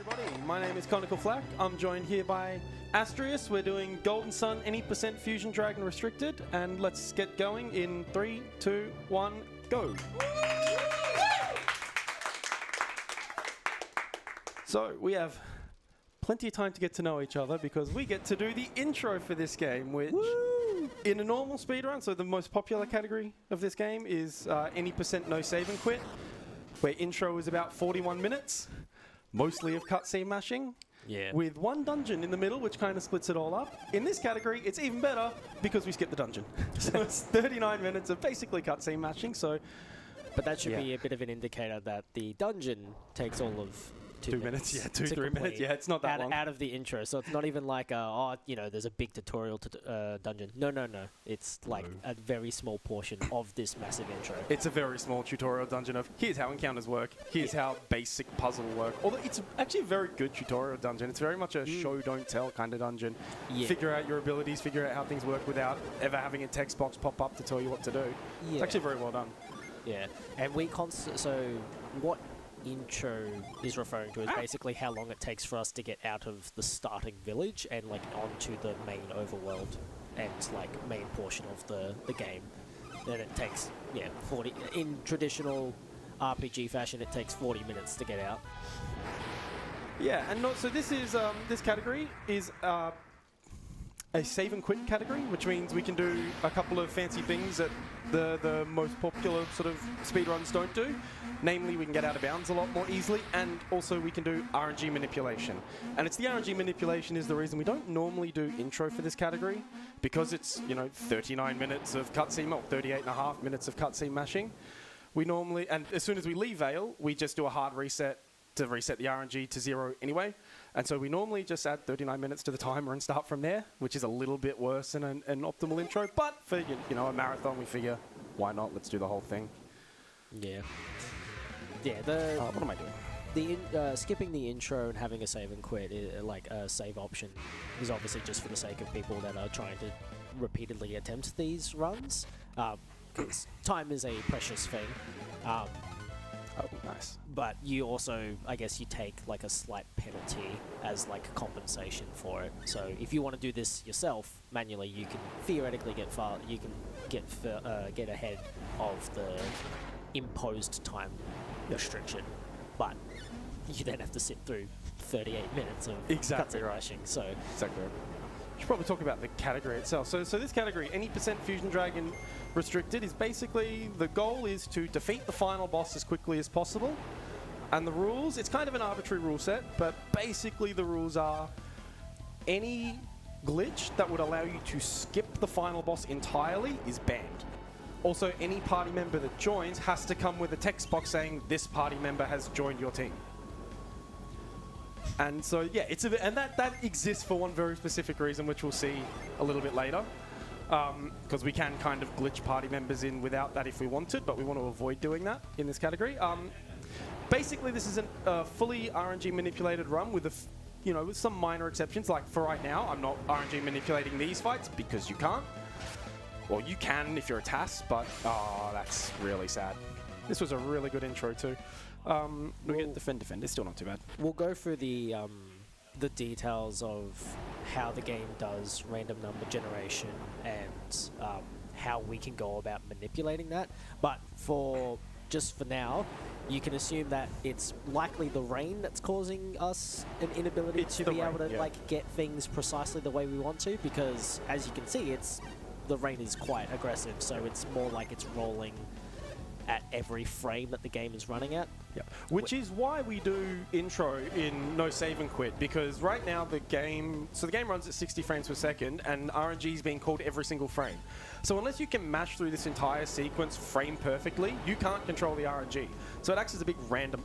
everybody, my name is ConicalFlak. I'm joined here by Astrius. We're doing Golden Sun any % Fusion Dragon Restricted, and let's get going in 3, 2, 1, go. So we have plenty of time to get to know each other because we get to do the intro for this game, which in a normal speedrun, so the most popular category of this game is any % no save and quit, where intro is about 41 minutes. Mostly of cutscene mashing, with one dungeon in the middle, which kind of splits it all up. In this category, it's even better because we skip the dungeon. So it's 39 minutes of basically cutscene mashing. So, but that should be a bit of an indicator that the dungeon takes all of 2 minutes. Yeah, 2-3 minutes. Yeah, it's not that long. Out of the intro, so it's not even like there's a big tutorial dungeon. No. It's like a very small portion of this massive intro. It's a very small tutorial dungeon of here's how encounters work, here's how basic puzzle work. Although it's actually a very good tutorial dungeon. It's very much a show don't tell kind of dungeon. Yeah. Figure out your abilities, figure out how things work without ever having a text box pop up to tell you what to do. Yeah. It's actually very well done. Yeah, and so what intro is referring to is basically how long it takes for us to get out of the starting village and like onto the main overworld and like main portion of the game. Then it takes 40 in traditional RPG fashion. It takes 40 minutes to get out. Yeah, and so this is this category is a save and quit category, which means we can do a couple of fancy things that the most popular sort of speedruns don't do. Namely, we can get out of bounds a lot more easily, and also we can do RNG manipulation. And it's the RNG manipulation is the reason we don't normally do intro for this category, because it's, 39 minutes of cutscene, or 38.5 minutes of cutscene mashing. We normally, and as soon as we leave Vale, we just do a hard reset to reset the RNG to 0 anyway. And so we normally just add 39 minutes to the timer and start from there, which is a little bit worse than an optimal intro. But for, a marathon, we figure, why not? Let's do the whole thing. Yeah. What am I doing? Skipping the intro and having a save and quit, like a save option, is obviously just for the sake of people that are trying to repeatedly attempt these runs, because time is a precious thing. Oh, nice. But you also, I guess, you take like a slight penalty as like compensation for it. So if you want to do this yourself manually, you can theoretically get ahead of the imposed time restriction, but you then have to sit through 38 minutes of cutscene rushing. So exactly. We should probably talk about the category itself. So this category, any % Fusion Dragon Restricted, is basically the goal is to defeat the final boss as quickly as possible. And the rules, it's kind of an arbitrary rule set, but basically the rules are any glitch that would allow you to skip the final boss entirely is banned. Also, any party member that joins has to come with a text box saying this party member has joined your team. And so, yeah, and that exists for one very specific reason, which we'll see a little bit later. Because we can kind of glitch party members in without that if we wanted, but we want to avoid doing that in this category. Basically, this is a fully RNG manipulated run with with some minor exceptions. Like for right now, I'm not RNG manipulating these fights because you can't. Well, you can if you're a TAS, but that's really sad. This was a really good intro too. We get defend. It's still not too bad. We'll go through the details of how the game does random number generation and how we can go about manipulating that. But for now, you can assume that it's likely the rain that's causing us an inability to be able to get things precisely the way we want to, because as you can see, the rain is quite aggressive, so it's more like it's rolling at every frame that the game is running at. Yeah, which is why we do intro in no save and quit, because right now the game runs at 60 frames per second and RNG is being called every single frame. So unless you can mash through this entire sequence frame perfectly, you can't control the RNG. So it acts as a big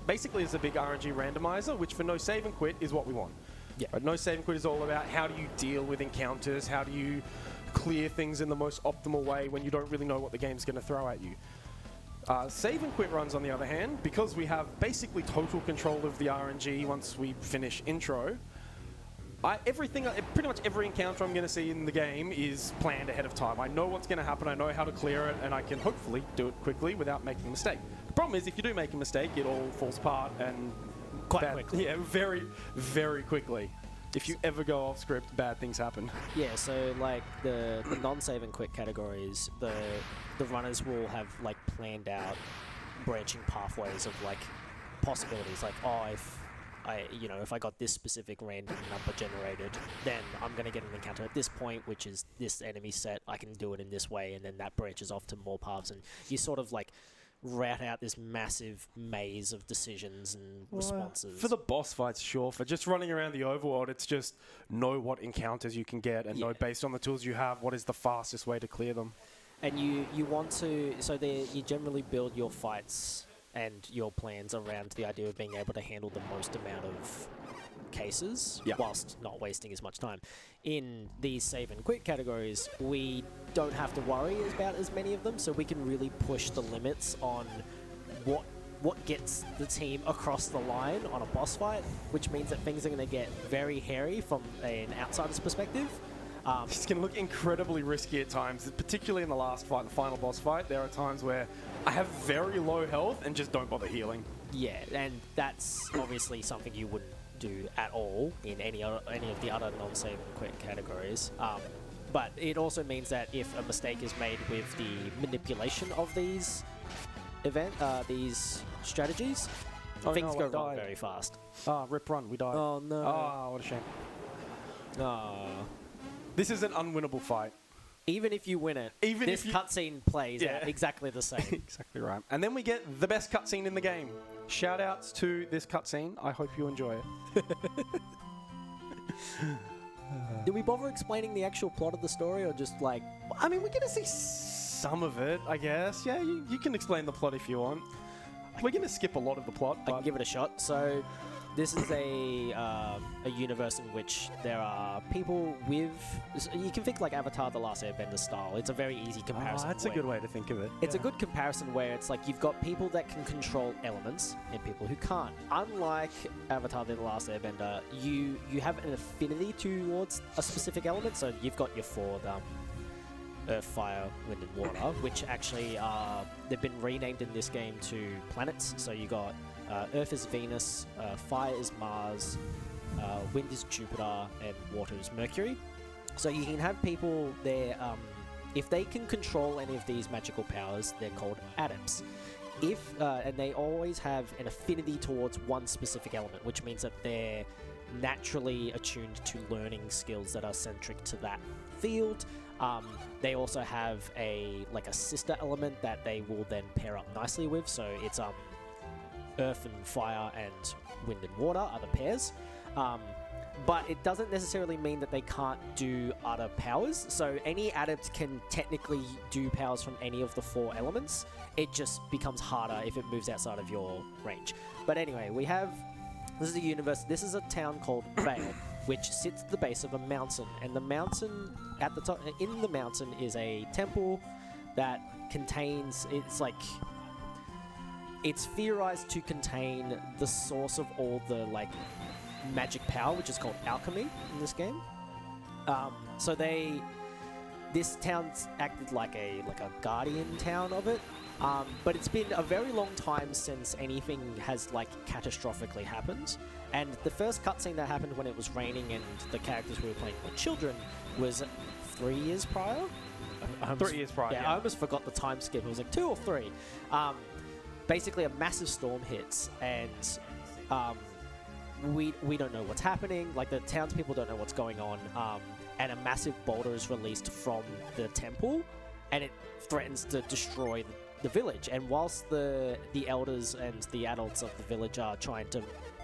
basically as a big RNG randomizer, which for no save and quit is what we want. Yeah. Right, no save and quit is all about how do you deal with encounters, how do you clear things in the most optimal way when you don't really know what the game's going to throw at you. Save and quit runs, on the other hand, because we have basically total control of the RNG once we finish intro, pretty much every encounter I'm going to see in the game is planned ahead of time. I know what's going to happen, I know how to clear it, and I can hopefully do it quickly without making a mistake. The problem is, if you do make a mistake, it all falls apart and Quite quickly. Yeah, very, very quickly. If you ever go off script, bad things happen. Yeah, so like the non-save and quick categories, the runners will have like planned out branching pathways of like possibilities. Like, oh, if I got this specific random number generated, then I'm gonna get an encounter at this point, which is this enemy set. I can do it in this way, and then that branches off to more paths, and you sort of like route out this massive maze of decisions and responses. For the boss fights, sure. For just running around the overworld, it's just know what encounters you can get and know based on the tools you have what is the fastest way to clear them. And you want to, so you generally build your fights and your plans around the idea of being able to handle the most amount of cases whilst not wasting as much time. In these save and quit categories, we don't have to worry about as many of them, so we can really push the limits on what gets the team across the line on a boss fight, which means that things are going to get very hairy from an outsider's perspective. It's going to look incredibly risky at times, particularly in the last fight, the final boss fight. There are times where I have very low health and just don't bother healing. Yeah, and that's obviously something you wouldn't do at all in any of the other non-save and quit categories. But it also means that if a mistake is made with the manipulation of these these strategies, things go wrong very fast. Rip run, we died. Oh no. Oh, what a shame. This is an unwinnable fight. Even if you win it, this cutscene plays out exactly the same. Exactly right. And then we get the best cutscene in the game. Shout outs to this cutscene. I hope you enjoy it. Did we bother explaining the actual plot of the story, or just like... I mean, we're going to see some of it, I guess. Yeah, you can explain the plot if you want. We're going to skip a lot of the plot. I can give it a shot. So this is a universe in which there are people with... You can think like Avatar: The Last Airbender style. It's a very easy comparison. That's a good way to think of it. It's a good comparison where it's like you've got people that can control elements and people who can't. Unlike Avatar: The Last Airbender, you have an affinity towards a specific element. So you've got your four... Earth, Fire, Wind, and Water, which actually they've been renamed in this game to planets. So you got Earth is Venus, Fire is Mars, Wind is Jupiter, and Water is Mercury. So you can have people there, if they can control any of these magical powers, they're called adepts. And they always have an affinity towards one specific element, which means that they're naturally attuned to learning skills that are centric to that field. They also have a sister element that they will then pair up nicely with. So it's Earth and Fire and Wind and Water are the pairs. But it doesn't necessarily mean that they can't do other powers. So any adept can technically do powers from any of the four elements. It just becomes harder if it moves outside of your range. But anyway, this is a universe. This is a town called Vale, which sits at the base of a mountain. And the mountain, at the top, in the mountain is a temple that contains, it's theorized to contain the source of all the, magic power, which is called alchemy in this game. So this town's acted like a guardian town of it. But it's been a very long time since anything has catastrophically happened. And the first cutscene that happened when it was raining and the characters we were playing were children was 3 years prior. 3 years prior. Yeah, I almost forgot the time skip. It was 2 or 3. Basically, a massive storm hits, and we don't know what's happening. The townspeople don't know what's going on. And a massive boulder is released from the temple, and it threatens to destroy the village. And whilst the elders and the adults of the village are trying to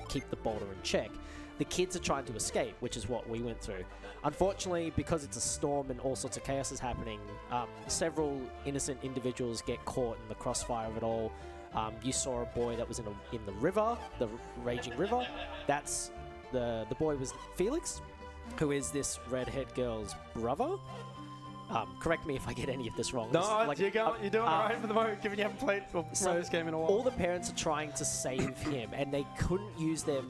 keep the boulder in check, the kids are trying to escape, which is what we went through. Unfortunately, because it's a storm and all sorts of chaos is happening, several innocent individuals get caught in the crossfire of it all. You saw a boy that was in the river, the raging river. That's the boy was Felix, who is this redhead girl's brother. Correct me if I get any of this wrong. No, It's you're doing all right for the moment, given you haven't played this game in a while. All the parents are trying to save him, and they couldn't use their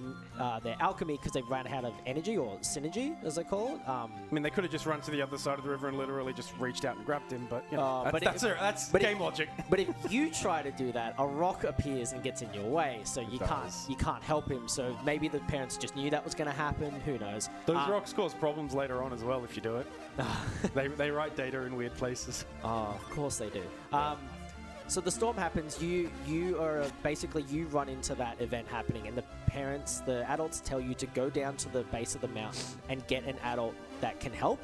alchemy because they ran out of energy, or synergy, as they call it. I mean, they could have just run to the other side of the river and literally just reached out and grabbed him, but you know, that's game logic. But if you try to do that, a rock appears and gets in your way, so you can't help him. So maybe the parents just knew that was going to happen. Who knows? Those rocks cause problems later on as well if you do it. They write data in weird places. Oh, of course they do. So the storm happens. You run into that event happening, and the adults tell you to go down to the base of the mountain and get an adult that can help.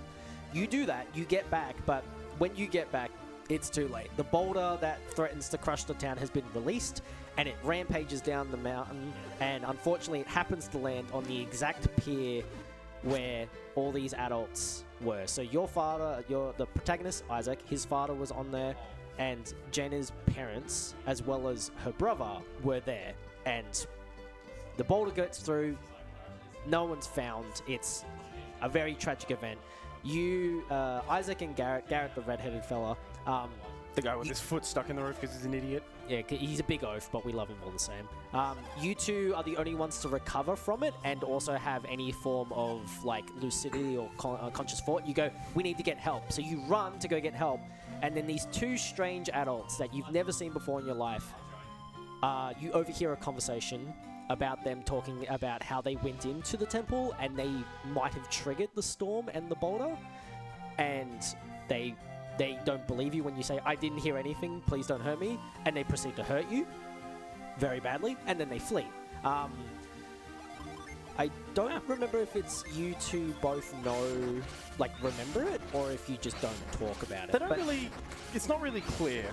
You do that. You get back, but when you get back, it's too late. The boulder that threatens to crush the town has been released, and it rampages down the mountain. And unfortunately, it happens to land on the exact pier where all these adults were. So your father, the protagonist, Isaac, his father was on there, and Jenna's parents, as well as her brother, were there. And the boulder gets through, no one's found. It's a very tragic event. Isaac and Garrett the redheaded fella, the guy with his foot stuck in the roof because he's an idiot. Yeah, he's a big oaf, but we love him all the same. You two are the only ones to recover from it and also have any form of like lucidity or conscious thought. You go, we need to get help. So you run to go get help, and then these two strange adults that you've never seen before in your life, you overhear a conversation about them talking about how they went into the temple and they might have triggered the storm and the boulder, and they don't believe you when you say, I didn't hear anything, please don't hurt me, and they proceed to hurt you very badly, and then they flee. I don't remember if it's you two both remember it, or if you just don't talk about it. It's not really clear.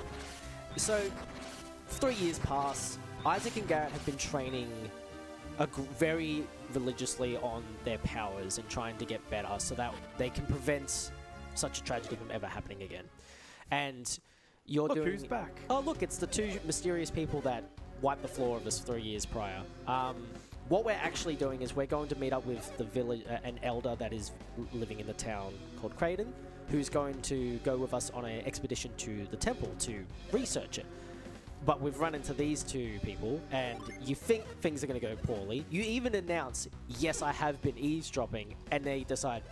So, 3 years pass. Isaac and Garrett have been training very religiously on their powers and trying to get better so that they can prevent such a tragedy from ever happening again. And who's back? Oh, look, it's the two mysterious people that wiped the floor of us 3 years prior. What we're actually doing is we're going to meet up with the village, an elder that is living in the town called Creighton, who's going to go with us on an expedition to the temple to research it. But we've run into these two people, and you think things are going to go poorly. You even announce, yes, I have been eavesdropping, and they decide,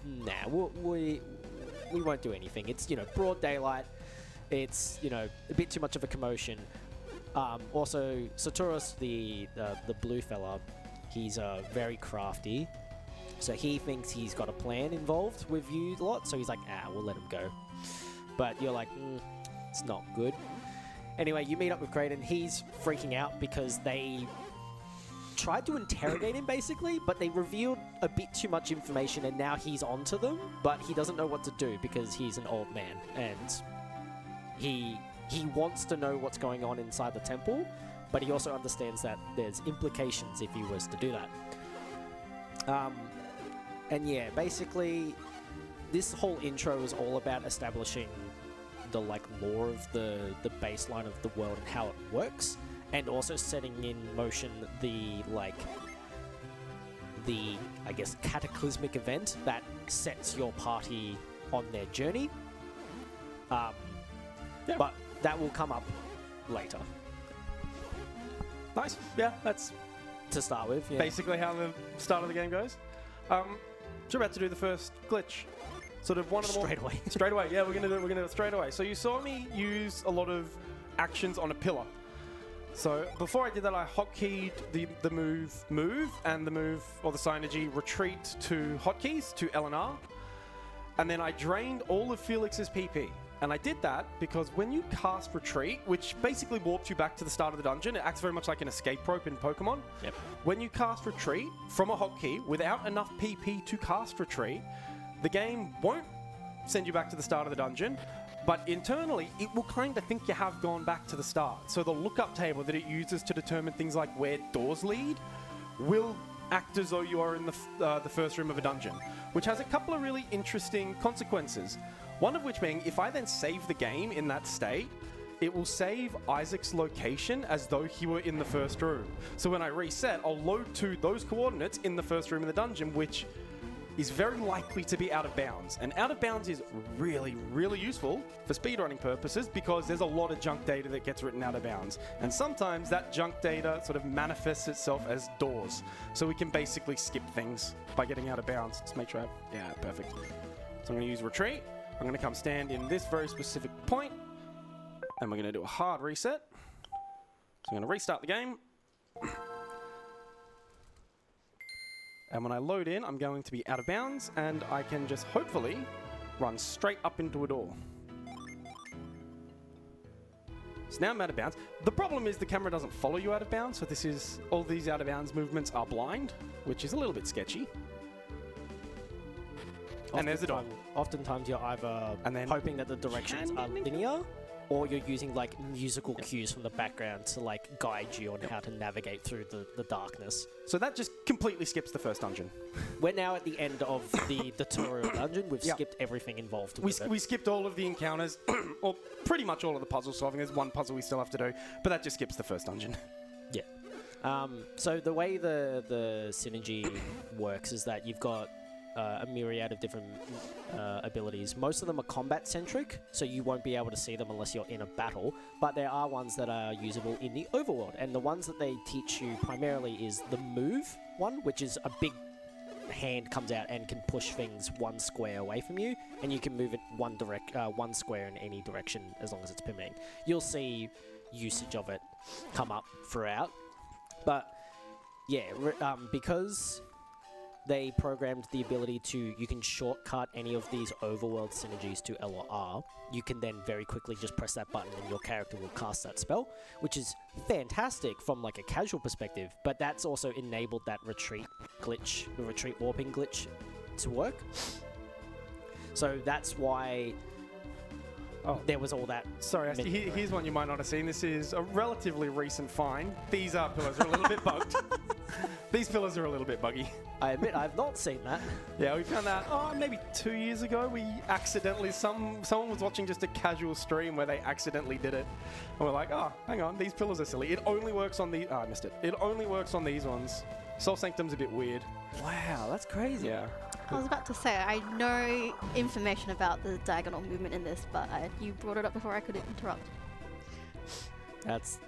nah, we won't do anything. It's, broad daylight. It's, a bit too much of a commotion. Also, Saturas, the blue fella, he's very crafty. So he thinks he's got a plan involved with you a lot. So he's like, we'll let him go. But you're like, it's not good. Anyway, you meet up with Creighton. He's freaking out because they tried to interrogate him, basically, but they revealed a bit too much information, and now he's onto them, but he doesn't know what to do because he's an old man, and he wants to know what's going on inside the temple, but he also understands that there's implications if he was to do that. And yeah, basically, this whole intro is all about establishing the lore of the baseline of the world and how it works, and also setting in motion the I guess cataclysmic event that sets your party on their journey. But that will come up later. Nice. Yeah, that's to start with. Yeah. Basically how the start of the game goes. You're about to do the first glitch. Sort of one of them straight away. Straight away, yeah, we're gonna do it straight away. So you saw me use a lot of actions on a pillar. So before I did that, I hotkeyed the move and the move or the synergy retreat to hotkeys to L and R, and then I drained all of Felix's PP. And I did that because when you cast retreat, which basically warps you back to the start of the dungeon, it acts very much like an escape rope in Pokemon. Yep. When you cast retreat from a hotkey without enough PP to cast retreat, the game won't send you back to the start of the dungeon, but internally, it will kind of think you have gone back to the start. So the lookup table that it uses to determine things like where doors lead will act as though you are in the first room of a dungeon, which has a couple of really interesting consequences. One of which being, if I then save the game in that state, it will save Isaac's location as though he were in the first room. So when I reset, I'll load to those coordinates in the first room of the dungeon, which is very likely to be out of bounds. And out of bounds is really, really useful for speedrunning purposes because there's a lot of junk data that gets written out of bounds. And sometimes that junk data sort of manifests itself as doors. So we can basically skip things by getting out of bounds. Let's make sure yeah, perfect. So I'm going to use retreat. I'm going to come stand in this very specific point. And we're going to do a hard reset. So I'm going to restart the game. And when I load in, I'm going to be out of bounds, and I can just hopefully run straight up into a door. So now I'm out of bounds. The problem is the camera doesn't follow you out of bounds, so all these out of bounds movements are blind, which is a little bit sketchy. And there's the door. Oftentimes you're either hoping that the directions are linear, or you're using like musical cues from the background to like guide you on how to navigate through the darkness. So that just completely skips the first dungeon. We're now at the end of the tutorial dungeon. We've skipped everything involved with it. We skipped all of the encounters, or pretty much all of the puzzle solving. There's one puzzle we still have to do, but that just skips the first dungeon. Yeah. So the way the synergy works is that you've got a myriad of different abilities. Most of them are combat-centric, so you won't be able to see them unless you're in a battle, but there are ones that are usable in the overworld, and the ones that they teach you primarily is the move one, which is a big hand comes out and can push things one square away from you, and you can move it one square in any direction as long as it's permitting. You'll see usage of it come up throughout, but yeah, because they programmed the ability you can shortcut any of these overworld synergies to L or R. You can then very quickly just press that button and your character will cast that spell, which is fantastic from like a casual perspective, but that's also enabled that retreat glitch, the retreat warping glitch to work. So that's why there was all that. Sorry, here's one you might not have seen. This is a relatively recent find. These pillars are a little bit bugged. These pillars are a little bit buggy. I admit, I've not seen that. Yeah, we found that maybe 2 years ago. We accidentally, someone was watching just a casual stream where they accidentally did it. And we're like, oh, hang on, these pillars are silly. It only works on I missed it. It only works on these ones. Soul Sanctum's a bit weird. Wow, that's crazy. Yeah. I was about to say, I know information about the diagonal movement in this, but you brought it up before I could interrupt. That's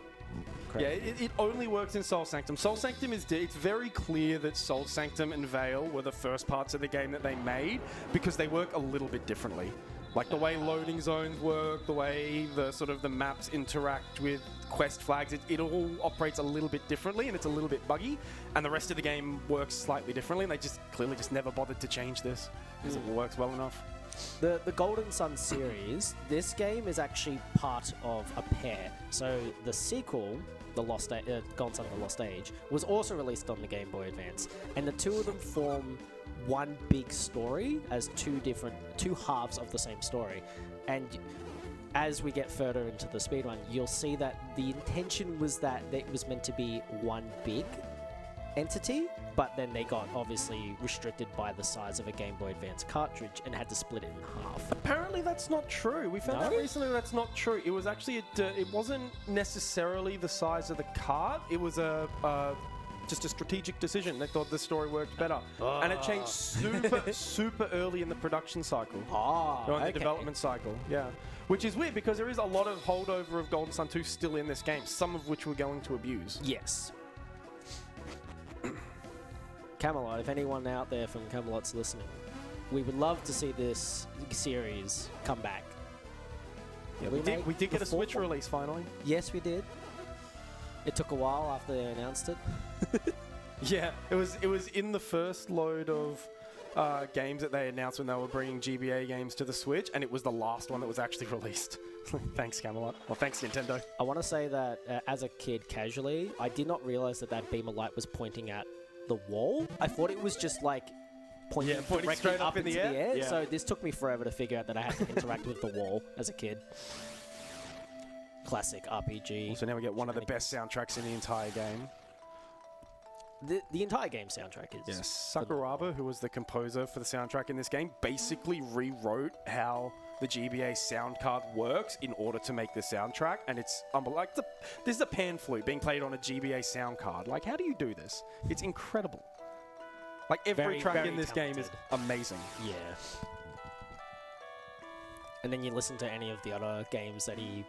crazy. Yeah, it only works in Soul Sanctum. Soul Sanctum it's very clear that Soul Sanctum and Veil were the first parts of the game that they made because they work a little bit differently. Like the way loading zones work, the way the maps interact with quest flags, it all operates a little bit differently and it's a little bit buggy. And the rest of the game works slightly differently, and they just clearly just never bothered to change this because it works well enough. The Golden Sun series, this game is actually part of a pair. So the sequel, the Golden Sun: The Lost Age, was also released on the Game Boy Advance, and the two of them form one big story as two halves of the same story. And as we get further into the speedrun, you'll see that the intention was that it was meant to be one big entity, but then they got obviously restricted by the size of a Game Boy Advance cartridge and had to split it in half. Apparently that's not true. We found out recently that's not true. It was actually it wasn't necessarily the size of the cart. It was just a strategic decision. They thought the story worked better. And it changed super early in the production cycle. In the development cycle, yeah. Which is weird because there is a lot of holdover of Golden Sun 2 still in this game, some of which we're going to abuse. Yes. Camelot, if anyone out there from Camelot's listening, we would love to see this series come back. Yeah, we did get a Switch release finally. Yes, we did. It took a while after they announced it. Yeah, it was in the first load of games that they announced when they were bringing GBA games to the Switch, and it was the last one that was actually released. Thanks, Camelot. Well, thanks, Nintendo. I want to say that as a kid, casually, I did not realize that beam of light was pointing at the wall. I thought it was just like pointing directly up into the air. Yeah. So this took me forever to figure out that I had to interact with the wall as a kid. Classic RPG. So now we get one of the best soundtracks in the entire game. The entire game soundtrack is... Yes. Sakuraba, who was the composer for the soundtrack in this game, basically rewrote how the GBA sound card works in order to make the soundtrack, and it's like this is a pan flute being played on a GBA sound card. Like, how do you do this? It's incredible. Like every Very, track very in this game is talented. amazing. Yeah. And then you listen to any of the other games that he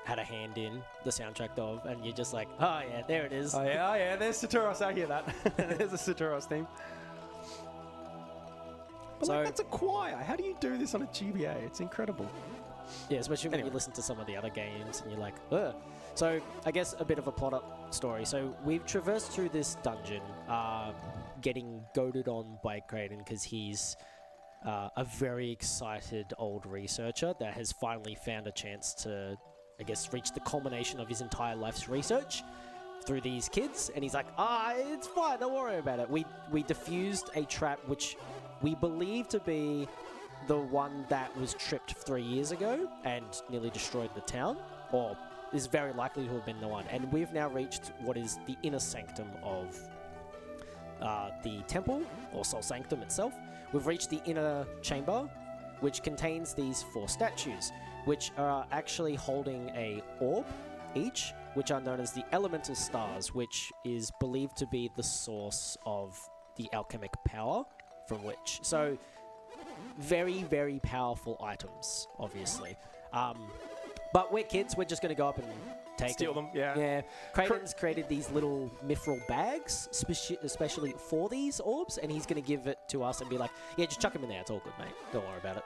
had a hand in the soundtrack of, and you're just like, oh yeah, there it is. Oh yeah, there's Saturos. I hear that. There's a Saturos theme. But So- like, that's a choir. How do you do this on a GBA? It's incredible. Yeah, especially when Anyway. you listen to some of the other games and you're like, ugh. So I guess a bit of a plot story. So we've traversed through this dungeon, getting goaded on by Kraden because he's a very excited old researcher that has finally found a chance to, I guess, reach the culmination of his entire life's research through these kids. And he's like, it's fine, don't worry about it. We diffused a trap which we believe to be the one that was tripped 3 years ago and nearly destroyed the town, or is very likely to have been the one. And we've now reached what is the inner sanctum of the temple, or Soul Sanctum itself. We've reached the inner chamber, which contains these 4 statues, which are actually holding a orb each, which are known as the elemental stars, which is believed to be the source of the alchemic power from which. So, very, very powerful items, obviously. But we're kids, we're just going to go up and take Steal them, yeah. Yeah. Kraden's created these little mithril bags, especially for these orbs, and he's going to give it to us and be like, yeah, just chuck them in there, it's all good, mate. Don't worry about it.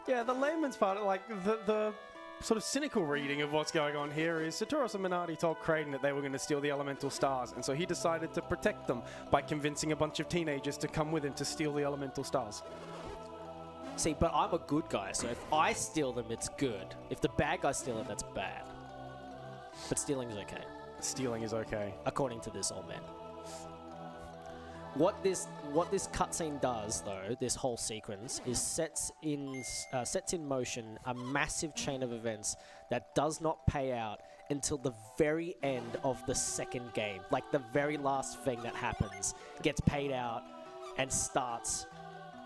Yeah, the layman's part, like the sort of cynical reading of what's going on here is Saturos and Minardi told Kraden that they were going to steal the elemental stars, and so he decided to protect them by convincing a bunch of teenagers to come with him to steal the elemental stars. See, but I'm a good guy, so if I steal them, it's good. If the bad guys steal it, that's bad. But stealing's okay, Stealing is okay. according to this old man. What this cutscene does, though, this whole sequence, is sets in motion a massive chain of events that does not pay out until the very end of the second game. Like, the very last thing that happens gets paid out and starts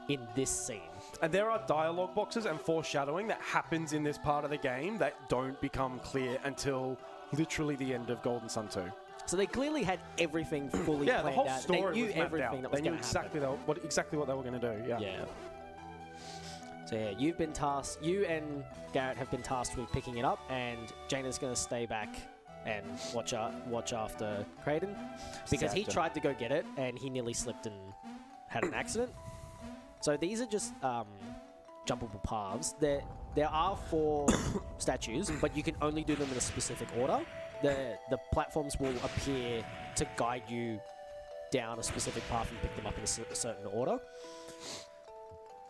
in this scene. And there are dialogue boxes and foreshadowing that happens in this part of the game that don't become clear until literally the end of Golden Sun 2. So they clearly had everything fully Yeah, planned the whole out. story They knew was mapped everything out. that was They knew going to happen. exactly what they were going to do. Yeah. Yeah. So yeah, you've been tasked. You and Garrett have been tasked with picking it up, and Jaina's going to stay back and watch after Kraden because he Sad. tried to go get it and he nearly slipped and had an accident. So these are just jumpable paths. There are 4 statues, but you can only do them in a specific order. The platforms will appear to guide you down a specific path and pick them up in a certain order.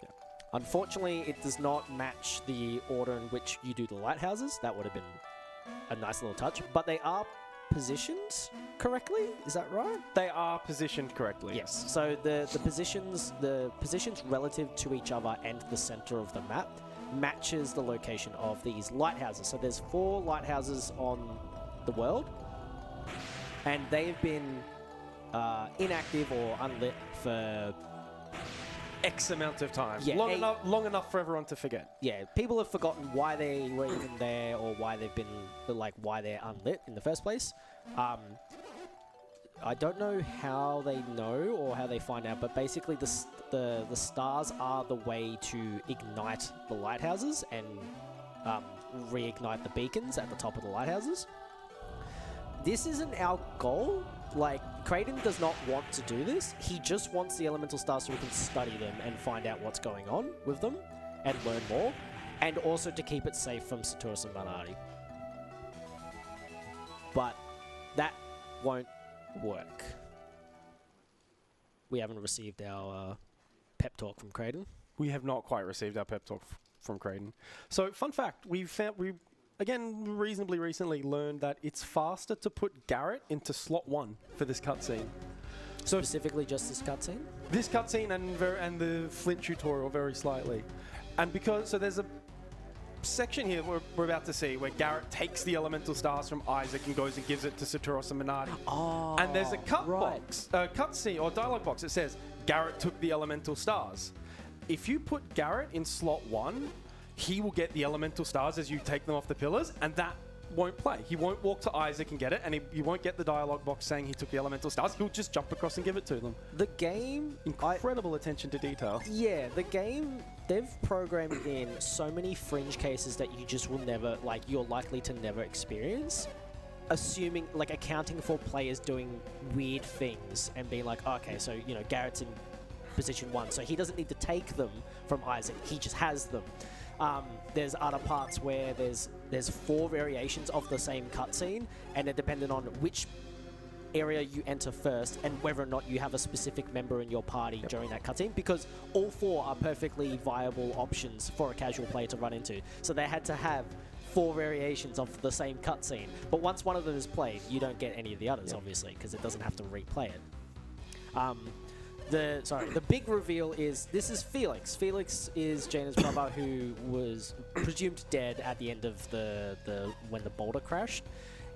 Yeah. Unfortunately, it does not match the order in which you do the lighthouses. That would have been a nice little touch, but they are positioned correctly. Is that right? They are positioned correctly. Yes. So the positions relative to each other and the center of the map matches the location of these lighthouses. So there's 4 lighthouses on the world, and they've been inactive or unlit for X amount of time. Yeah, long enough for everyone to forget. people have forgotten why they were even there or why they've been why they're unlit in the first place. I don't know how they know or how they find out, but basically the stars are the way to ignite the lighthouses and reignite the beacons at the top of the lighthouses. This isn't our goal. Like, Kraden does not want to do this. He just wants the elemental stars so we can study them and find out what's going on with them and learn more, and also to keep it safe from Saturos and Minardi. But that won't work. We haven't received our pep talk from Kraden. We have not quite received our pep talk from Kraden. So, fun fact, we again, reasonably recently learned that it's faster to put Garrett into slot 1 for this cutscene. So Specifically just this cutscene? this cutscene and the Flint tutorial very slightly. And because, so there's a section here we're about to see where Garrett takes the elemental stars from Isaac and goes and gives it to Saturos and Minardi. Oh, And there's a cutscene or dialogue box that says, Garrett took the elemental stars. If you put Garrett in slot 1, he will get the elemental stars as you take them off the pillars, and that won't play. He won't walk to Isaac and get it, and he won't get the dialogue box saying he took the elemental stars. He'll just jump across and give it to them. The game... Incredible attention to detail. Yeah, the game, they've programmed in so many fringe cases that you just will never, like, you're likely to never experience. Assuming, like, accounting for players doing weird things and being like, okay, so, you know, Garrett's in position 1, so he doesn't need to take them from Isaac, he just has them. There's other parts where there's 4 variations of the same cutscene, and they're dependent on which area you enter first and whether or not you have a specific member in your party during that cutscene, because all 4 are perfectly viable options for a casual player to run into. So they had to have 4 variations of the same cutscene. But once one of them is played, you don't get any of the others, obviously, because it doesn't have to replay it. The big reveal is this is Felix. Felix is Jaina's brother who was presumed dead at the end of when the boulder crashed.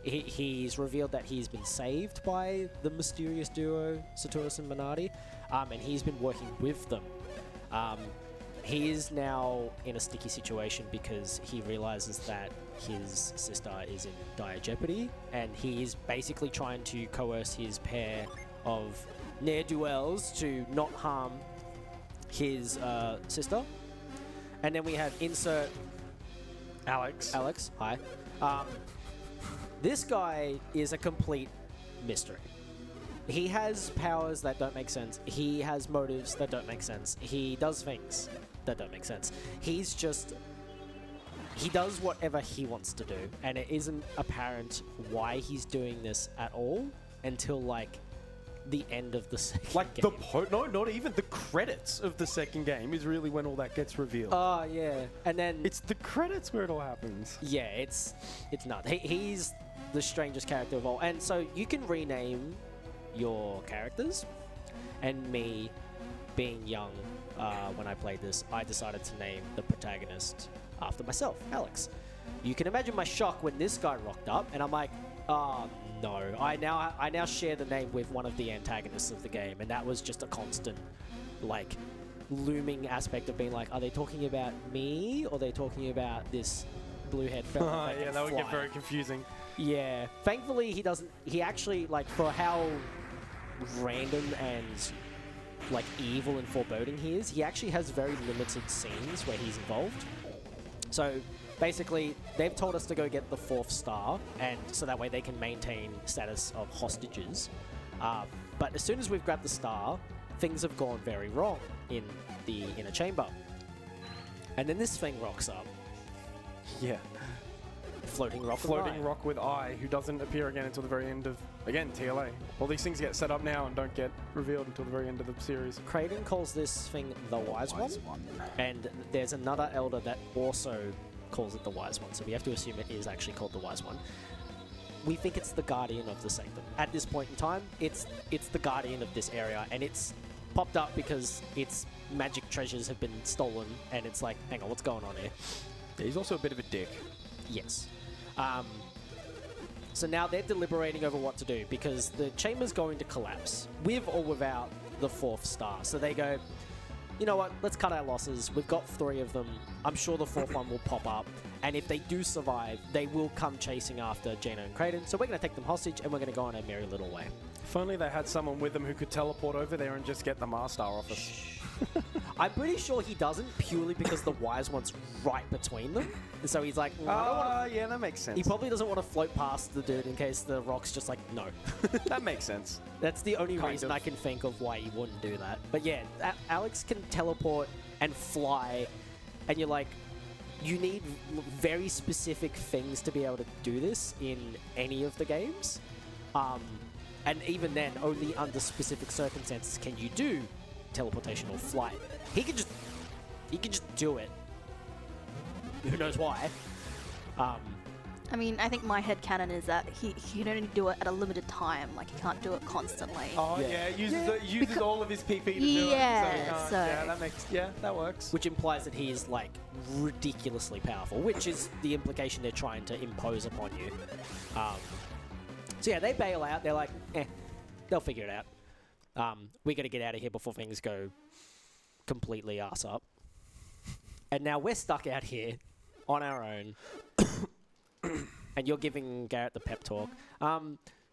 He's revealed that he's been saved by the mysterious duo Satoris and Minardi, and he's been working with them. He is now in a sticky situation because he realizes that his sister is in dire jeopardy, and he's basically trying to coerce his pair of ne'er-do-wells to not harm his sister. And then we have insert Alex. Hi. This guy is a complete mystery. He has powers that don't make sense. He has motives that don't make sense. He does things that don't make sense. He does whatever he wants to do, and it isn't apparent why he's doing this at all until, like, the end of the second game. No, not even the credits of the second game is really when all that gets revealed. Oh, yeah. And then... It's the credits where it all happens. Yeah, it's nuts. He's the strangest character of all. And so you can rename your characters. And me, being young, when I played this, I decided to name the protagonist after myself, Alex. You can imagine my shock when this guy rocked up, and I'm like, oh, no. I now share the name with one of the antagonists of the game, and that was just a constant, like, looming aspect of being like, are they talking about me, or are they talking about this blue-haired fella? Yeah, that would get very confusing. Yeah. Thankfully, he doesn't... He actually, like, for how random and, like, evil and foreboding he is, he actually has very limited scenes where he's involved. So... Basically, they've told us to go get the 4th star, and so that way they can maintain status of hostages. But as soon as we've grabbed the star, things have gone very wrong in the inner chamber. And then this thing rocks up. Yeah. Floating rock with Eye, who doesn't appear again until the very end of, again, TLA. All these things get set up now and don't get revealed until the very end of the series. Kraden calls this thing the Wise One. And there's another Elder that also calls it the Wise One, so we have to assume it is actually called the Wise One. We think it's the Guardian of the Sanctum. At this point in time, it's the Guardian of this area, and it's popped up because its magic treasures have been stolen, and it's like, hang on, what's going on here? Yeah, he's also a bit of a dick. Yes. So now they're deliberating over what to do, because the chamber's going to collapse, with or without the 4th star. So they go, you know what, let's cut our losses. We've got 3 of them. I'm sure the 4th one will pop up. And if they do survive, they will come chasing after Jaina and Kraden. So we're going to take them hostage, and we're going to go on our merry little way. If only they had someone with them who could teleport over there and just get the Master off us. I'm pretty sure he doesn't, purely because the Wise One's right between them. And so he's like, yeah, that makes sense. He probably doesn't want to float past the dude in case the rock's just like, no. That makes sense. That's the only reason I can think of why he wouldn't do that. But yeah, Alex can teleport and fly, and you're like, you need very specific things to be able to do this in any of the games. And even then, only under specific circumstances can you do teleportation or flight. He can just do it. Who knows why? I mean, I think my headcanon is that he can only do it at a limited time. Like, he can't do it constantly. Oh, yeah. Uses all of his PP to do it. That works. Which implies that he is, like, ridiculously powerful, which is the implication they're trying to impose upon you. So yeah, they bail out. They're like, they'll figure it out. We got to get out of here before things go completely arse up. And now we're stuck out here on our own and you're giving Garrett the pep talk.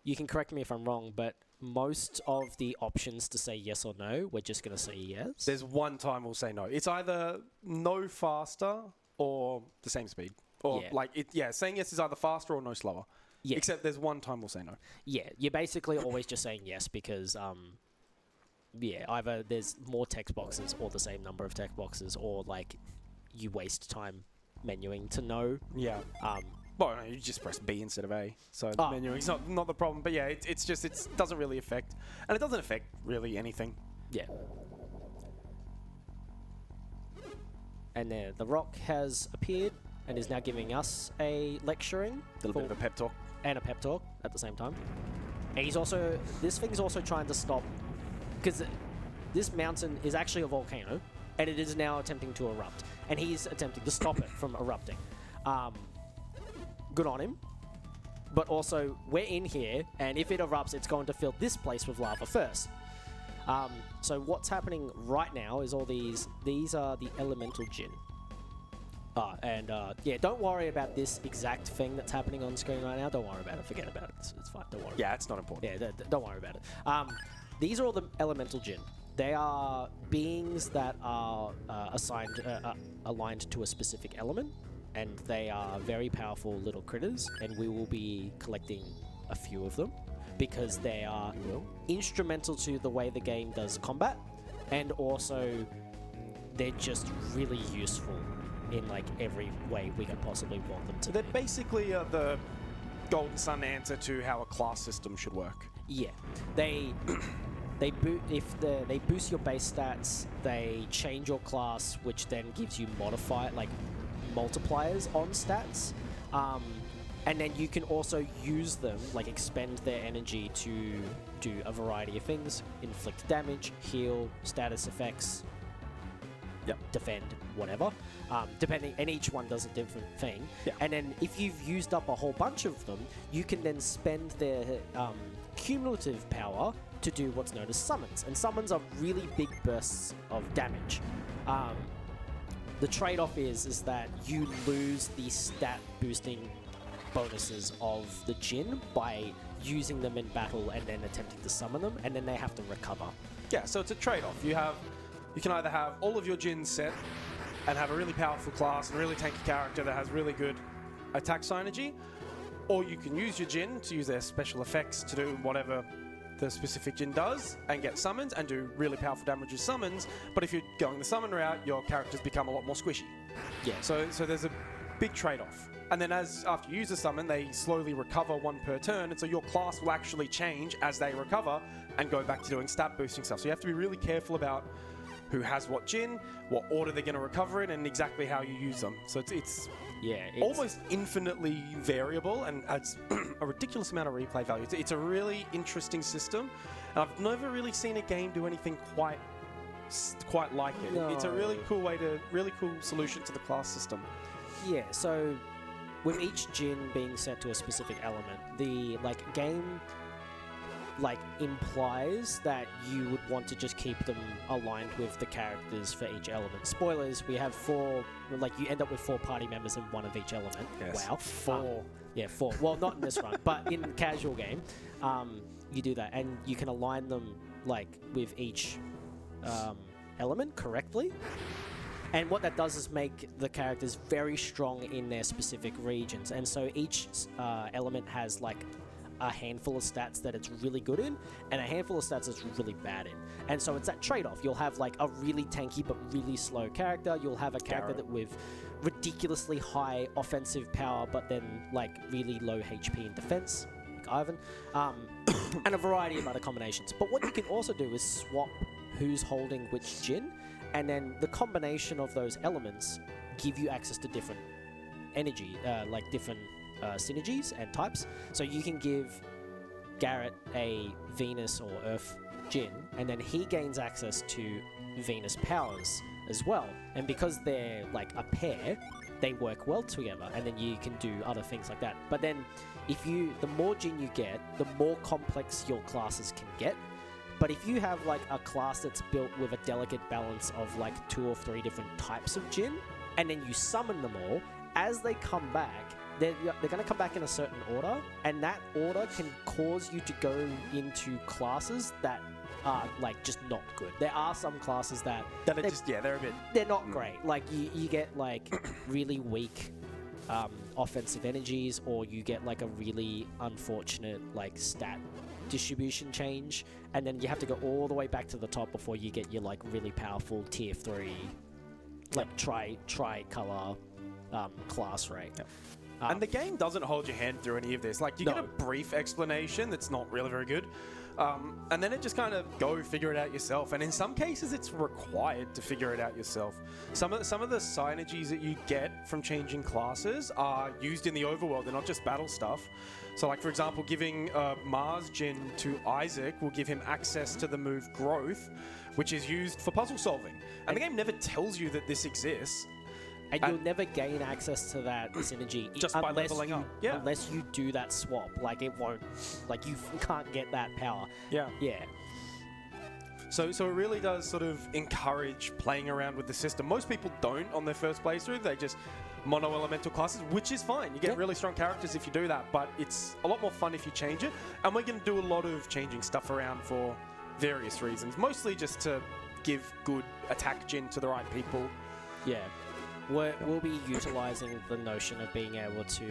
You can correct me if I'm wrong, but most of the options to say yes or no, we're just going to say yes. There's one time we'll say no. It's either no faster or the same speed. Or saying yes is either faster or no slower. Yeah. Except there's one time we'll say no. Yeah, you're basically always just saying yes because, either there's more text boxes or the same number of text boxes, or like you waste time menuing to no. Yeah. Well, no, you just press B instead of A. So menuing's not the problem. But yeah, it doesn't really affect, and it doesn't affect really anything. Yeah. And there, the rock has appeared and is now giving us a lecturing. A little bit of a pep talk. And a pep talk at the same time. And this thing's also trying to stop, because this mountain is actually a volcano, and it is now attempting to erupt. And he's attempting to stop it from erupting. Good on him. But also, we're in here, and if it erupts, it's going to fill this place with lava first. So what's happening right now is all these are the elemental Jinn. Don't worry about this exact thing that's happening on screen right now. Don't worry about it. Forget about it. It's fine. Don't worry. Yeah, it's not important. Yeah, don't worry about it. These are all the elemental Jinn. They are beings that are aligned to a specific element, and they are very powerful little critters, and we will be collecting a few of them because they are instrumental to the way the game does combat, and also they're just really useful in like every way we could possibly want them to. They're basically the Golden Sun answer to how a class system should work. Yeah, they boost your base stats. They change your class, which then gives you multipliers on stats, and then you can also use them, like expend their energy to do a variety of things: inflict damage, heal, status effects. Defend, whatever, depending, and each one does a different thing. And then if you've used up a whole bunch of them, you can then spend their cumulative power to do what's known as summons, and summons are really big bursts of damage. The trade-off is that you lose the stat boosting bonuses of the Jinn by using them in battle and then attempting to summon them, and then they have to recover. Yeah, so it's a trade-off. You can either have all of your Jinn set and have a really powerful class and a really tanky character that has really good attack synergy, or you can use your Jinn to use their special effects to do whatever the specific Jinn does and get summons and do really powerful damage with summons. But if you're going the summon route, your characters become a lot more squishy. Yeah. So there's a big trade-off. And then after you use a summon, they slowly recover one per turn, and so your class will actually change as they recover and go back to doing stat boosting stuff. So you have to be really careful about who has what Jinn, what order they're going to recover in, and exactly how you use them. So it's almost infinitely variable and adds a ridiculous amount of replay value. It's a really interesting system, and I've never really seen a game do anything quite like it. No. It's a really cool solution to the class system. Yeah, so with each Jinn being set to a specific element, the game implies that you would want to just keep them aligned with the characters for each element. Spoilers, we have 4, you end up with 4 party members in one of each element. Yes. Wow. 4. 4. Well, not in this run, but in casual game, you do that, and you can align them with each element correctly. And what that does is make the characters very strong in their specific regions. And so each element has a handful of stats that it's really good in, and a handful of stats it's really bad in. And so it's that trade-off. You'll have a really tanky but really slow character. You'll have a character that with ridiculously high offensive power, but then really low HP in defense, like Ivan, and a variety of other combinations. But what you can also do is swap who's holding which Jinn, and then the combination of those elements give you access to different energy, different synergies and types. So you can give Garrett a Venus or Earth Jinn, and then he gains access to Venus powers as well. And because they're a pair, they work well together, and then you can do other things like that. But then the more Jinn you get, the more complex your classes can get. But if you have a class that's built with a delicate balance of 2 or 3 different types of Jinn, and then you summon them all, as they come back, they're going to come back in a certain order, and that order can cause you to go into classes that are like just not good. There are some classes that That are just, they're a bit. they're not great. Like you get like really weak offensive energies, or you get like a really unfortunate like stat distribution change, and then you have to go all the way back to the top before you get your like really powerful tier 3 like tri-color class rate. Yep. And the game doesn't hold your hand through any of this. Like, you No. get a brief explanation that's not really very good. And then it just kind of go figure it out yourself. And in some cases, it's required to figure it out yourself. Some of the synergies that you get from changing classes are used in the overworld. They're not just battle stuff. So, like, for example, giving Mars Jin to Isaac will give him access to the move Growth, which is used for puzzle solving. And the game never tells you that this exists. And you'll never gain access to that synergy Just by leveling up. Yeah. Unless you do that swap. Like, it won't... Like, you can't get that power. Yeah. Yeah. So it really does sort of encourage playing around with the system. Most people don't on their first playthrough. They just mono-elemental classes, which is fine. You get really strong characters if you do that, but it's a lot more fun if you change it. And we're going to do a lot of changing stuff around for various reasons. Mostly just to give good attack Jin to the right people. Yeah. We'll be utilising the notion of being able to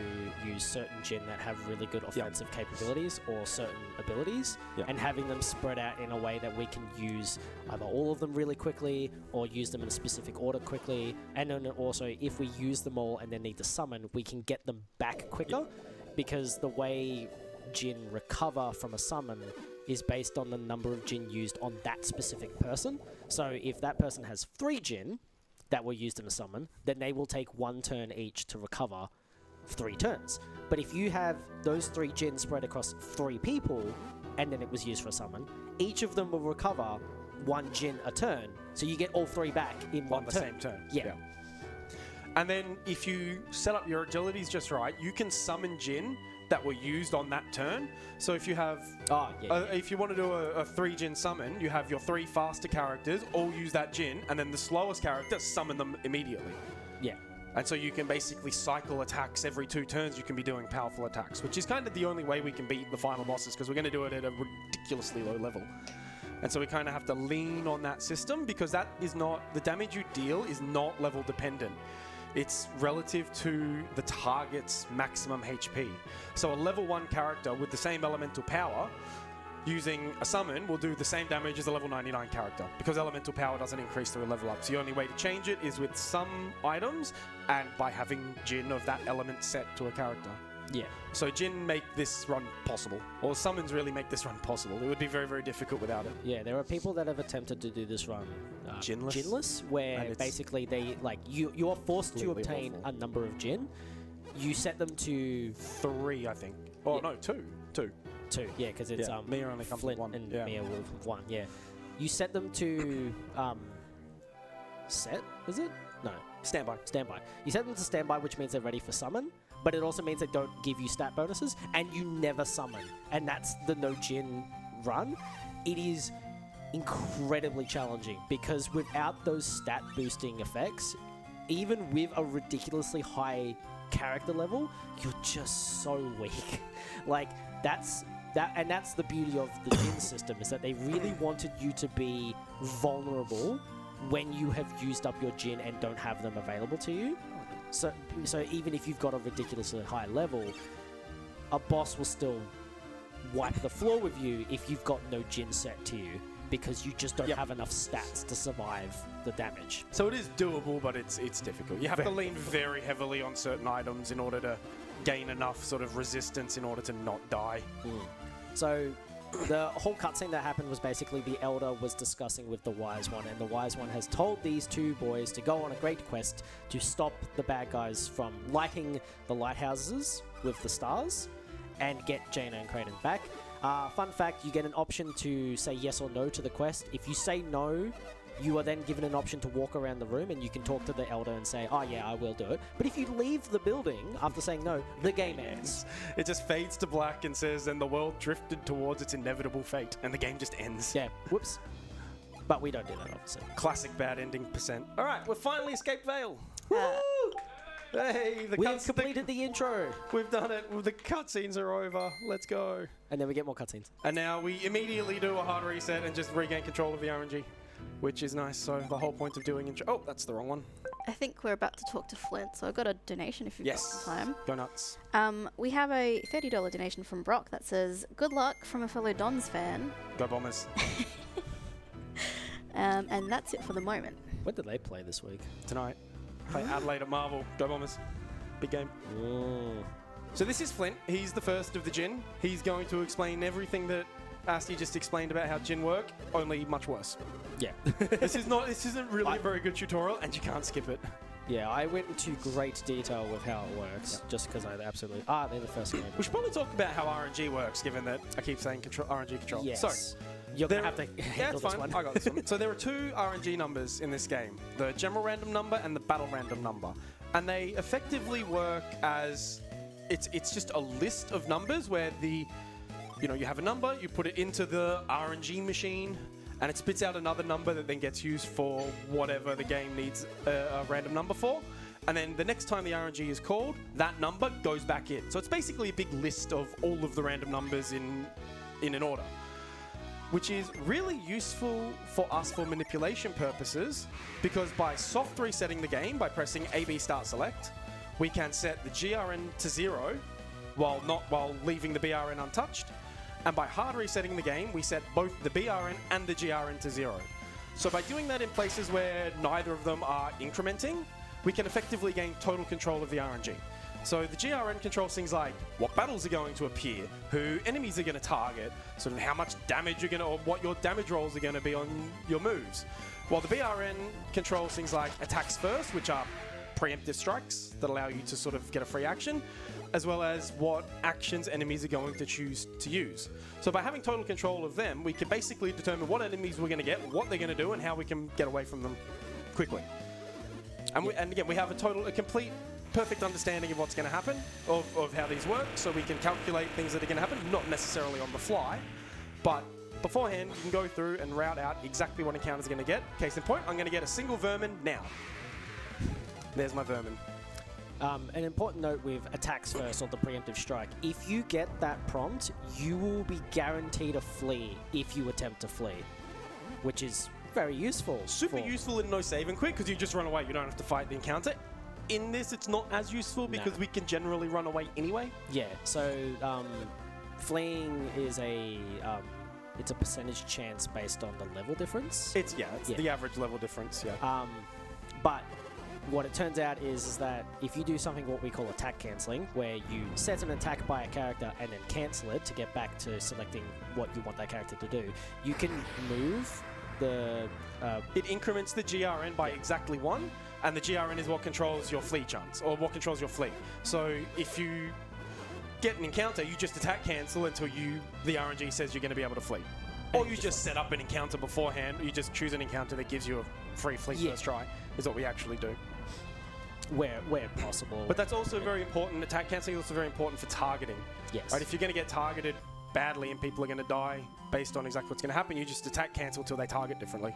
use certain Jin that have really good offensive capabilities or certain abilities, and having them spread out in a way that we can use either all of them really quickly or use them in a specific order quickly. And then also, if we use them all and then need to summon, we can get them back quicker, because the way Jin recover from a summon is based on the number of Jin used on that specific person. So if that person has 3 Jin that were used in a summon, then they will take 1 turn each to recover 3 turns. But if you have those 3 Jin spread across 3 people, and then it was used for a summon, each of them will recover 1 Jin a turn, so you get all 3 back in one On the turn. same turn. Yeah. And then if you set up your agilities just right, you can summon Jin that were used on that turn. So if you have, if you want to do a 3 Jin summon, you have your 3 faster characters all use that Jin, and then the slowest character summon them immediately. Yeah. And so you can basically cycle attacks every 2 turns. You can be doing powerful attacks, which is kind of the only way we can beat the final bosses, because we're going to do it at a ridiculously low level. And so we kind of have to lean on that system, because that is not, the damage you deal is not level dependent. It's relative to the target's maximum HP. So a level 1 character with the same elemental power using a summon will do the same damage as a level 99 character, because elemental power doesn't increase through a level up. So the only way to change it is with some items and by having Jin of that element set to a character. Yeah. So Jin make this run possible, or summons really make this run possible. It would be very, very difficult without it. Yeah, there are people that have attempted to do this run Jinless, where basically they you are forced to obtain a number of Jin. You set them to 3, I think. Oh no, 2. 2, yeah, because it's Mia only comes with Flint 1. and Mia with 1. Yeah, you set them to set. Is it? No, Standby. You set them to standby, which means they're ready for summon. But it also means they don't give you stat bonuses, and you never summon. And that's the no Jin run. It is incredibly challenging, because without those stat boosting effects, even with a ridiculously high character level, you're just so weak. That's the beauty of the Jin system, is that they really wanted you to be vulnerable when you have used up your Jin and don't have them available to you. So even if you've got a ridiculously high level, a boss will still wipe the floor with you if you've got no Jin set to you, because you just don't have enough stats to survive the damage. So it is doable, but it's difficult. You have to lean very heavily on certain items in order to gain enough sort of resistance in order to not die. So the whole cutscene that happened was basically the Elder was discussing with the Wise One, and the Wise One has told these 2 boys to go on a great quest to stop the bad guys from lighting the lighthouses with the stars and get Jaina and Kraden back. Fun fact, you get an option to say yes or no to the quest. If you say no, you are then given an option to walk around the room, and you can talk to the Elder and say, oh yeah, I will do it. But if you leave the building after saying no, the game ends. It just fades to black and says, and the world drifted towards its inevitable fate, and the game just ends. Yeah, whoops. But we don't do that, obviously. Classic bad ending %. All right, we've finally escaped Vale. Uh, Hey, We have completed the intro. We've done it. The cutscenes are over. Let's go. And then we get more cutscenes. And now we immediately do a hard reset and just regain control of the RNG, which is nice. So the whole point of doing intro... Oh, that's the wrong one. I think we're about to talk to Flint, so I got a donation if you've got some time. Go nuts. We have a $30 donation from Brock that says, "Good luck from a fellow Dons fan." Go Bombers. And that's it for the moment. When did they play this week? Tonight. Play Adelaide at Marvel. Go Bombers. Big game. Mm. So this is Flint. He's the first of the Jin. He's going to explain everything that Asti just explained about how Jin work, only much worse. Yeah. This isn't really a very good tutorial, and you can't skip it. Yeah, I went into great detail with how it works, just because I absolutely... they're the first game. We should probably talk about how RNG works, given that I keep saying RNG control. Yes. So, you're going to have to yeah, handle it's this fine. one. I got this one. So there are two RNG numbers in this game. The general random number and the battle random number. And they effectively work as... It's just a list of numbers where you have a number, you put it into the RNG machine, and it spits out another number that then gets used for whatever the game needs a random number for. And then the next time the RNG is called, that number goes back in. So it's basically a big list of all of the random numbers in an order, which is really useful for us for manipulation purposes, because by soft resetting the game, by pressing AB start select, we can set the GRN to 0 while leaving the BRN untouched. And by hard resetting the game, we set both the BRN and the GRN to 0. So by doing that in places where neither of them are incrementing, we can effectively gain total control of the RNG. So the GRN controls things like what battles are going to appear, who enemies are going to target, sort of how much damage you're going to, or what your damage rolls are going to be on your moves. While the BRN controls things like attacks first, which are preemptive strikes that allow you to sort of get a free action, as well as what actions enemies are going to choose to use. So by having total control of them, we can basically determine what enemies we're going to get, what they're going to do, and how we can get away from them quickly. And again, we have a complete, perfect understanding of what's going to happen, of how these work, so we can calculate things that are going to happen, not necessarily on the fly, but beforehand, you can go through and route out exactly what encounter's going to get. Case in point, I'm going to get a single vermin now. There's my vermin. An important note with attacks first, or the preemptive strike, if you get that prompt, you will be guaranteed a flee if you attempt to flee, which is very useful. Super useful in no save and quit, because you just run away. You don't have to fight the encounter. In this, it's not as useful because we can generally run away anyway. Yeah, so fleeing is it's a percentage chance based on the level difference. It's the average level difference, yeah. But what it turns out is that if you do something what we call attack cancelling, where you set an attack by a character and then cancel it to get back to selecting what you want that character to do, you can move the... it increments the GRN by exactly 1, and the GRN is what controls your flee chance, or what controls your flee. So if you get an encounter, you just attack cancel until the RNG says you're going to be able to flee. Or you just set up an encounter beforehand. You just choose an encounter that gives you a free flee first try, is what we actually do. Where possible. But that's also very important. Attack cancelling is also very important for targeting. Yes. Right? If you're going to get targeted badly and people are going to die based on exactly what's going to happen, you just attack cancel till they target differently.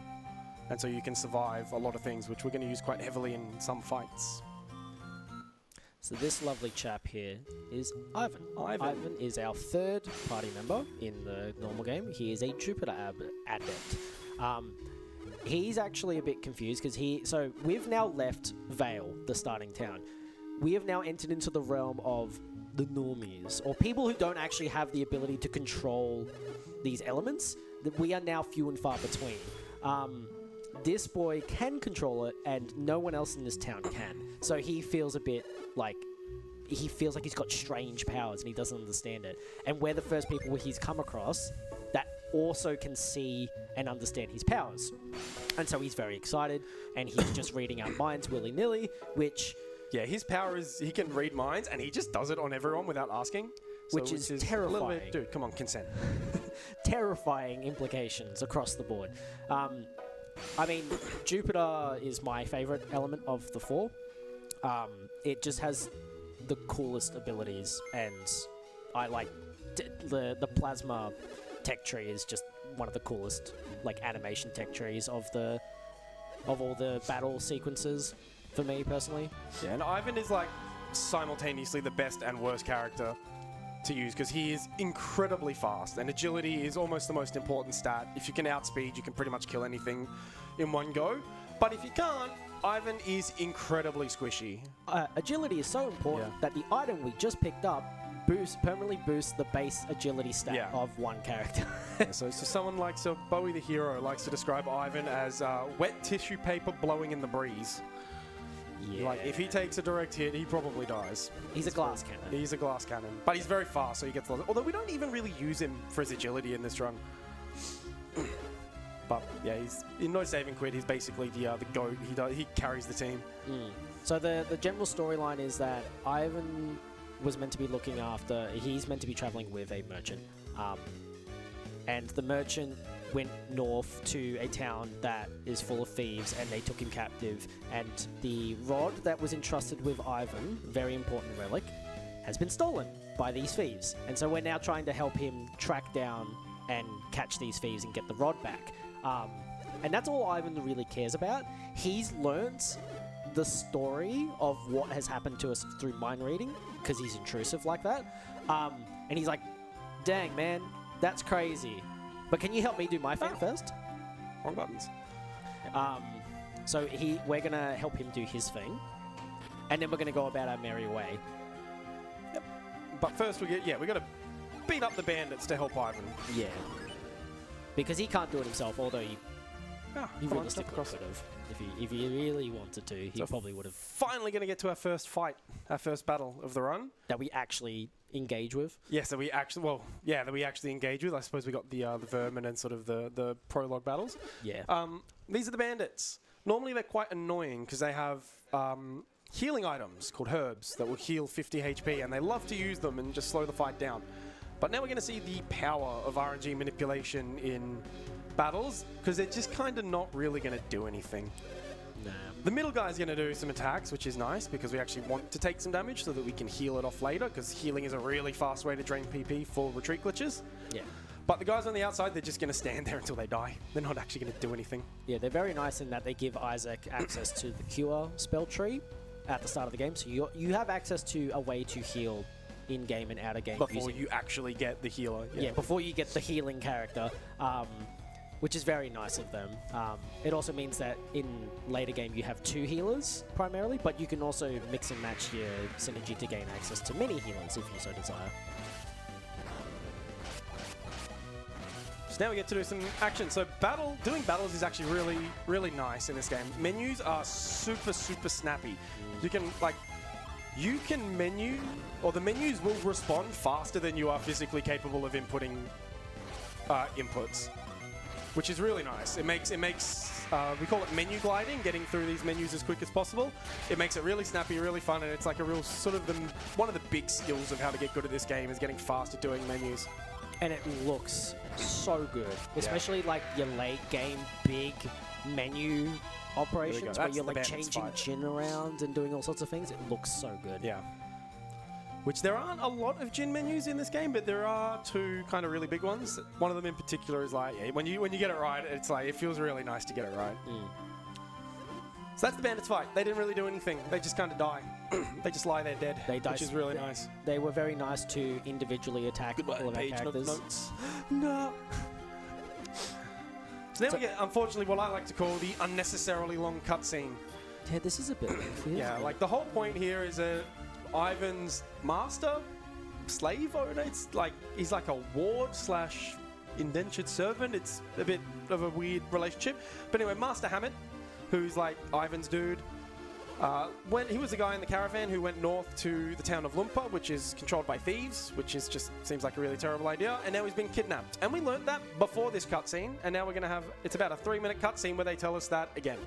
And so you can survive a lot of things, which we're going to use quite heavily in some fights. So this lovely chap here is Ivan. Ivan is our third party member in the normal game. He is a Jupiter adept. He's actually a bit confused because so we've now left Vale, the starting town. We have now entered into the realm of the normies, or people who don't actually have the ability to control these elements. That we are now few and far between. This boy can control it, and no one else in this town can. So he feels a bit like... He feels like he's got strange powers, and he doesn't understand it. And we're the first people he's come across that also can see and understand his powers. And so he's very excited, and he's just reading out minds willy-nilly, which... Yeah, his power is he can read minds, and he just does it on everyone without asking. Which is terrifying. Dude, come on, consent. Terrifying implications across the board. I mean, Jupiter is my favorite element of the 4. It just has the coolest abilities, and I like the plasma tech tree is just one of the coolest like animation tech trees of all the battle sequences. for me personally. Yeah, and Ivan is like simultaneously the best and worst character to use because he is incredibly fast, and agility is almost the most important stat. If you can outspeed, you can pretty much kill anything in one go. But if you can't, Ivan is incredibly squishy. Agility is so important Yeah. that the item we just picked up permanently boosts the base agility stat of one character. So someone like Bowie the hero likes to describe Ivan as wet tissue paper blowing in the breeze. Yeah. Like, if he takes a direct hit, he probably dies. He's a glass cannon. He's a glass cannon. But he's very fast, so he gets lost. Although we don't even really use him for his agility in this run. But, yeah, he's in no saving quit. He's basically the GOAT. He carries the team. So the general storyline is that Ivan was meant to be looking after... He's meant to be traveling with a merchant. And the merchant went north to a town that is full of thieves, and they took him captive. And the rod that was entrusted with Ivan, very important relic, has been stolen by these thieves. And so we're now trying to help him track down and catch these thieves and get the rod back. And that's all Ivan really cares about. He's learnt the story of what has happened to us through mind reading, because he's intrusive like that. And he's like, dang, man, that's crazy. But can you help me do my thing first? Wrong buttons. So we're going to help him do his thing, and then we're going to go about our merry way. Yep. But first we got to beat up the bandits to help Ivan. Yeah. Because he can't do it himself, although he realistically could have. If he really wanted to, he probably would have. Finally going to get to our first fight, our first battle of the run. That we actually engage with. Yes, that we actually engage with. I suppose we got the vermin and sort of the prologue battles. Yeah. These are the bandits. Normally they're quite annoying because they have healing items called herbs that will heal 50 HP, and they love to use them and just slow the fight down. But now we're going to see the power of RNG manipulation in battles, because they're just kind of not really going to do anything. Nah. The middle guy's going to do some attacks, which is nice because we actually want to take some damage so that we can heal it off later, because healing is a really fast way to drain PP for retreat glitches. Yeah. But the guys on the outside, they're just going to stand there until they die. They're not actually going to do anything. Yeah, they're very nice in that they give Isaac access to the cure spell tree at the start of the game, so you have access to a way to heal in-game and out-of-game Before you actually get the healer. Yeah, before you get the healing character. Which is very nice of them. It also means that in later game you have 2 healers primarily, but you can also mix and match your synergy to gain access to many healers if you so desire. So now we get to do some action. So doing battles is actually really, really nice in this game. Menus are super, super snappy. You can menu, or the menus will respond faster than you are physically capable of inputting inputs, which is really nice. It makes we call it menu gliding, getting through these menus as quick as possible. It makes it really snappy, really fun, and it's like a real sort of one of the big skills of how to get good at this game is getting fast at doing menus. And it looks so good, especially like your late game big menu operations where you're like changing Jin around and doing all sorts of things. It looks so good. Yeah. Which there aren't a lot of Jin menus in this game, but there are 2 kind of really big ones. One of them in particular is like, when you get it right, it's like it feels really nice to get it right. So that's the bandits fight. They didn't really do anything. They just kind of die. They just lie there dead, which is really nice. They were very nice to individually attack all of our characters. Notes. No. So now we get, unfortunately, what I like to call the unnecessarily long cutscene. Yeah, this is a bit lengthy. Yeah, like the whole point here is Ivan's master, slave owner. It's like he's like a ward / indentured servant. It's a bit of a weird relationship. But anyway, Master Hammett, who's like Ivan's dude, when he was the guy in the caravan who went north to the town of Lumpa, which is controlled by thieves, which is just seems like a really terrible idea, and now he's been kidnapped. And we learned that before this cutscene, and now we're going to have, it's about a 3-minute cutscene where they tell us that again.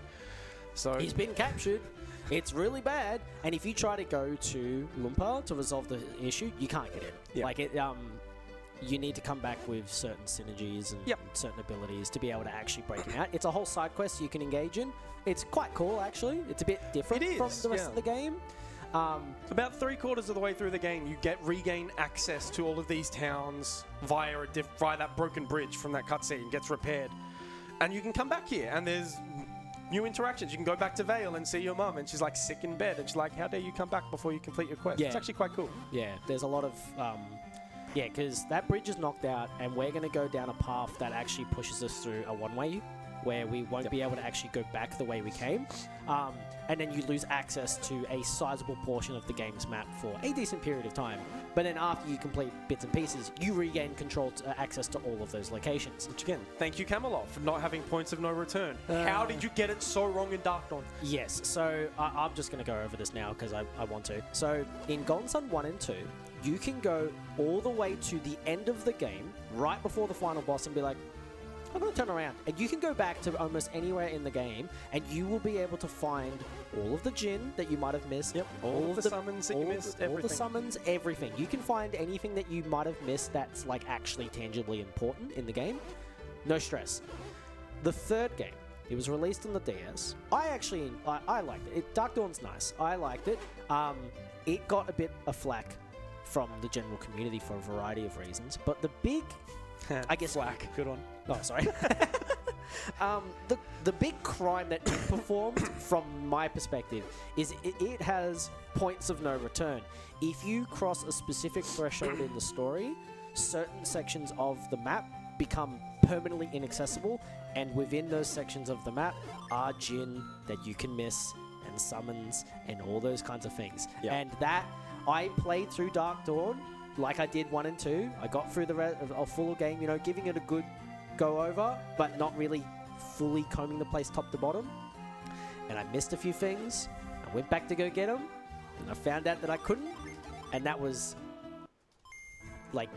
So he's been captured. It's really bad, and if you try to go to Lumpa to resolve the issue, you can't get in. Yeah. Like it, you need to come back with certain synergies and certain abilities to be able to actually break him out. It's a whole side quest you can engage in. It's quite cool, actually. It's a bit different from the rest of the game. About 3/4 of the way through the game, you regain access to all of these towns via that broken bridge from that cutscene. Gets repaired, and you can come back here. And there's new interactions. You can go back to Vale and see your mum, and she's like sick in bed, and she's like, how dare you come back before you complete your quest? Yeah. It's actually quite cool. Yeah, there's a lot of yeah, because that bridge is knocked out, and we're going to go down a path that actually pushes us through a one-way, where we won't be able to actually go back the way we came. And then you lose access to a sizable portion of the game's map for a decent period of time. But then after you complete bits and pieces, you regain control access to all of those locations. Which again, thank you Camelot for not having points of no return. How did you get it so wrong in Dark Dawn? Yes, so I'm just going to go over this now because I want to. So in Golden Sun 1 and 2, you can go all the way to the end of the game, right before the final boss, and be like, I'm going to turn around. And you can go back to almost anywhere in the game, and you will be able to find all of the Djinn that you might have missed. Yep, all of the summons that you missed, all the summons, everything. You can find anything that you might have missed that's like actually tangibly important in the game. No stress. The third game, it was released on the DS. I liked it. Dark Dawn's nice. I liked it. It got a bit of flack from the general community for a variety of reasons, but the big I guess Flack. Good one. Oh, sorry. The big crime that it performed, from my perspective, is it has points of no return. If you cross a specific threshold in the story, certain sections of the map become permanently inaccessible, and within those sections of the map are Djinn that you can miss, and summons, and all those kinds of things. Yep. And that, I played through Dark Dawn like I did 1 and 2. I got through a full game, you know, giving it a good go over, but not really fully combing the place top to bottom. And I missed a few things. I went back to go get them, and I found out that I couldn't, and that was like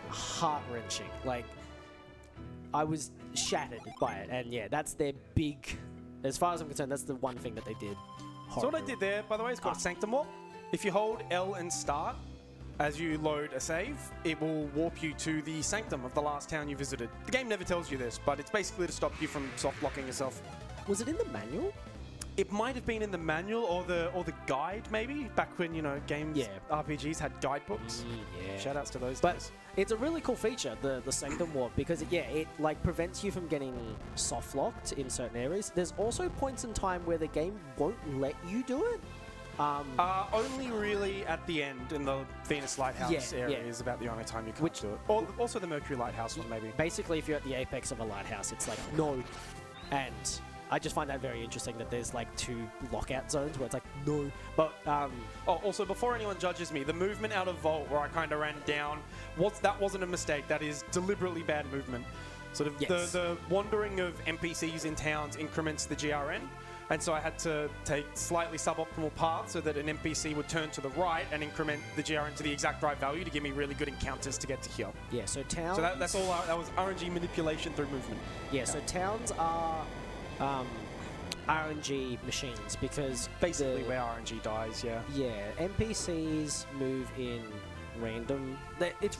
heart-wrenching. Like, I was shattered by it, and yeah, that's their big, as far as I'm concerned, that's the one thing that they did. So what I did there, by the way, is called Sanctum Warp. If you hold L and start, as you load a save, it will warp you to the Sanctum of the last town you visited. The game never tells you this, but it's basically to stop you from soft-locking yourself. Was it in the manual? It might have been in the manual or the guide, maybe, back when, you know, games, RPGs had guidebooks. Yeah. Shoutouts to those But days. it's a really cool feature, the Sanctum Warp, because it like prevents you from getting soft-locked in certain areas. There's also points in time where the game won't let you do it. Only really at the end in the Venus Lighthouse area is about the only time you can't do it. Or also the Mercury Lighthouse one, maybe. Basically, if you're at the apex of a lighthouse, it's like, no. And I just find that very interesting that there's like 2 lockout zones where it's like, no. But, also, before anyone judges me, the movement out of Vault where I kind of ran down, that wasn't a mistake. That is deliberately bad movement. Sort of the wandering of NPCs in towns increments the GRN. And so I had to take slightly suboptimal paths so that an NPC would turn to the right and increment the GRN to the exact right value to give me really good encounters to get to here. Yeah, so towns... So that's all, that was RNG manipulation through movement. Yeah, so towns are RNG machines because... Basically where RNG dies, yeah. Yeah, NPCs move in random... It's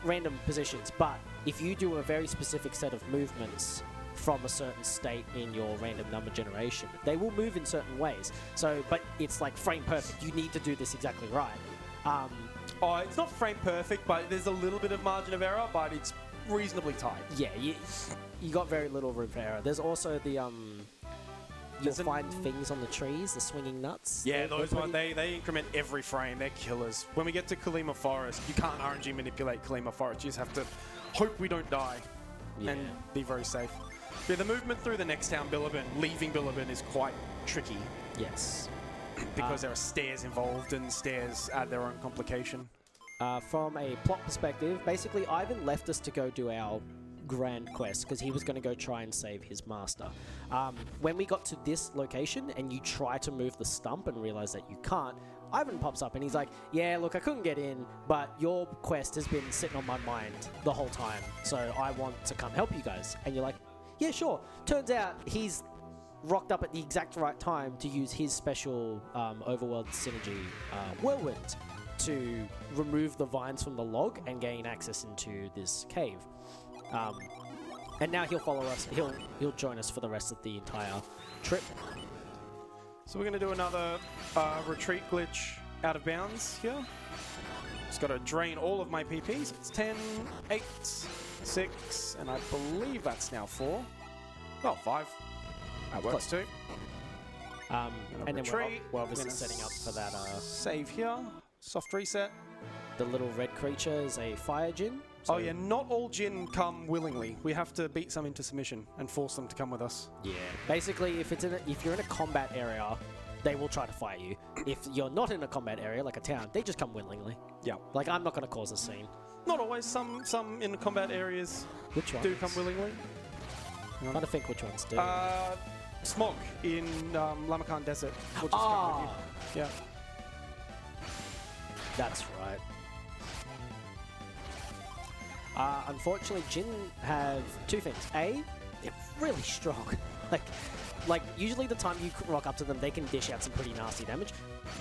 random positions, but if you do a very specific set of movements from a certain state in your random number generation, they will move in certain ways. So, but it's like frame perfect. You need to do this exactly right. It's not frame perfect, but there's a little bit of margin of error, but it's reasonably tight. Yeah, you got very little room for error. There's also the you'll find things on the trees, the swinging nuts. Yeah, those ones, they increment every frame. They're killers. When we get to Kalima Forest, you can't RNG manipulate Kalima Forest. You just have to hope we don't die and be very safe. Yeah, the movement through the next town, Bilibin, leaving Bilibin, is quite tricky. Yes. Because there are stairs involved, and stairs add their own complication. From a plot perspective, basically Ivan left us to go do our grand quest because he was going to go try and save his master. When we got to this location and you try to move the stump and realize that you can't, Ivan pops up and he's like, yeah, look, I couldn't get in, but your quest has been sitting on my mind the whole time, so I want to come help you guys. And you're like, yeah, sure. Turns out he's rocked up at the exact right time to use his special overworld synergy whirlwind to remove the vines from the log and gain access into this cave. And now he'll follow us. He'll join us for the rest of the entire trip. So we're going to do another retreat glitch out of bounds here. Just got to drain all of my PPs. It's 10, 8, 6, and I believe that's now 4. Oh, 5. That works too. And then retreat. we're obviously Gonna setting up for that. Save here. Soft reset. The little red creature is a fire djinn. Oh yeah, not all djinn come willingly. We have to beat some into submission and force them to come with us. Yeah. Basically, if you're in a combat area, they will try to fight you. If you're not in a combat area, like a town, they just come willingly. Yeah. Like, I'm not going to cause a scene. Not always. Some in the combat areas Which ones? do come willingly. I'm trying to think which ones do. Smog in Lamakan Desert will just come with you. Yeah. That's right. Unfortunately, Jinn have two things. A, they're really strong. like usually the time you rock up to them, they can dish out some pretty nasty damage.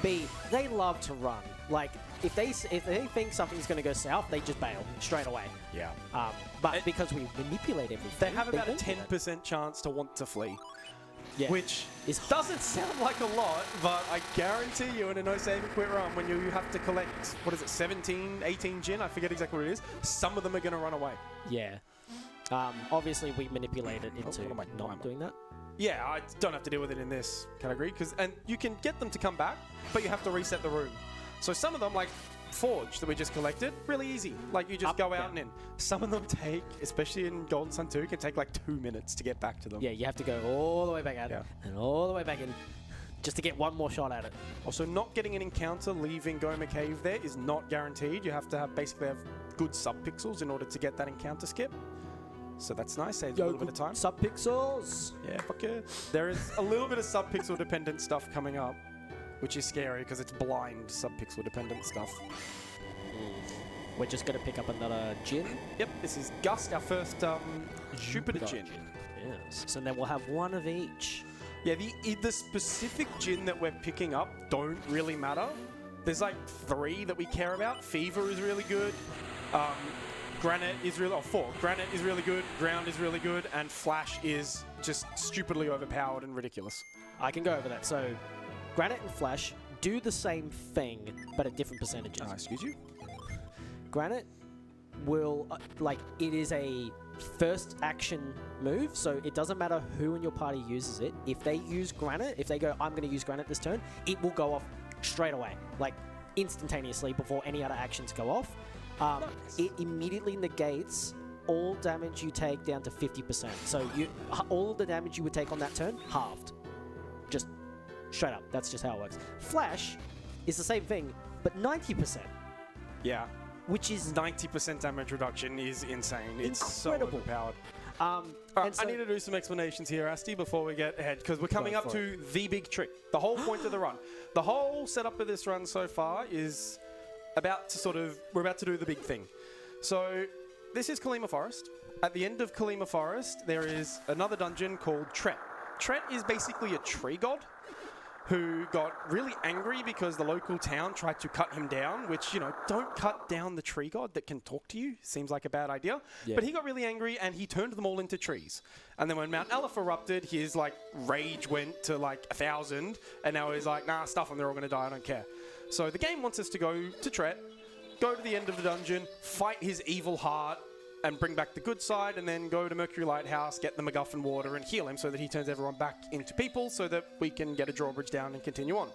B, they love to run. Like if they think something's going to go south, they just bail straight away. Yeah. But because we manipulate everything, They have about a won't do that. 10% chance to want to flee. Yeah. Which is doesn't sound like a lot, but I guarantee you in a no save and quit run, when you have to collect, 17, 18 Jinn, I forget exactly what it is, some of them are going to run away. Yeah. Obviously, we manipulate it into what am I not doing that. Yeah, I don't have to deal with it in this category, and you can get them to come back, but you have to reset the room. So some of them, like Forge that we just collected, really easy. Like you just Up, go out down. and in. Some of them take, especially in Golden Sun 2, can take like 2 minutes to get back to them. Yeah, you have to go all the way back out and all the way back in just to get one more shot at it. Also, not getting an encounter leaving Goma Cave there is not guaranteed. You have to basically have good subpixels in order to get that encounter skip. So that's nice, saves a little bit of time. Subpixels! Yeah, fuck yeah. There is a little bit of subpixel dependent stuff coming up, which is scary because it's blind subpixel dependent stuff. We're just going to pick up another Jinn. Yep, this is Gust, our first Jupiter Jinn. Yes. So then we'll have one of each. Yeah, the specific Jinn that we're picking up don't really matter. There's like 3 that we care about. Fever is really good. Granite is really... 4. Granite is really good. Ground is really good. And Flash is just stupidly overpowered and ridiculous. I can go over that. So, Granite and Flash do the same thing, but at different percentages. Excuse you? Granite will... it is a first action move, so it doesn't matter who in your party uses it. If they use Granite, if they go, I'm going to use Granite this turn, it will go off straight away. Like, instantaneously before any other actions go off. Nice. It immediately negates all damage you take down to 50%. So all of the damage you would take on that turn, halved. Just straight up. That's just how it works. Flash is the same thing, but 90%. Yeah. Which is 90% damage reduction is insane. It's incredible. So overpowered. Right, I need to do some explanations here, Asti, before we get ahead, because we're coming up to the big trick. The whole point of the run. The whole setup of this run so far is about to we're about to do the big thing. So this is Kalima Forest. At the end of Kalima Forest, there is another dungeon called Tret. Tret is basically a tree god who got really angry because the local town tried to cut him down, which, don't cut down the tree god that can talk to you. Seems like a bad idea. Yeah. But he got really angry and he turned them all into trees. And then when Mount Aleph erupted, his, rage went to, 1,000. And now he's like, nah, stuff them, they're all going to die, I don't care. So the game wants us to go to Tret, go to the end of the dungeon, fight his evil heart, and bring back the good side, and then go to Mercury Lighthouse, get the MacGuffin water, and heal him so that he turns everyone back into people so that we can get a drawbridge down and continue on.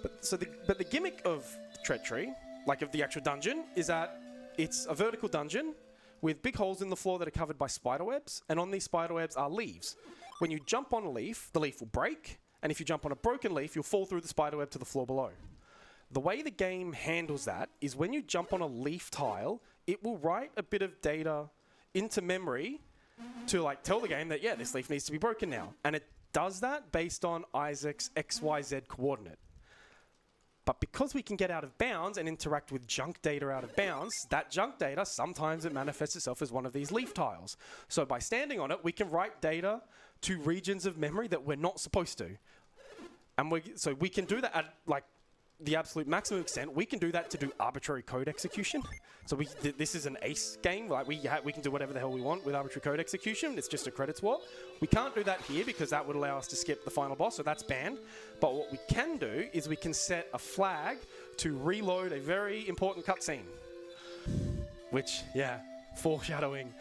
But the gimmick of the Tret Tree, of the actual dungeon, is that it's a vertical dungeon with big holes in the floor that are covered by spider webs, and on these spider webs are leaves. When you jump on a leaf, the leaf will break, and if you jump on a broken leaf, you'll fall through the spider web to the floor below. The way the game handles that is when you jump on a leaf tile, it will write a bit of data into memory to tell the game that, yeah, this leaf needs to be broken now. And it does that based on Isaac's XYZ coordinate. But because we can get out of bounds and interact with junk data out of bounds, that junk data, sometimes it manifests itself as one of these leaf tiles. So by standing on it, we can write data to regions of memory that we're not supposed to. And so we can do that at the absolute maximum extent. We can do that to do arbitrary code execution. So this is an ace game. We can do whatever the hell we want with arbitrary code execution. It's just a credit swap. We can't do that here because that would allow us to skip the final boss, so that's banned. But what we can do is we can set a flag to reload a very important cutscene. Which, yeah, foreshadowing.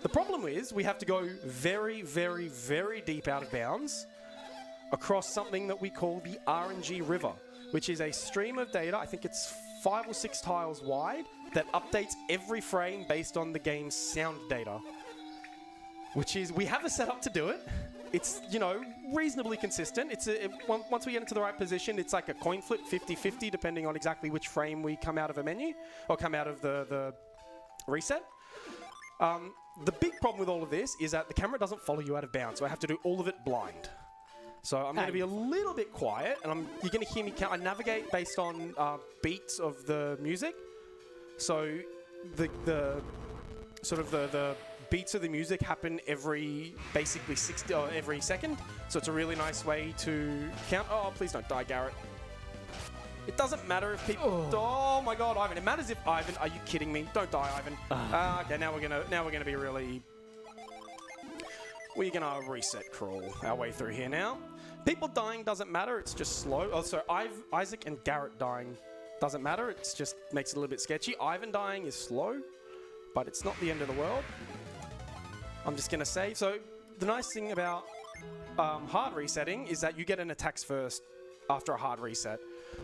The problem is we have to go very, very, very deep out of bounds across something that we call the RNG River, which is a stream of data. I think it's 5 or 6 tiles wide that updates every frame based on the game's sound data. Which is, we have a setup to do it. It's, you know, reasonably consistent. Once we get into the right position, it's like a coin flip, 50-50, depending on exactly which frame we come out of a menu, or come out of the reset. The big problem with all of this is that the camera doesn't follow you out of bounds, so I have to do all of it blind. So I'm going to be a little bit quiet, and you're going to hear me count. I navigate based on beats of the music. So the beats of the music happen basically 60 or every second. So it's a really nice way to count. Oh, please don't die, Garrett. It doesn't matter if people. Oh my God, Ivan! It matters if Ivan. Are you kidding me? Don't die, Ivan. Okay, now we're gonna be really. We're gonna reset crawl our way through here now. People dying doesn't matter. It's just slow. Oh, so Isaac and Garrett dying doesn't matter. It's just makes it a little bit sketchy. Ivan dying is slow, but it's not the end of the world. I'm just gonna save. So the nice thing about hard resetting is that you get an attacks first after a hard reset.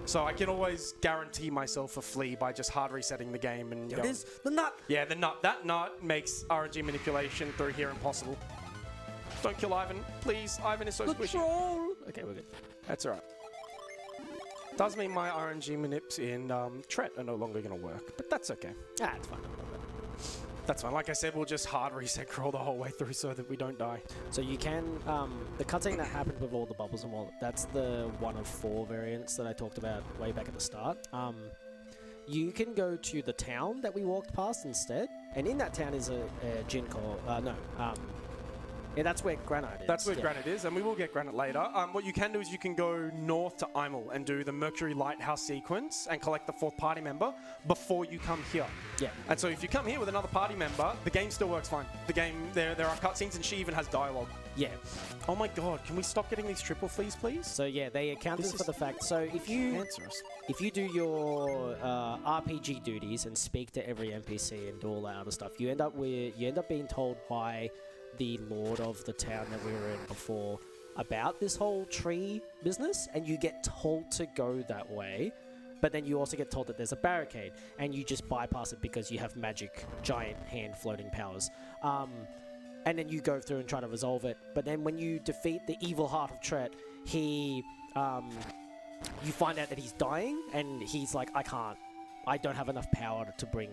So I can always guarantee myself a flea by just hard resetting the game and It is the nut. Yeah, the nut. That nut makes RNG manipulation through here impossible. Don't kill Ivan, please. Ivan is so squishy. Troll. Okay, we're good. That's alright. Does mean my RNG manips in Tret are no longer gonna work, but that's okay. Ah, it's fine. That's fine. Like I said, we'll just hard reset crawl the whole way through so that we don't die. So you can, the cutscene that happened with all the bubbles and all, that's the 1 of 4 variants that I talked about way back at the start. You can go to the town that we walked past instead, and in that town is a gin called, yeah, that's where Granite is. That's where Granite is, and we will get Granite later. What you can do is you can go north to Imel and do the Mercury Lighthouse sequence and collect the 4th party member before you come here. Yeah. And so if you come here with another party member, the game still works fine. The game, there are cutscenes, and she even has dialogue. Yeah. Oh my God, can we stop getting these triple fleas, please? So yeah, they accounted for the fact. So if you Cancerous. if you do your RPG duties and speak to every NPC and do all that other stuff, you end up being told by the lord of the town that we were in before about this whole tree business, and you get told to go that way, but then you also get told that there's a barricade, and you just bypass it because you have magic giant hand floating powers. And then you go through and try to resolve it, but then when you defeat the evil heart of Tret, you find out that he's dying, and he's like, I don't have enough power to bring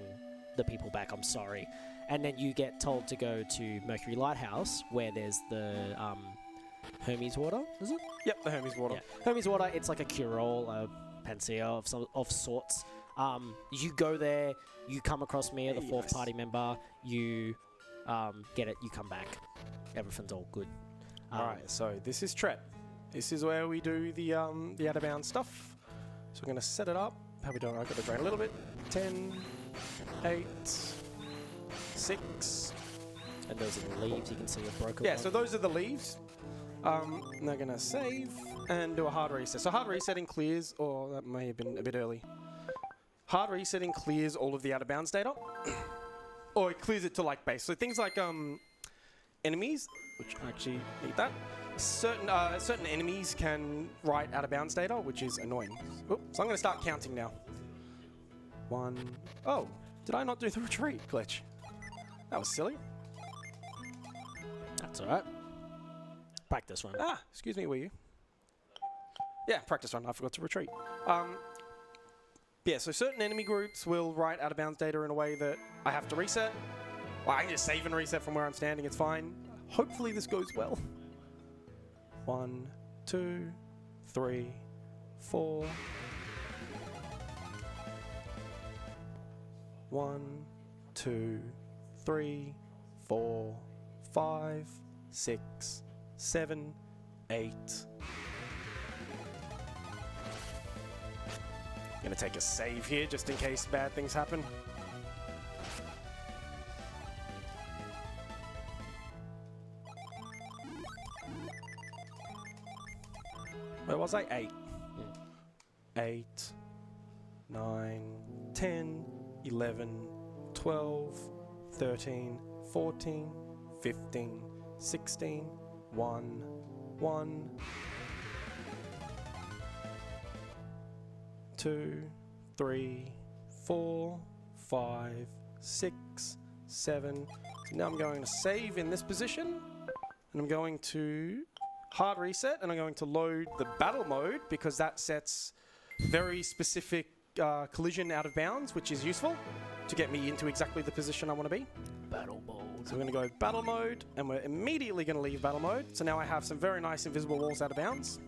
the people back, I'm sorry. And then you get told to go to Mercury Lighthouse, where there's the Hermes water, is it? Yep, the Hermes water. Yeah. Hermes water, it's like a cure-all, a panacea of sorts. You go there, you come across me, the 4th party member, you get it, you come back. Everything's all good. Alright, so this is Tret. This is where we do the out-of-bounds stuff. So we're going to set it up. How we doing? I've got to drain a little bit. 10, 8, 6. And those are the leaves, you can see a broken Yeah, one. so those are the leaves. And they're going to save and do a hard reset. So hard resetting clears, or that may have been a bit early. Hard resetting clears all of the out-of-bounds data. Or it clears it to like base. So things like enemies, which I actually need that. Certain enemies can write out-of-bounds data, which is annoying. Oop, so I'm going to start counting now. 1. Oh, did I not do the retreat glitch? That was silly. That's alright. Practice run. Ah, excuse me, were you? Yeah, practice run. I forgot to retreat. Yeah, so certain enemy groups will write out-of-bounds data in a way that I have to reset. Well, I can just save and reset from where I'm standing. It's fine. Hopefully this goes well. 1, 2, 3, 4. 1, 2, 3, 4, 5, 6, 7, 8. Gonna take a save here just in case bad things happen. Where was I? 8. 8, 9, 10, 11, 12, 13, 14, 15, 16, 1, 1, 2, 3, 4, 5, 6, 7. So now I'm going to save in this position, and I'm going to hard reset, and I'm going to load the battle mode because that sets very specific collision out of bounds, which is useful to get me into exactly the position I want to be. Battle mode. So we're going to go battle mode, and we're immediately going to leave battle mode. So now I have some very nice invisible walls out of bounds.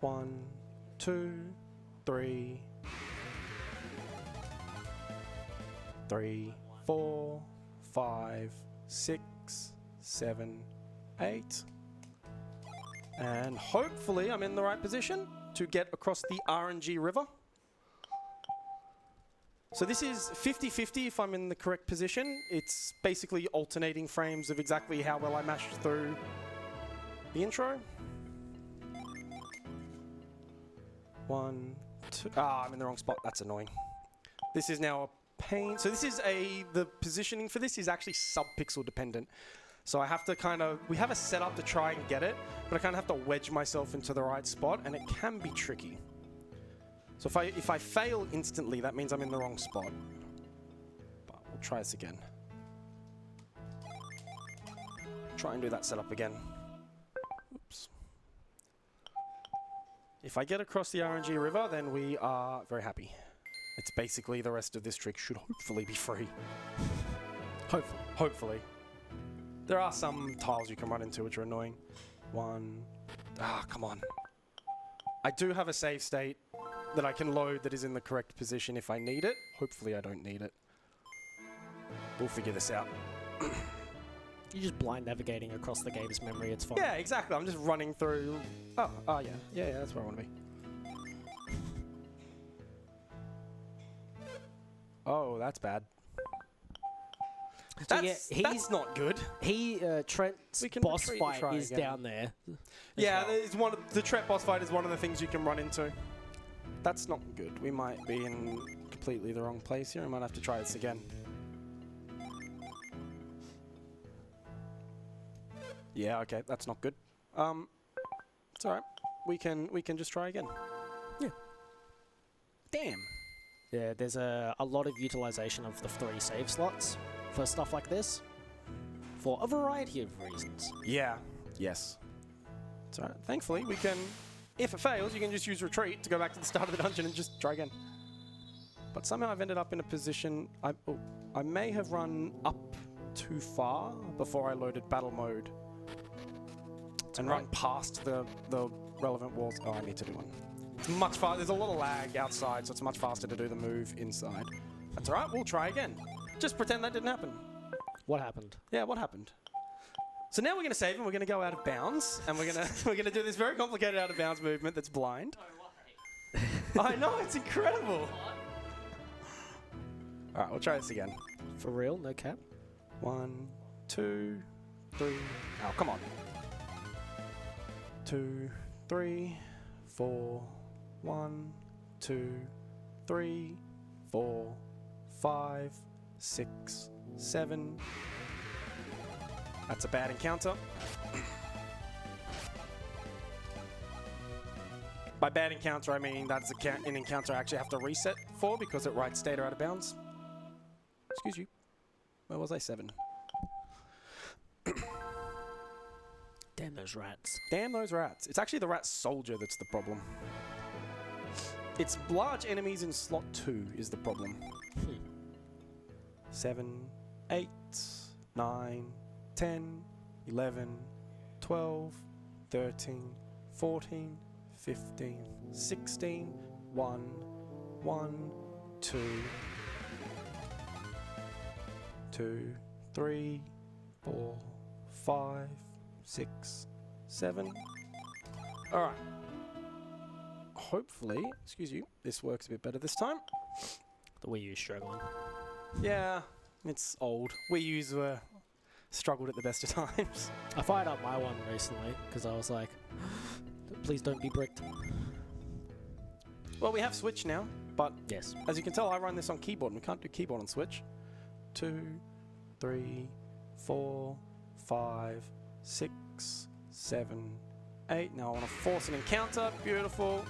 1, 2, 3, 4, 5, 6, 7, 8. And hopefully I'm in the right position to get across the RNG river. So this is 50-50 if I'm in the correct position. It's basically alternating frames of exactly how well I mashed through the intro. 1, 2. Ah, I'm in the wrong spot. That's annoying. This is now a pain. So this is the positioning for this is actually sub-pixel dependent. So I have to we have a setup to try and get it, but I kind of have to wedge myself into the right spot, and it can be tricky. So if I fail instantly, that means I'm in the wrong spot. But we'll try this again. Try and do that setup again. Oops. If I get across the RNG river, then we are very happy. It's basically the rest of this trick should hopefully be free. Hopefully. There are some tiles you can run into which are annoying. 1. Ah, come on. I do have a save state that I can load that is in the correct position if I need it. Hopefully I don't need it. We'll figure this out. You're just blind navigating across the game's memory, it's fine. Yeah, exactly. I'm just running through... Oh, yeah. Yeah, that's where I want to be. Oh, that's bad. So That's not good. Trent's boss fight is down there. Yeah, the Tret boss fight is one of the things you can run into. That's not good. We might be in completely the wrong place here. I might have to try this again. Yeah, okay, that's not good. It's alright. We can just try again. Yeah. Damn. Yeah, there's a lot of utilization of the 3 save slots for stuff like this, for a variety of reasons. Yeah. Yes. It's alright. Thankfully, we can... If it fails, you can just use retreat to go back to the start of the dungeon and just try again. But somehow I've ended up in a position... I may have run up too far before I loaded battle mode. And run past the relevant walls. Oh, I need to do one. It's much faster. There's a lot of lag outside, so it's much faster to do the move inside. That's alright, we'll try again. Just pretend that didn't happen. What happened? Yeah, what happened? So now we're going to save and we're going to go out of bounds, and we're going to do this very complicated out of bounds movement that's blind. No way. I know, it's incredible. All right, we'll try this again. For real, no cap. 1, 2, 3. Oh, come on. 2, 3, 4. 1, 2, 3, 4, 5, 6, 7. That's a bad encounter. By bad encounter, I mean that's an encounter I actually have to reset for because it writes data out of bounds. Excuse you. Where was I? 7. Damn those rats. Damn those rats. It's actually the rat soldier that's the problem. It's large enemies in slot 2 is the problem. 7, 8, 9, 10, 11, 12, 13, 14, 15, 16, 1, 1, 2, 2, 3, 4, 5, 6, 7. All right. Hopefully, excuse you, this works a bit better this time. The Wii U's struggling. Yeah, it's old. Wii U's struggled at the best of times. I fired up my one recently because I was like, please don't be bricked. Well, we have Switch now, but yes, as you can tell, I run this on keyboard, and we can't do keyboard on Switch. 2, 3, 4, 5, 6, 7, 8. Now I want to force an encounter. Beautiful.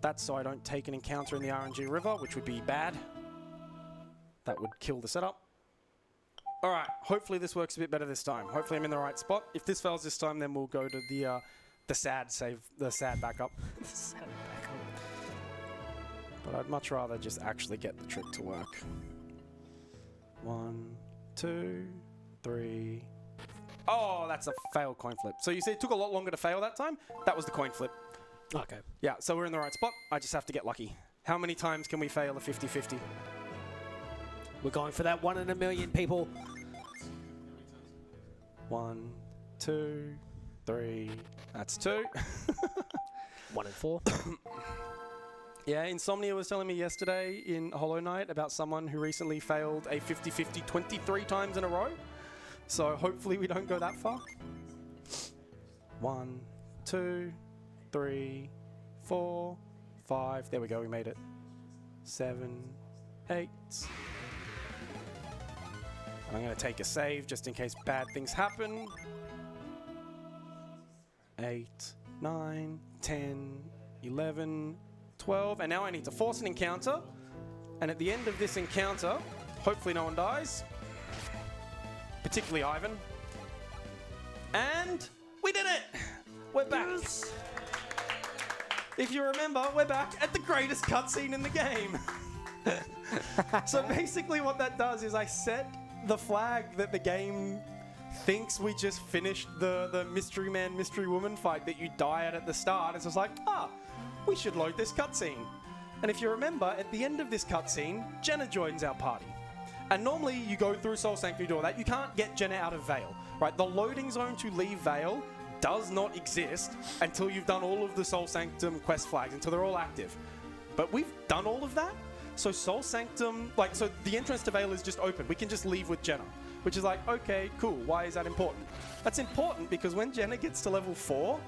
That's so I don't take an encounter in the RNG river, which would be bad. That would kill the setup. All right, hopefully this works a bit better this time. Hopefully I'm in the right spot. If this fails this time, then we'll go to the sad save, the sad backup. Sad backup. But I'd much rather just actually get the trick to work. 1, 2, 3. Oh, that's a failed coin flip. So you see it took a lot longer to fail that time? That was the coin flip. Okay. Yeah, so we're in the right spot. I just have to get lucky. How many times can we fail a 50-50? We're going for that 1 in a million, people. 1, 2, 3. That's 2. 1 in 4. Yeah, Insomnia was telling me yesterday in Hollow Knight about someone who recently failed a 50-50 23 times in a row. So hopefully we don't go that far. 1, 2, 3, 4, 5. There we go, we made it. 7, 8. I'm going to take a save just in case bad things happen. 8, 9, 10, 11, 12. And now I need to force an encounter. And at the end of this encounter, hopefully no one dies. Particularly Ivan. And we did it! We're back. Yes. If you remember, we're back at the greatest cutscene in the game. So basically what that does is I set the flag that the game thinks we just finished the Mystery Man, Mystery Woman fight that you die at the start. It's just like, we should load this cutscene. And if you remember, at the end of this cutscene, Jenna joins our party. And normally you go through Soul Sanctuary, do all that. You can't get Jenna out of Vale, right? The loading zone to leave Vale does not exist until you've done all of the Soul Sanctum quest flags, until they're all active. But we've done all of that. So Soul Sanctum, so the entrance to Vale is just open. We can just leave with Jenna, which is like, okay, cool. Why is that important? That's important because when Jenna gets to level 4,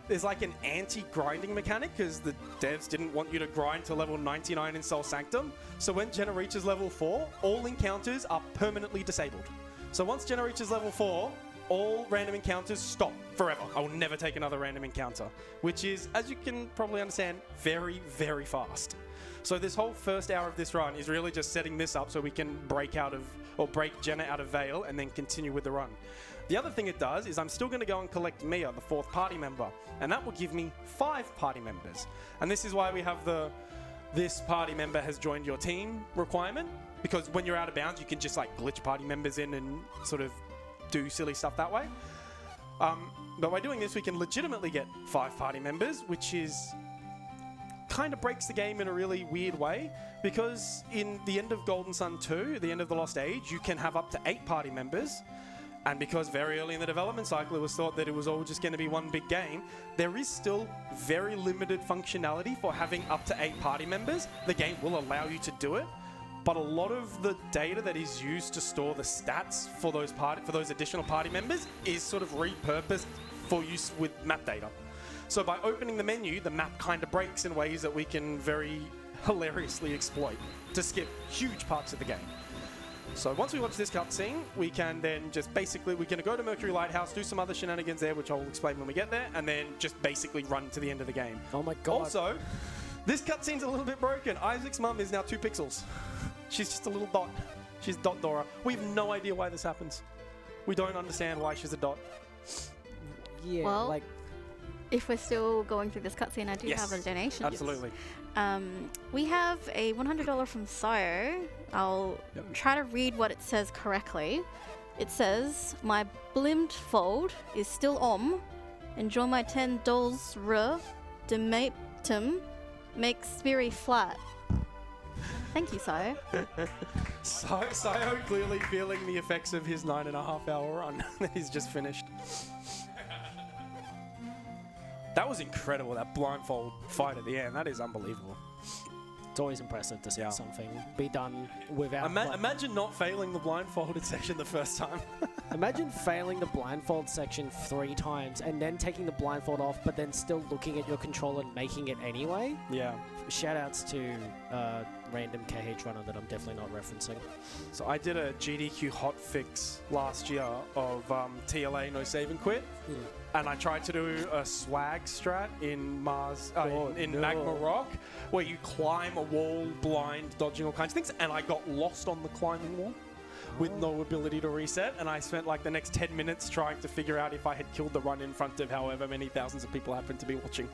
there's like an anti-grinding mechanic because the devs didn't want you to grind to level 99 in Soul Sanctum. So when Jenna reaches level 4, all encounters are permanently disabled. So once Jenna reaches level 4, all random encounters stop forever. I will never take another random encounter, which is, as you can probably understand, very, very fast. So this whole first hour of this run is really just setting this up so we can break Jenna out of Vale and then continue with the run. The other thing it does is I'm still going to go and collect Mia, the 4th party member, and that will give me 5 party members. And this is why we have this party member has joined your team requirement, because when you're out of bounds, you can just like glitch party members in and sort of do silly stuff that way. But by doing this, we can legitimately get 5 party members, which is kind of breaks the game in a really weird way, because in the end of Golden Sun 2, the end of the Lost Age, you can have up to 8 party members. And because very early in the development cycle it was thought that it was all just going to be one big game, there is still very limited functionality for having up to 8 party members. The game will allow you to do it, but a lot of the data that is used to store the stats for those additional party members is sort of repurposed for use with map data. So by opening the menu, the map kind of breaks in ways that we can very hilariously exploit to skip huge parts of the game. So once we watch this cutscene, we can then just we're going to go to Mercury Lighthouse, do some other shenanigans there, which I'll explain when we get there, and then just basically run to the end of the game. Oh my god. Also, this cutscene's a little bit broken. Isaac's mum is now 2 pixels. She's just a little dot. She's Dot Dora. We have no idea why this happens. We don't understand why she's a dot. Yeah, well, if we're still going through this cutscene, I do have a donation. Absolutely. We have a $100 from Sio. I'll try to read what it says correctly. It says, my blimmed fold is still on. Enjoy my $10 dematum makes Spiri flat. Thank you, Sio. Sio clearly feeling the effects of his 9.5-hour run that he's just finished. That was incredible, that blindfold fight at the end. That is unbelievable. It's always impressive to see something be done without... Imagine not failing the blindfolded section the first time. Imagine failing the blindfold section 3 times and then taking the blindfold off, but then still looking at your controller and making it anyway. Yeah. Shoutouts to random KH runner that I'm definitely not referencing. So I did a GDQ hotfix last year of TLA no save and quit, and I tried to do a swag strat in Magma Rock, where you climb a wall blind, dodging all kinds of things, and I got lost on the climbing wall with no ability to reset, and I spent like the next 10 minutes trying to figure out if I had killed the run in front of however many thousands of people happened to be watching.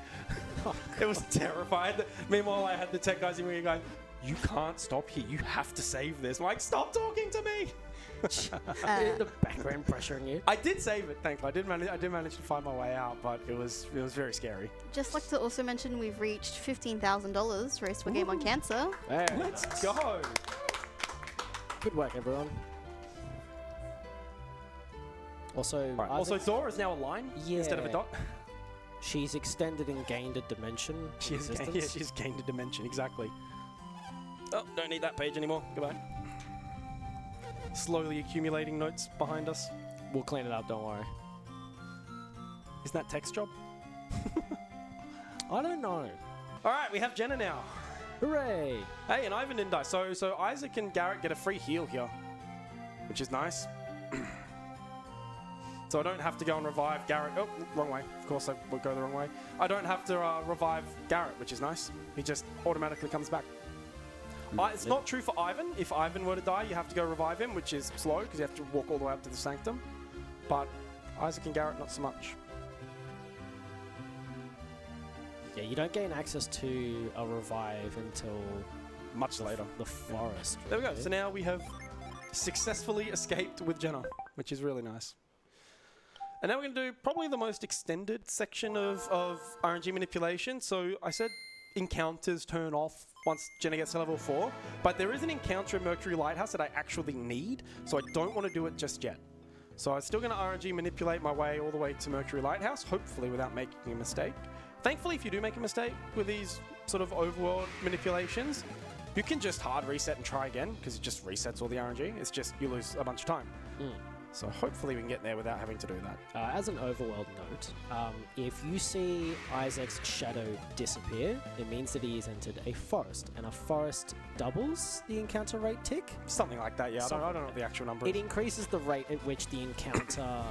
It was terrifying. Meanwhile, I had the tech guys in me going, "You can't stop here. You have to save this." I'm like, "Stop talking to me." The background pressuring you. I did save it, thankfully. I did manage to find my way out, but it was very scary. Just like to also mention we've reached $15,000 race for Game on Cancer. Hey, Let's go. good work, everyone. Also, Right. Also, Zora is now a line instead of a Yeah. dot. she's extended and gained a dimension. She's gained a dimension, exactly. Oh, don't need that page anymore. Goodbye. Slowly accumulating notes behind us. We'll clean it up, don't worry. Isn't that text job? I don't know. All right, we have Jenna now. Hooray! Hey, and Ivan didn't die. So Isaac and Garrett get a free heal here, which is nice. So I don't have to go and revive Garrett. Oh, wrong way. Of course, I would go the wrong way. I don't have to revive Garrett, which is nice. He just automatically comes back. It's not true for Ivan. If Ivan were to die, you have to go revive him, which is slow because you have to walk all the way up to the Sanctum. But Isaac and Garrett, not so much. Yeah, you don't gain access to a revive until Much later. the forest. There we go. really. So now we have successfully escaped with Jenna, which is really nice. And now we're going to do probably the most extended section of RNG manipulation. So I said encounters turn off once Jenna gets to level 4, but there is an encounter in Mercury Lighthouse that I actually need, so I don't want to do it just yet. So I'm still going to RNG manipulate my way all the way to Mercury Lighthouse, hopefully without making a mistake. Thankfully, if you do make a mistake with these sort of overworld manipulations, you can just hard reset and try again, because it just resets all the RNG. It's just you lose a bunch of time. So hopefully we can get there without having to do that. As an overworld note, if you see Isaac's shadow disappear, it means that he has entered a forest, and a forest doubles the encounter rate tick. Something like that, yeah. I don't know what the actual number is. It increases the rate at which the encounter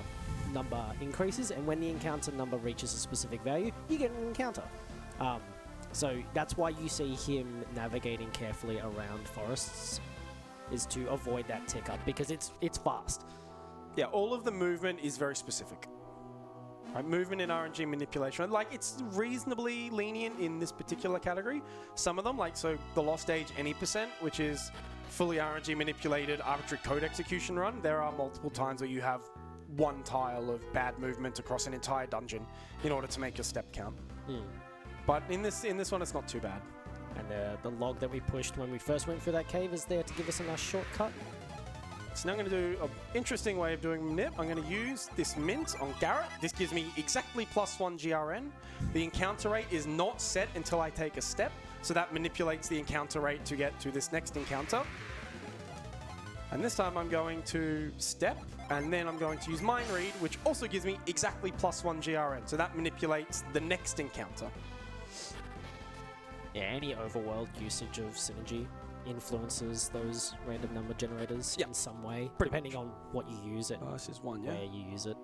number increases, and when the encounter number reaches a specific value, you get an encounter. So that's why you see him navigating carefully around forests, is to avoid that tick up, because it's fast. Yeah, all of the movement is very specific. Right, movement in RNG manipulation, like it's reasonably lenient in this particular category. Some of them, like so the Lost Age any percent, which is fully RNG manipulated arbitrary code execution run. There are multiple times where you have one tile of bad movement across an entire dungeon in order to make your step count. But in this one, it's not too bad. And the log that we pushed when we first went through that cave is there to give us a nice shortcut. So now I'm going to do an interesting way of doing Nip. I'm going to use this mint on Garrett. This gives me exactly +1 GRN. The encounter rate is not set until I take a step, so that manipulates the encounter rate to get to this next encounter. And this time I'm going to step, and then I'm going to use Mind Read, which also gives me exactly +1 GRN. So that manipulates the next encounter. Yeah, any overworld usage of synergy influences those random number generators in some way, depending on what you use it, This is one, yeah. where you use it.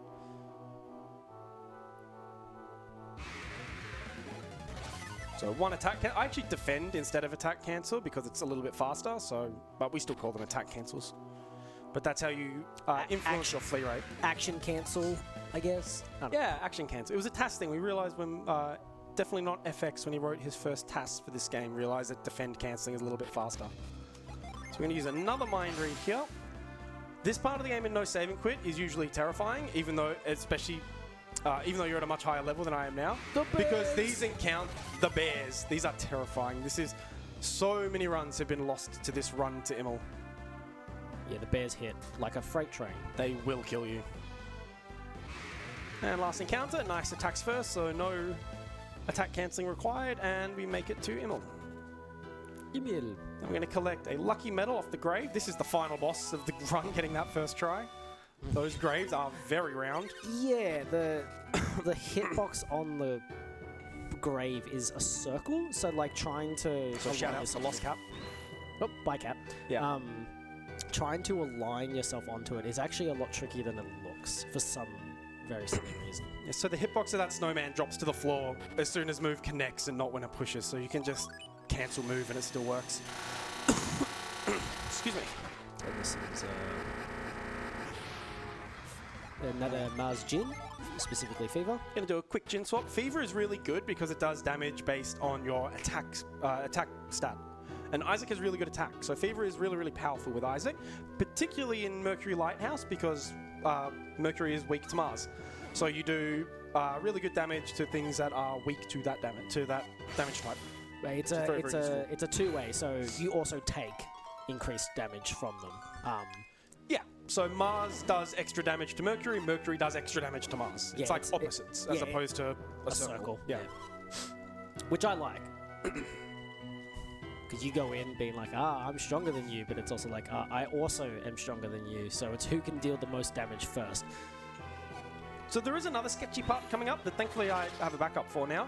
So one attack, I actually defend instead of attack cancel because it's a little bit faster, so, but we still call them attack cancels. But that's how you influence your flee rate. Action cancel, I guess. I don't know. Yeah, action cancel. It was a TAS thing. We realized when, definitely not FX, when he wrote his first TAS for this game, realized that defend cancelling is a little bit faster. So we're going to use another Mind Read here. This part of the game in No Save and Quit is usually terrifying, even though, especially, even though you're at a much higher level than I am now. Because these encounter the bears. These are terrifying. This is, so many runs have been lost to this run to Immel. Yeah, the bears hit like a freight train. They will kill you. And last encounter, nice attacks first, so no attack cancelling required, and we make it to Immel. Emil. And we're going to collect a lucky medal off the grave. This is the final boss of the run, getting that first try. Those graves are very round. Yeah, the hitbox on the grave is a circle, so like trying to... So shout out to Lost Cap. Oh, bye, cat. Yeah. Trying to align yourself onto it is actually a lot trickier than it looks for some very silly reason. Yeah, so the hitbox of that snowman drops to the floor as soon as move connects and not when it pushes, so you can just cancel move and it still works. Excuse me. And this is another Mars Jin, specifically Fever. Gonna do a quick Jin swap. Fever is really good because it does damage based on your attack stat. And Isaac has really good attack, so Fever is really, really powerful with Isaac, particularly in Mercury Lighthouse because Mercury is weak to Mars. So you do really good damage to things that are weak to that damage type. It's a two-way, so you also take increased damage from them. Yeah, so Mars does extra damage to Mercury, Mercury does extra damage to Mars. Yeah, it's like opposites as opposed to a circle. Yeah. Which I like. Because you go in being like, I'm stronger than you, but it's also like, I also am stronger than you, so it's who can deal the most damage first. So there is another sketchy part coming up that thankfully I have a backup for now.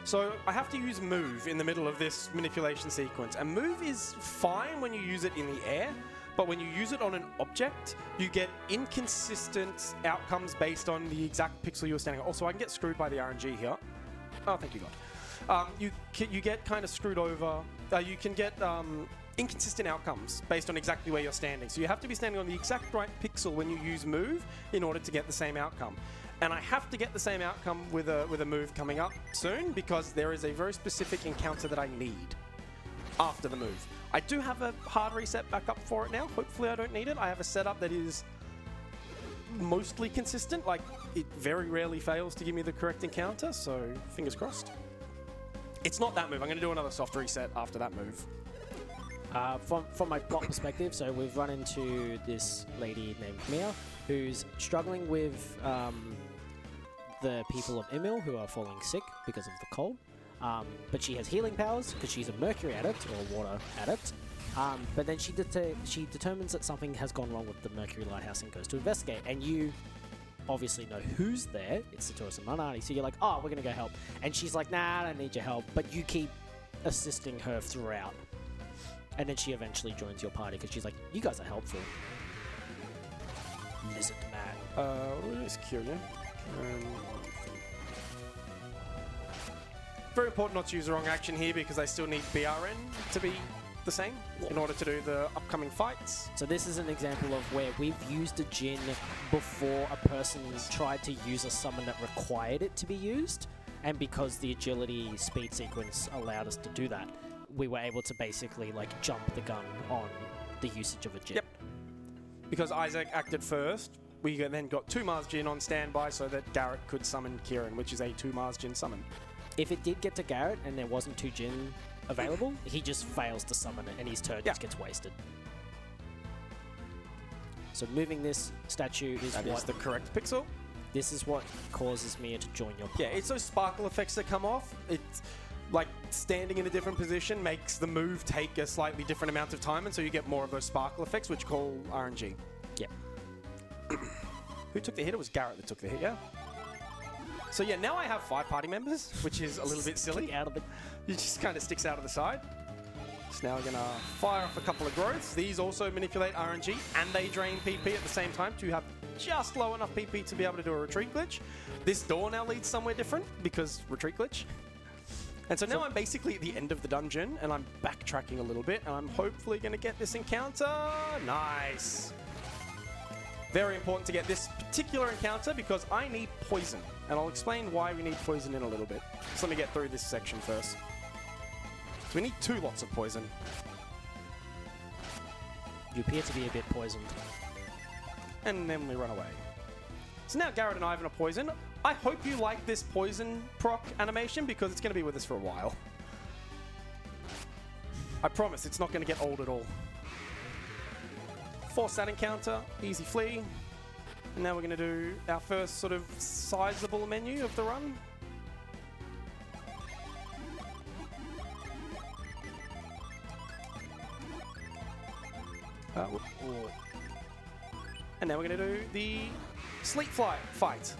So I have to use move in the middle of this manipulation sequence, and move is fine when you use it in the air, but when you use it on an object, you get inconsistent outcomes based on the exact pixel you're standing on. Also, I can get screwed by the RNG here. Oh, thank you, God. You get kind of screwed over. You can get inconsistent outcomes based on exactly where you're standing. So you have to be standing on the exact right pixel when you use move in order to get the same outcome. And I have to get the same outcome with a move coming up soon because there is a very specific encounter that I need after the move. I do have a hard reset backup for it now. Hopefully I don't need it. I have a setup that is mostly consistent. Like, it very rarely fails to give me the correct encounter, so fingers crossed. It's not that move. I'm going to do another soft reset after that move. From my plot perspective, so we've run into this lady named Mia who's struggling with the people of Emil who are falling sick because of the cold. But she has healing powers because she's a mercury addict or water addict. But then she determines that something has gone wrong with the Mercury Lighthouse and goes to investigate. And you obviously know who's there. It's Satoru Manani. So you're like, oh, we're going to go help. And she's like, nah, I don't need your help. But you keep assisting her throughout. And then she eventually joins your party because she's like, you guys are helpful. Lizard man. What is Kyrian? Very important not to use the wrong action here because I still need BRN to be the same in order to do the upcoming fights. So this is an example of where we've used a Jin before a person tried to use a summon that required it to be used. And because the agility speed sequence allowed us to do that, we were able to basically like jump the gun on the usage of a Jin. Yep. Because Isaac acted first, we then got 2 Mars Jin on standby so that Garrett could summon Kieran, which is a 2 Mars Jin summon. If it did get to Garrett and there wasn't 2 Jin available, he just fails to summon it and his turn just gets wasted. So moving this statue is That is the correct pixel. This is what causes Mia to join your party. Yeah, it's those sparkle effects that come off. It's like standing in a different position makes the move take a slightly different amount of time, and so you get more of those sparkle effects, which call RNG. Yep. Who took the hit? It was Garrett that took the hit, yeah? So yeah, now I have 5 party members, which is a little bit silly. Out of the... It just kind of sticks out of the side. So now we're going to fire off a couple of growths. These also manipulate RNG, and they drain PP at the same time to have just low enough PP to be able to do a retreat glitch. This door now leads somewhere different because retreat glitch. And so now I'm basically at the end of the dungeon, and I'm backtracking a little bit, and I'm hopefully going to get this encounter. Nice. Very important to get this particular encounter because I need poison. And I'll explain why we need poison in a little bit. So let me get through this section first. So we need 2 lots of poison. You appear to be a bit poisoned. And then we run away. So now Garrett and Ivan are poison. I hope you like this poison proc animation because it's going to be with us for a while. I promise it's not going to get old at all. Force that encounter, easy flee. And now we're going to do our first sort of sizable menu of the run. And now we're going to do the sleep fight.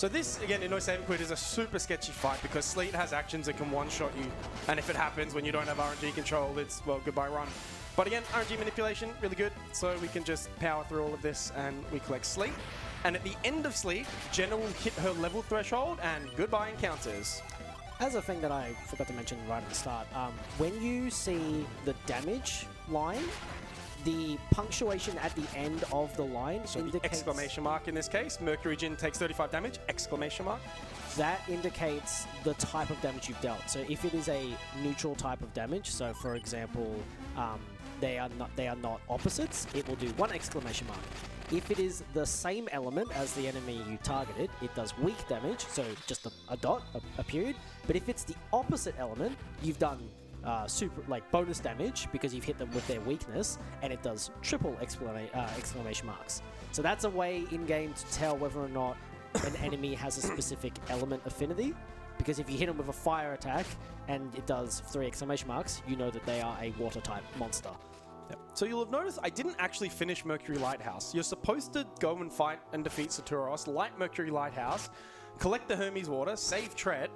So this, again, in No Save and Quit is a super sketchy fight because Sleet has actions that can one-shot you. And if it happens when you don't have RNG control, it's, well, goodbye run. But again, RNG manipulation, really good. So we can just power through all of this and we collect Sleet. And at the end of Sleet, Jenna will hit her level threshold and goodbye encounters. As a thing that I forgot to mention right at the start, when you see the damage line, the punctuation at the end of the line So the indicates... exclamation mark in this case, Mercury Jin takes 35 damage, exclamation mark. That indicates the type of damage you've dealt. So if it is a neutral type of damage, so for example, they are not opposites, it will do 1 exclamation mark. If it is the same element as the enemy you targeted, it does weak damage, so just a dot, a period. But if it's the opposite element, you've done bonus damage because you've hit them with their weakness, and it does triple exclamation marks. So that's a way in-game to tell whether or not an enemy has a specific element affinity, because if you hit them with a fire attack and it does 3 exclamation marks, you know that they are a water-type monster. Yep. So you'll have noticed I didn't actually finish Mercury Lighthouse. You're supposed to go and fight and defeat Saturos, light Mercury Lighthouse, collect the Hermes water, save Tret,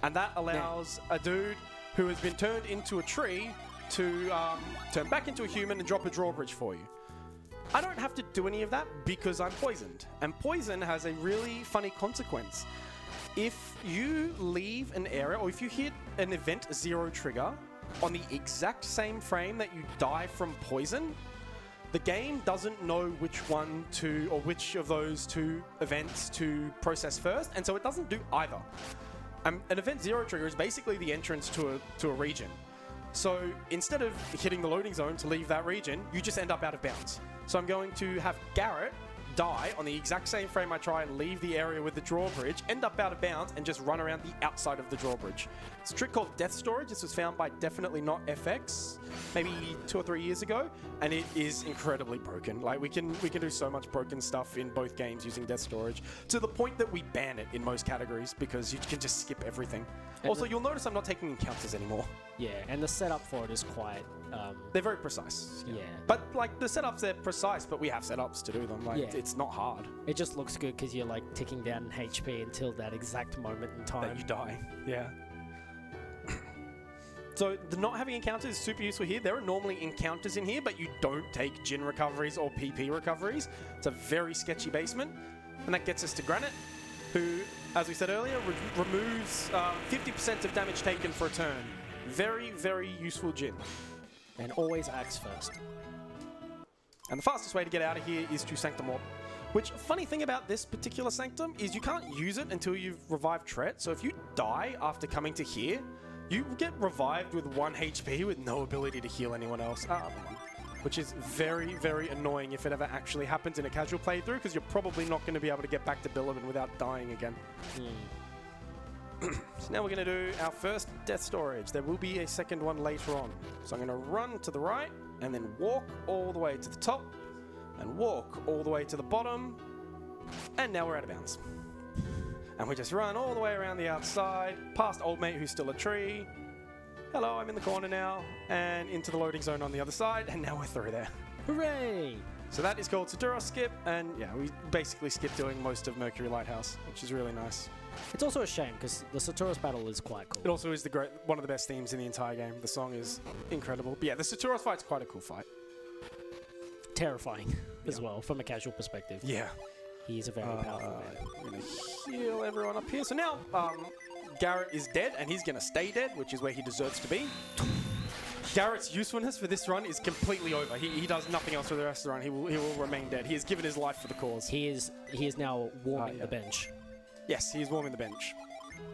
and that allows a dude who has been turned into a tree to turn back into a human and drop a drawbridge for you. I don't have to do any of that because I'm poisoned. And poison has a really funny consequence. If you leave an area, or if you hit an event 0 trigger on the exact same frame that you die from poison, the game doesn't know which one to, or which of those 2 events to process first, and so it doesn't do either. An event 0 trigger is basically the entrance to a region. So instead of hitting the loading zone to leave that region, you just end up out of bounds. So I'm going to have Garrett die on the exact same frame I try and leave the area with the drawbridge, end up out of bounds, and just run around the outside of the drawbridge. It's a trick called Death Storage. This was found by Definitely Not FX, maybe 2 or 3 years ago, and it is incredibly broken. Like, we can do so much broken stuff in both games using Death Storage, to the point that we ban it in most categories because you can just skip everything. And also, you'll notice I'm not taking encounters anymore. Yeah, and the setup for it is quite... they're very precise. Yeah. But, like, the setups, they're precise, but we have setups to do them. Like, Yeah. it's not hard. It just looks good because you're, like, ticking down HP until that exact moment in time. That you die. Yeah. So, the not having encounters is super useful here. There are normally encounters in here, but you don't take Jin recoveries or PP recoveries. It's a very sketchy basement. And that gets us to Granite, who, as we said earlier, removes 50% of damage taken for a turn. Very, very useful Jin. And always axe first. And the fastest way to get out of here is to Sanctum Orb. Which, funny thing about this particular Sanctum is you can't use it until you've revived Tret. So if you die after coming to here, you get revived with 1 HP with no ability to heal anyone else. Which is very, very annoying if it ever actually happens in a casual playthrough, because you're probably not going to be able to get back to Billiman without dying again. So now we're going to do our first Death Storage. There will be a second one later on. So I'm going to run to the right, and then walk all the way to the top, and walk all the way to the bottom, and now we're out of bounds. And we just run all the way around the outside, past old mate who's still a tree. Hello, I'm in the corner now, and into the loading zone on the other side, and now we're through there. Hooray! So that is called Saturos Skip, and yeah, we basically skip doing most of Mercury Lighthouse, which is really nice. It's also a shame because the Saturos battle is quite cool. It also is one of the best themes in the entire game. The song is incredible. But yeah, the Saturos fight's quite a cool fight. Terrifying as well, from a casual perspective. Yeah. He's a very powerful man. I'm going to heal everyone up here. So now, Garrett is dead, and he's going to stay dead, which is where he deserves to be. Garrett's usefulness for this run is completely over. He does nothing else for the rest of the run. He will remain dead. He has given his life for the cause. He is now warming the bench. Yes, he is warming the bench.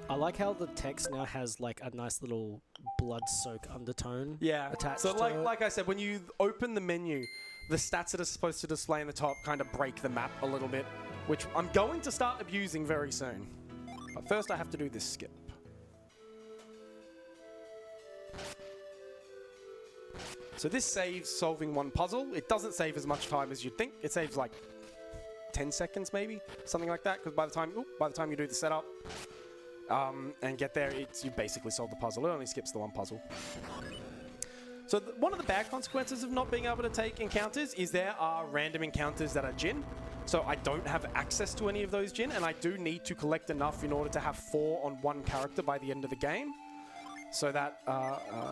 I like how the text now has like a nice little blood soak undertone. Yeah. Attached So to it. like I said, when you open the menu, the stats that are supposed to display in the top kind of break the map a little bit, which I'm going to start abusing very soon. But first I have to do this skip. So this saves solving 1 puzzle. It doesn't save as much time as you'd think. It saves like 10 seconds maybe, something like that, because by the time you do the setup and get there, you basically solve the puzzle. It only skips the 1 puzzle. So one of the bad consequences of not being able to take encounters is there are random encounters that are Jin. So I don't have access to any of those Jin, and I do need to collect enough in order to have 4 on one character by the end of the game. So that,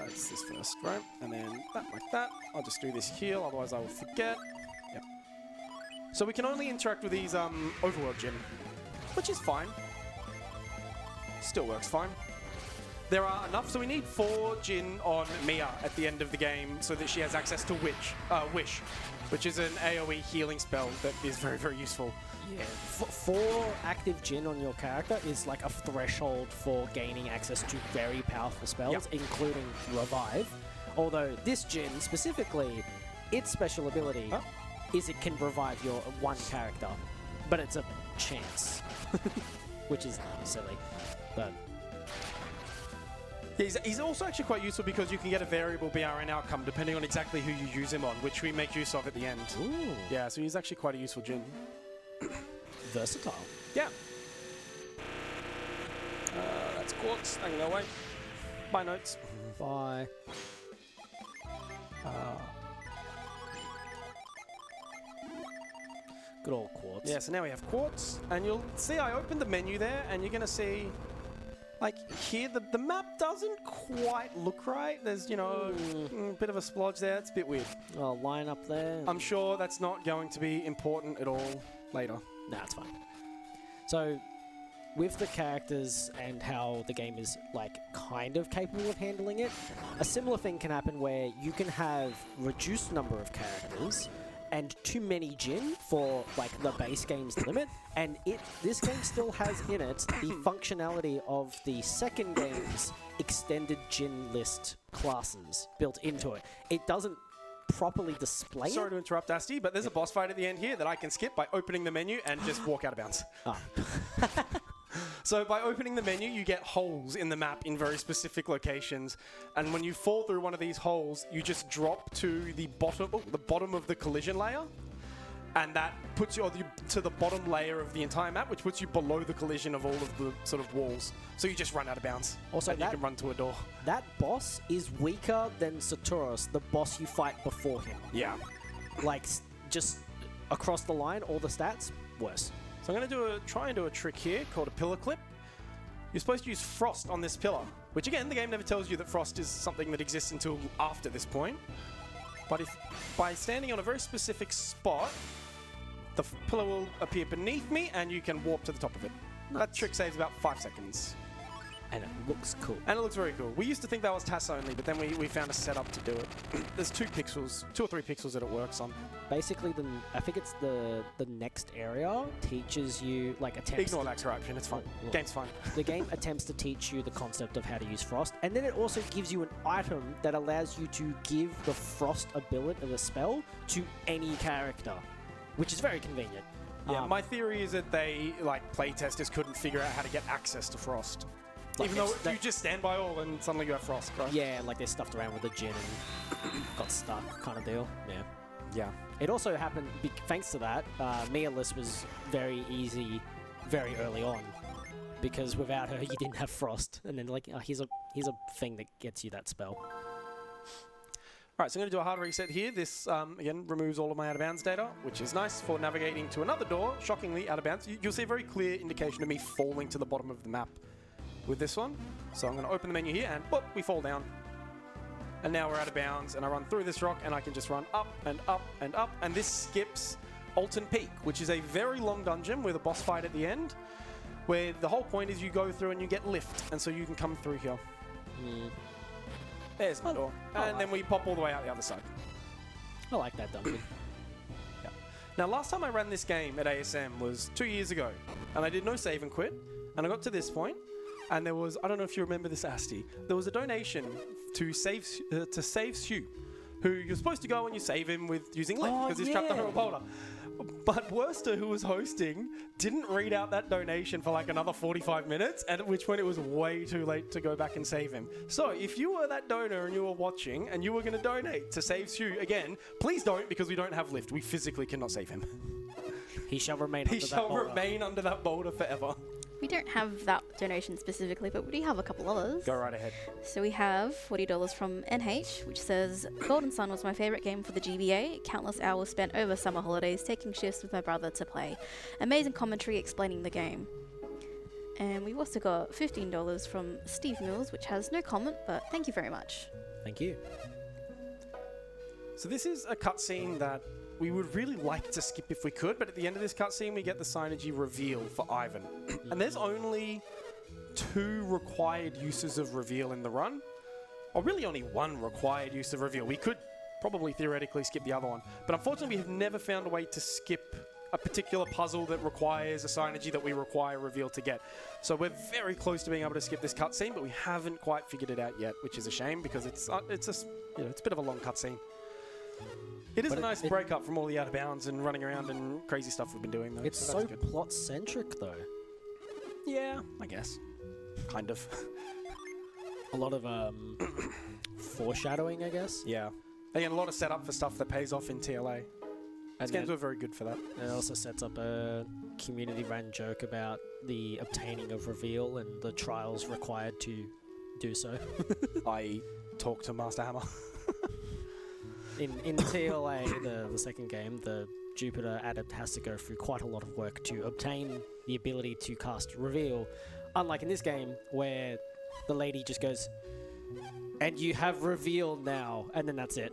it's this first, right? And then that like that. I'll just do this heal, otherwise I will forget. Yep. So we can only interact with these overworld Jin, which is fine. Still works fine. There are enough, so we need 4 Jin on Mia at the end of the game so that she has access to Wish, which is an AoE healing spell that is very, very useful. Yeah. 4 active Jin on your character is like a threshold for gaining access to very powerful spells, including Revive. Although this Jin specifically, its special ability is it can revive your one character, but it's a chance, which is silly. But he's also actually quite useful because you can get a variable BRN outcome depending on exactly who you use him on, which we make use of at the end. Ooh. Yeah, so he's actually quite a useful Jin. Versatile. Yeah. That's Quartz. I can go away. Bye, notes. Bye. Good old Quartz. Yeah, so now we have Quartz, and you'll see I opened the menu there, and you're going to see, like, here, the map doesn't quite look right. There's, you know, a bit of a splodge there. It's a bit weird. Well, line up there. I'm sure that's not going to be important at all later. Nah, it's fine. So, with the characters and how the game is, like, kind of capable of handling it, a similar thing can happen where you can have reduced number of characters and too many Jin for, like, the base game's limit, and this game still has in it the functionality of the second game's extended Jin list classes built into it. It doesn't properly display Sorry to interrupt, Asti, but there's a boss fight at the end here that I can skip by opening the menu and just walk out of bounds. So by opening the menu, you get holes in the map in very specific locations, and when you fall through one of these holes, you just drop to the bottom of the collision layer, and that puts you to the bottom layer of the entire map, which puts you below the collision of all of the sort of walls. So you just run out of bounds. Also, and you can run to a door. That boss is weaker than Saturos, the boss you fight before him. Yeah. Like, just across the line, all the stats, worse. So I'm going to try and do a trick here called a pillar clip. You're supposed to use Frost on this pillar, which again, the game never tells you that Frost is something that exists until after this point. But by standing on a very specific spot, the pillar will appear beneath me and you can warp to the top of it. Nice. That trick saves about 5 seconds. And it looks cool. And it looks very cool. We used to think that was TAS only, but then we found a setup to do it. There's 2 or 3 pixels that it works on. Basically, I think it's the next area teaches you, like, attempts. Ignore that corruption, it's fine. Yeah. Game's fine. The game attempts to teach you the concept of how to use Frost, and then it also gives you an item that allows you to give the Frost ability of the spell to any character, which is very convenient. Yeah, my theory is that they, like, playtesters couldn't figure out how to get access to Frost. Like, even though you just stand by all and suddenly you have Frost, right? Yeah, like they stuffed around with the Jin and got stuck kind of deal. Yeah. Yeah. It also happened, thanks to that, Mia list was very easy very early on, because without her you didn't have Frost, and then like, here's a thing that gets you that spell. Alright, so I'm going to do a hard reset here. This, again, removes all of my out-of-bounds data, which is nice for navigating to another door, shockingly out of bounds. You'll see a very clear indication of me falling to the bottom of the map with this one. So I'm going to open the menu here and whoop, we fall down. And now we're out of bounds and I run through this rock and I can just run up and up and up. And this skips Alton Peak, which is a very long dungeon with a boss fight at the end, where the whole point is you go through and you get lift, and so you can come through here. There's my door. And then we pop all the way out the other side. I like that dungeon. Yeah. Now, last time I ran this game at ASM was 2 years ago, and I did no save and quit, and I got to this point, and there was, I don't know if you remember this, Asti, there was a donation to save Sue, who you're supposed to go and you save him with using Link, because he's trapped under a boulder. But Worster, who was hosting, didn't read out that donation for like another 45 minutes, at which point it was way too late to go back and save him. So if you were that donor and you were watching and you were going to donate to save Sue again, please don't, because we don't have lift. We physically cannot save him. He shall remain under that boulder. He shall remain under that boulder forever. We don't have that donation specifically, but we do have a couple others. Go right ahead. So we have $40 from NH, which says, Golden Sun was my favourite game for the GBA. Countless hours spent over summer holidays taking shifts with my brother to play. Amazing commentary explaining the game. And we've also got $15 from Steve Mills, which has no comment, but thank you very much. Thank you. So this is a cutscene that we would really like to skip if we could, but at the end of this cutscene we get the Synergy reveal for Ivan. And there's only 2 required uses of reveal in the run. Or really only 1 required use of reveal. We could probably theoretically skip the other one. But unfortunately we have never found a way to skip a particular puzzle that requires a Synergy that we require reveal to get. So we're very close to being able to skip this cutscene, but we haven't quite figured it out yet, which is a shame because it's just, you know, it's a bit of a long cutscene. It is a nice break up from all the out of bounds and running around and crazy stuff we've been doing, though. It's so plot centric, though. Yeah, I guess. Kind of. A lot of foreshadowing, I guess. Yeah. Again, a lot of setup for stuff that pays off in TLA. These games were very good for that. It also sets up a community-ran joke about the obtaining of reveal and the trials required to do so. I talk to Master Hammer. In TLA, the second game, the Jupiter adept has to go through quite a lot of work to obtain the ability to cast reveal. Unlike in this game, where the lady just goes, "And you have reveal now," and then that's it.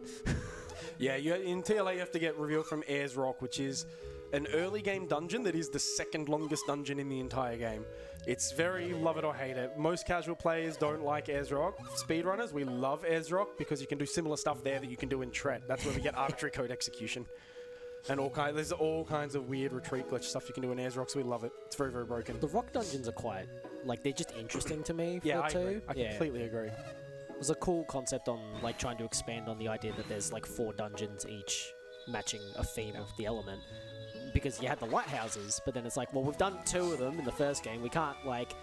Yeah, in TLA you have to get reveal from Ayers Rock, which is an early game dungeon that is the 2nd longest dungeon in the entire game. It's very love it or hate it. Most casual players don't like Ayers Rock. Speedrunners, we love Ayers Rock because you can do similar stuff there that you can do in Tret. That's where we get arbitrary code execution. And there's all kinds of weird retreat glitch stuff you can do in Ayers Rock, so we love it. It's very, very broken. The rock dungeons are quite, like, they're just interesting to me. Yeah, I agree. I completely agree. It was a cool concept on, like, trying to expand on the idea that there's, like, 4 dungeons each matching a theme of the element. Because you had the lighthouses, but then it's like, well, we've done 2 of them in the first game. We can't, like,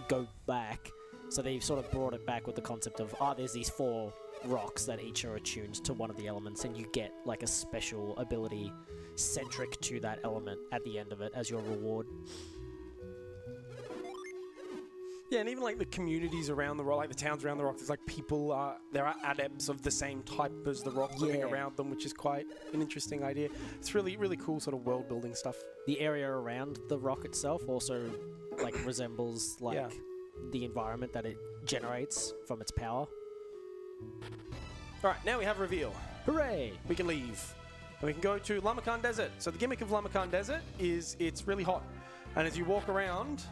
go back. So they've sort of brought it back with the concept of, there's these 4 rocks that each are attuned to one of the elements, and you get, like, a special ability centric to that element at the end of it as your reward. Yeah, and even like the communities around the rock, like the towns around the rock, there's like people, there are adepts of the same type as the rock living around them, which is quite an interesting idea. It's really, really cool sort of world building stuff. The area around the rock itself also like resembles like the environment that it generates from its power. Alright, now we have reveal. Hooray! We can leave. And we can go to Lamakan Desert. So the gimmick of Lamakan Desert is it's really hot. And as you walk around...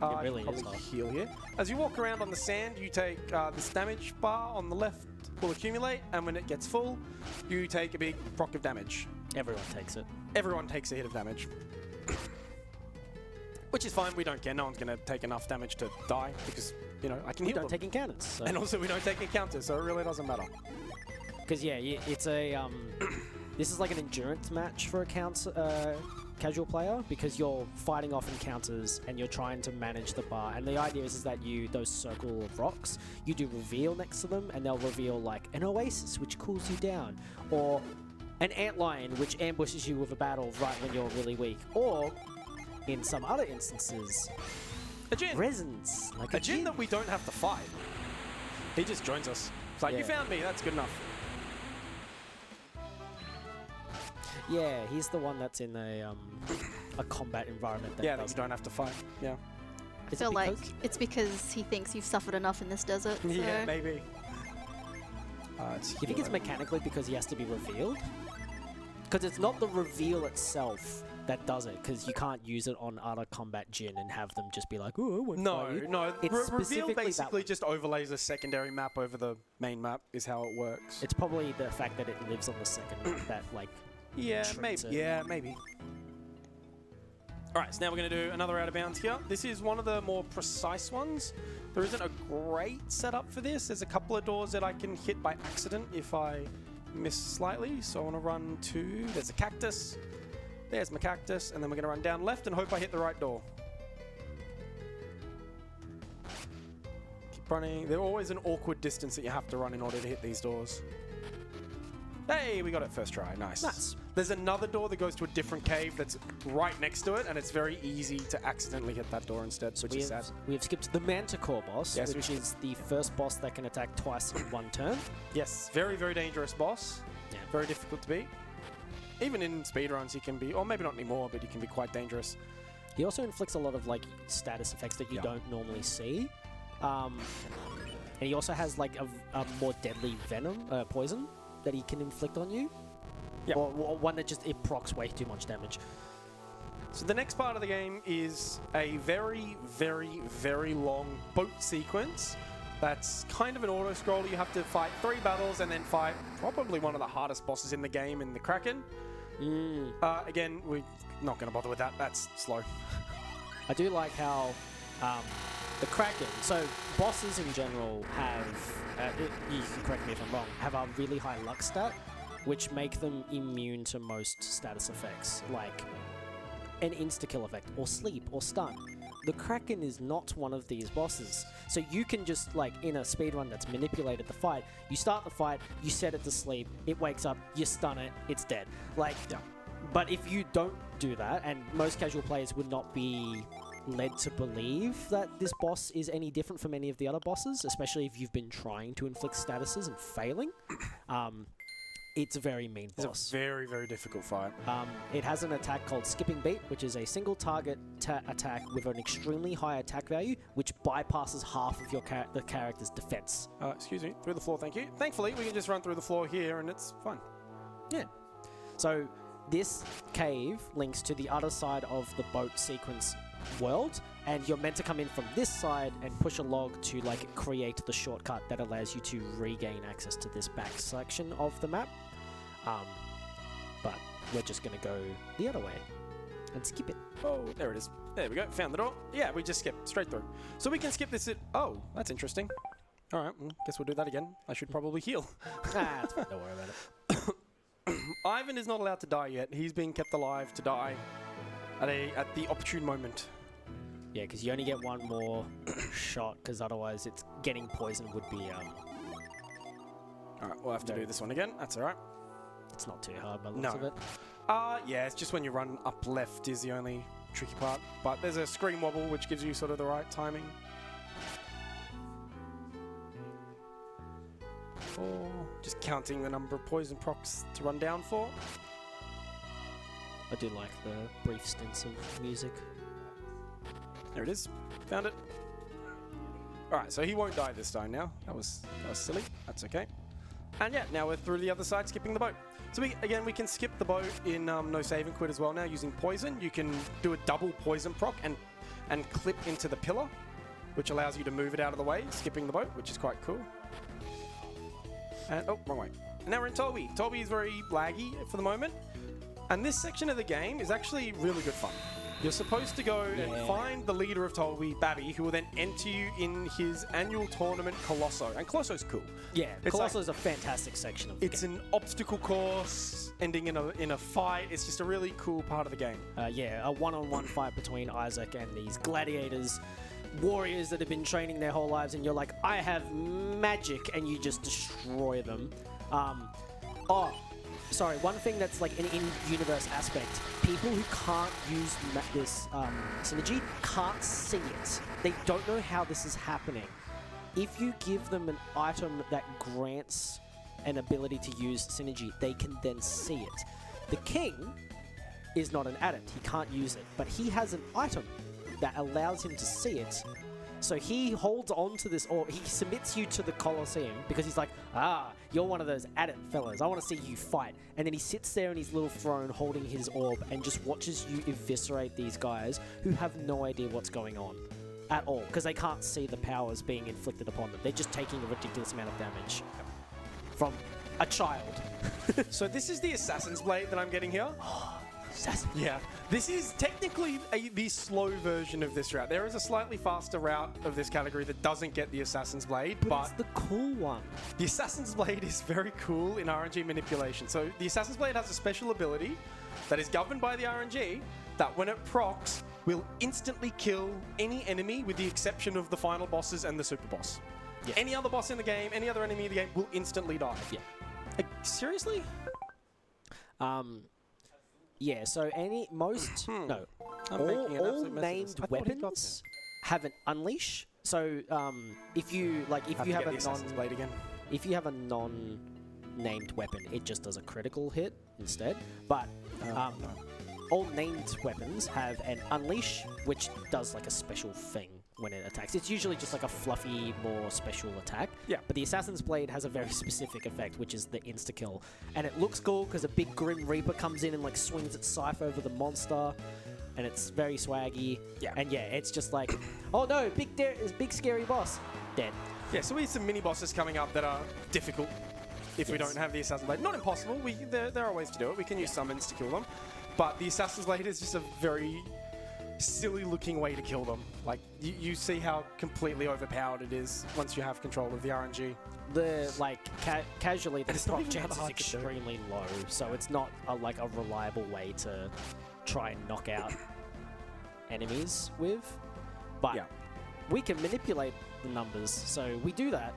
it really is hot. Heal here. As you walk around on the sand, you take this damage bar on the left will accumulate, and when it gets full, you take a big proc of damage. Everyone takes it. Everyone takes a hit of damage. Which is fine, we don't care. No one's going to take enough damage to die, because, you know, I can heal them. We don't take encounters. So. And also we don't take encounters, so it really doesn't matter. Because, yeah, it's a... this is like an endurance match for a casual player, because you're fighting off encounters and you're trying to manage the bar. And the idea is that those circle of rocks, you do reveal next to them, and they'll reveal like an oasis, which cools you down, or an antlion, which ambushes you with a battle right when you're really weak, or in some other instances, a djinn. Resins, like a djinn that we don't have to fight. He just joins us. It's like, you found me, that's good enough. Yeah, he's the one that's in a combat environment. That that you don't have to fight. Yeah. I feel like it's because he thinks you've suffered enough in this desert. So. Yeah, maybe. You think it's mechanically because he has to be revealed? Because it's not the reveal itself that does it, because you can't use it on other combat djinn and have them just be like, oh, I won't fight you. No, it's reveal basically just overlays a secondary map over the main map is how it works. It's probably the fact that it lives on the second map that, like, yeah, maybe. Yeah, maybe. Alright, so now we're going to do another out of bounds here. This is one of the more precise ones. There isn't a great setup for this. There's a couple of doors that I can hit by accident if I miss slightly. So I want to run to... There's a cactus. There's my cactus. And then we're going to run down left and hope I hit the right door. Keep running. There's always an awkward distance that you have to run in order to hit these doors. Hey, we got it first try. Nice. There's another door that goes to a different cave that's right next to it, and it's very easy to accidentally hit that door instead, which is sad. We have skipped the Manticore boss, Yes, which is the first boss that can attack twice in one turn. Yes, very, very dangerous boss. Yeah. Very difficult to beat. Even in speedruns, he can be, or maybe not anymore, but he can be quite dangerous. He also inflicts a lot of like status effects that you don't normally see. And he also has like a more deadly venom, poison that he can inflict on you. Yep. Or one that just, it procs way too much damage. So the next part of the game is a very, very, very long boat sequence. That's kind of an auto-scroller. You have to fight 3 battles and then fight probably one of the hardest bosses in the game in the Kraken. Again, we're not going to bother with that. That's slow. I do like how the Kraken, so bosses in general have, you can correct me if I'm wrong, have a really high luck stat, which make them immune to most status effects, like an insta-kill effect, or sleep, or stun. The Kraken is not one of these bosses. So you can just, like, in a speedrun that's manipulated the fight, you start the fight, you set it to sleep, it wakes up, you stun it, it's dead. Like, but if you don't do that, and most casual players would not be led to believe that this boss is any different from any of the other bosses, especially if you've been trying to inflict statuses and failing, it's a very mean boss. It's a very, very difficult fight. It has an attack called Skipping Beat, which is a single target attack with an extremely high attack value, which bypasses half of your the character's defense. Excuse me, through the floor, thank you. Thankfully, we can just run through the floor here and it's fine. Yeah. So this cave links to the other side of the boat sequence world, and you're meant to come in from this side and push a log to like create the shortcut that allows you to regain access to this back section of the map. But we're just going to go the other way and skip it. Oh, there it is. There we go. Found the door. Yeah, we just skipped straight through. So we can skip this at... Oh, that's interesting. All right, well, guess we'll do that again. I should probably heal. It's fine. Don't worry about it. Ivan is not allowed to die yet. He's being kept alive to die at the opportune moment. Yeah, because you only get one more shot, because otherwise it's getting poisoned would be... All right, we'll have to do this one again. That's all right. It's not too hard by the looks of it. Yeah, it's just when you run up left is the only tricky part. But there's a screen wobble, which gives you sort of the right timing. 4. Just counting the number of poison procs to run down for. I do like the brief stints of music. There it is. Found it. Alright, so he won't die this time now. That was silly. That's okay. And yeah, now we're through the other side, skipping the boat. So we can skip the boat in no save and quit as well now using poison. You can do a double poison proc and clip into the pillar, which allows you to move it out of the way, skipping the boat, which is quite cool. And, oh, wrong way. And now we're in Toby. Toby is very laggy for the moment. And this section of the game is actually really good fun. You're supposed to go and find the leader of Toby, Babby, who will then enter you in his annual tournament, Colosso. And Colosso's cool. Yeah, Colosso is a fantastic section of the game. It's an obstacle course ending in a fight. It's just a really cool part of the game. Yeah, a one-on-one fight between Isaac and these gladiators, warriors that have been training their whole lives, and you're like, I have magic, and you just destroy them. Sorry, one thing that's like an in-universe aspect, people who can't use this synergy can't see it. They don't know how this is happening. If you give them an item that grants an ability to use synergy, they can then see it. The king is not an adept, he can't use it, but he has an item that allows him to see it. So he holds on to this, or he submits you to the Colosseum because he's like, you're one of those adept fellas. I want to see you fight. And then he sits there in his little throne holding his orb and just watches you eviscerate these guys who have no idea what's going on at all because they can't see the powers being inflicted upon them. They're just taking a ridiculous amount of damage from a child. So this is the Assassin's Blade that I'm getting here. Yeah, this is technically the slow version of this route. There is a slightly faster route of this category that doesn't get the Assassin's Blade, but it's the cool one. The Assassin's Blade is very cool in RNG manipulation. So the Assassin's Blade has a special ability that is governed by the RNG that when it procs will instantly kill any enemy with the exception of the final bosses and the super boss. Yeah. Any other boss in the game, any other enemy in the game will instantly die. Yeah. Seriously? Yeah, so most, no, I'm making an all absolute mess of this. named I thought he got weapons have an unleash. So if you Have you to have get the a Assassin's Blade again. if you have a non-named weapon, it just does a critical hit instead. But No. all named weapons have an unleash, which does like a special thing when it attacks. It's usually just like a fluffy, more special attack. Yeah. But the Assassin's Blade has a very specific effect, which is the insta-kill. And it looks cool because a big Grim Reaper comes in and like swings its scythe over the monster. And it's very swaggy. Yeah. And yeah, it's just like, oh no, big scary boss. Dead. Yeah, so we have some mini bosses coming up that are difficult if we Yes. don't have the Assassin's Blade. Not impossible. There are ways to do it. We can use summons to kill them. But the Assassin's Blade is just a very silly-looking way to kill them. Like, you see how completely overpowered it is once you have control of the RNG. The like casually, the it's not proc even that chance is hard to do. extremely low, so it's not like a reliable way to try and knock out enemies with. But Yeah. we can manipulate the numbers, so we do that.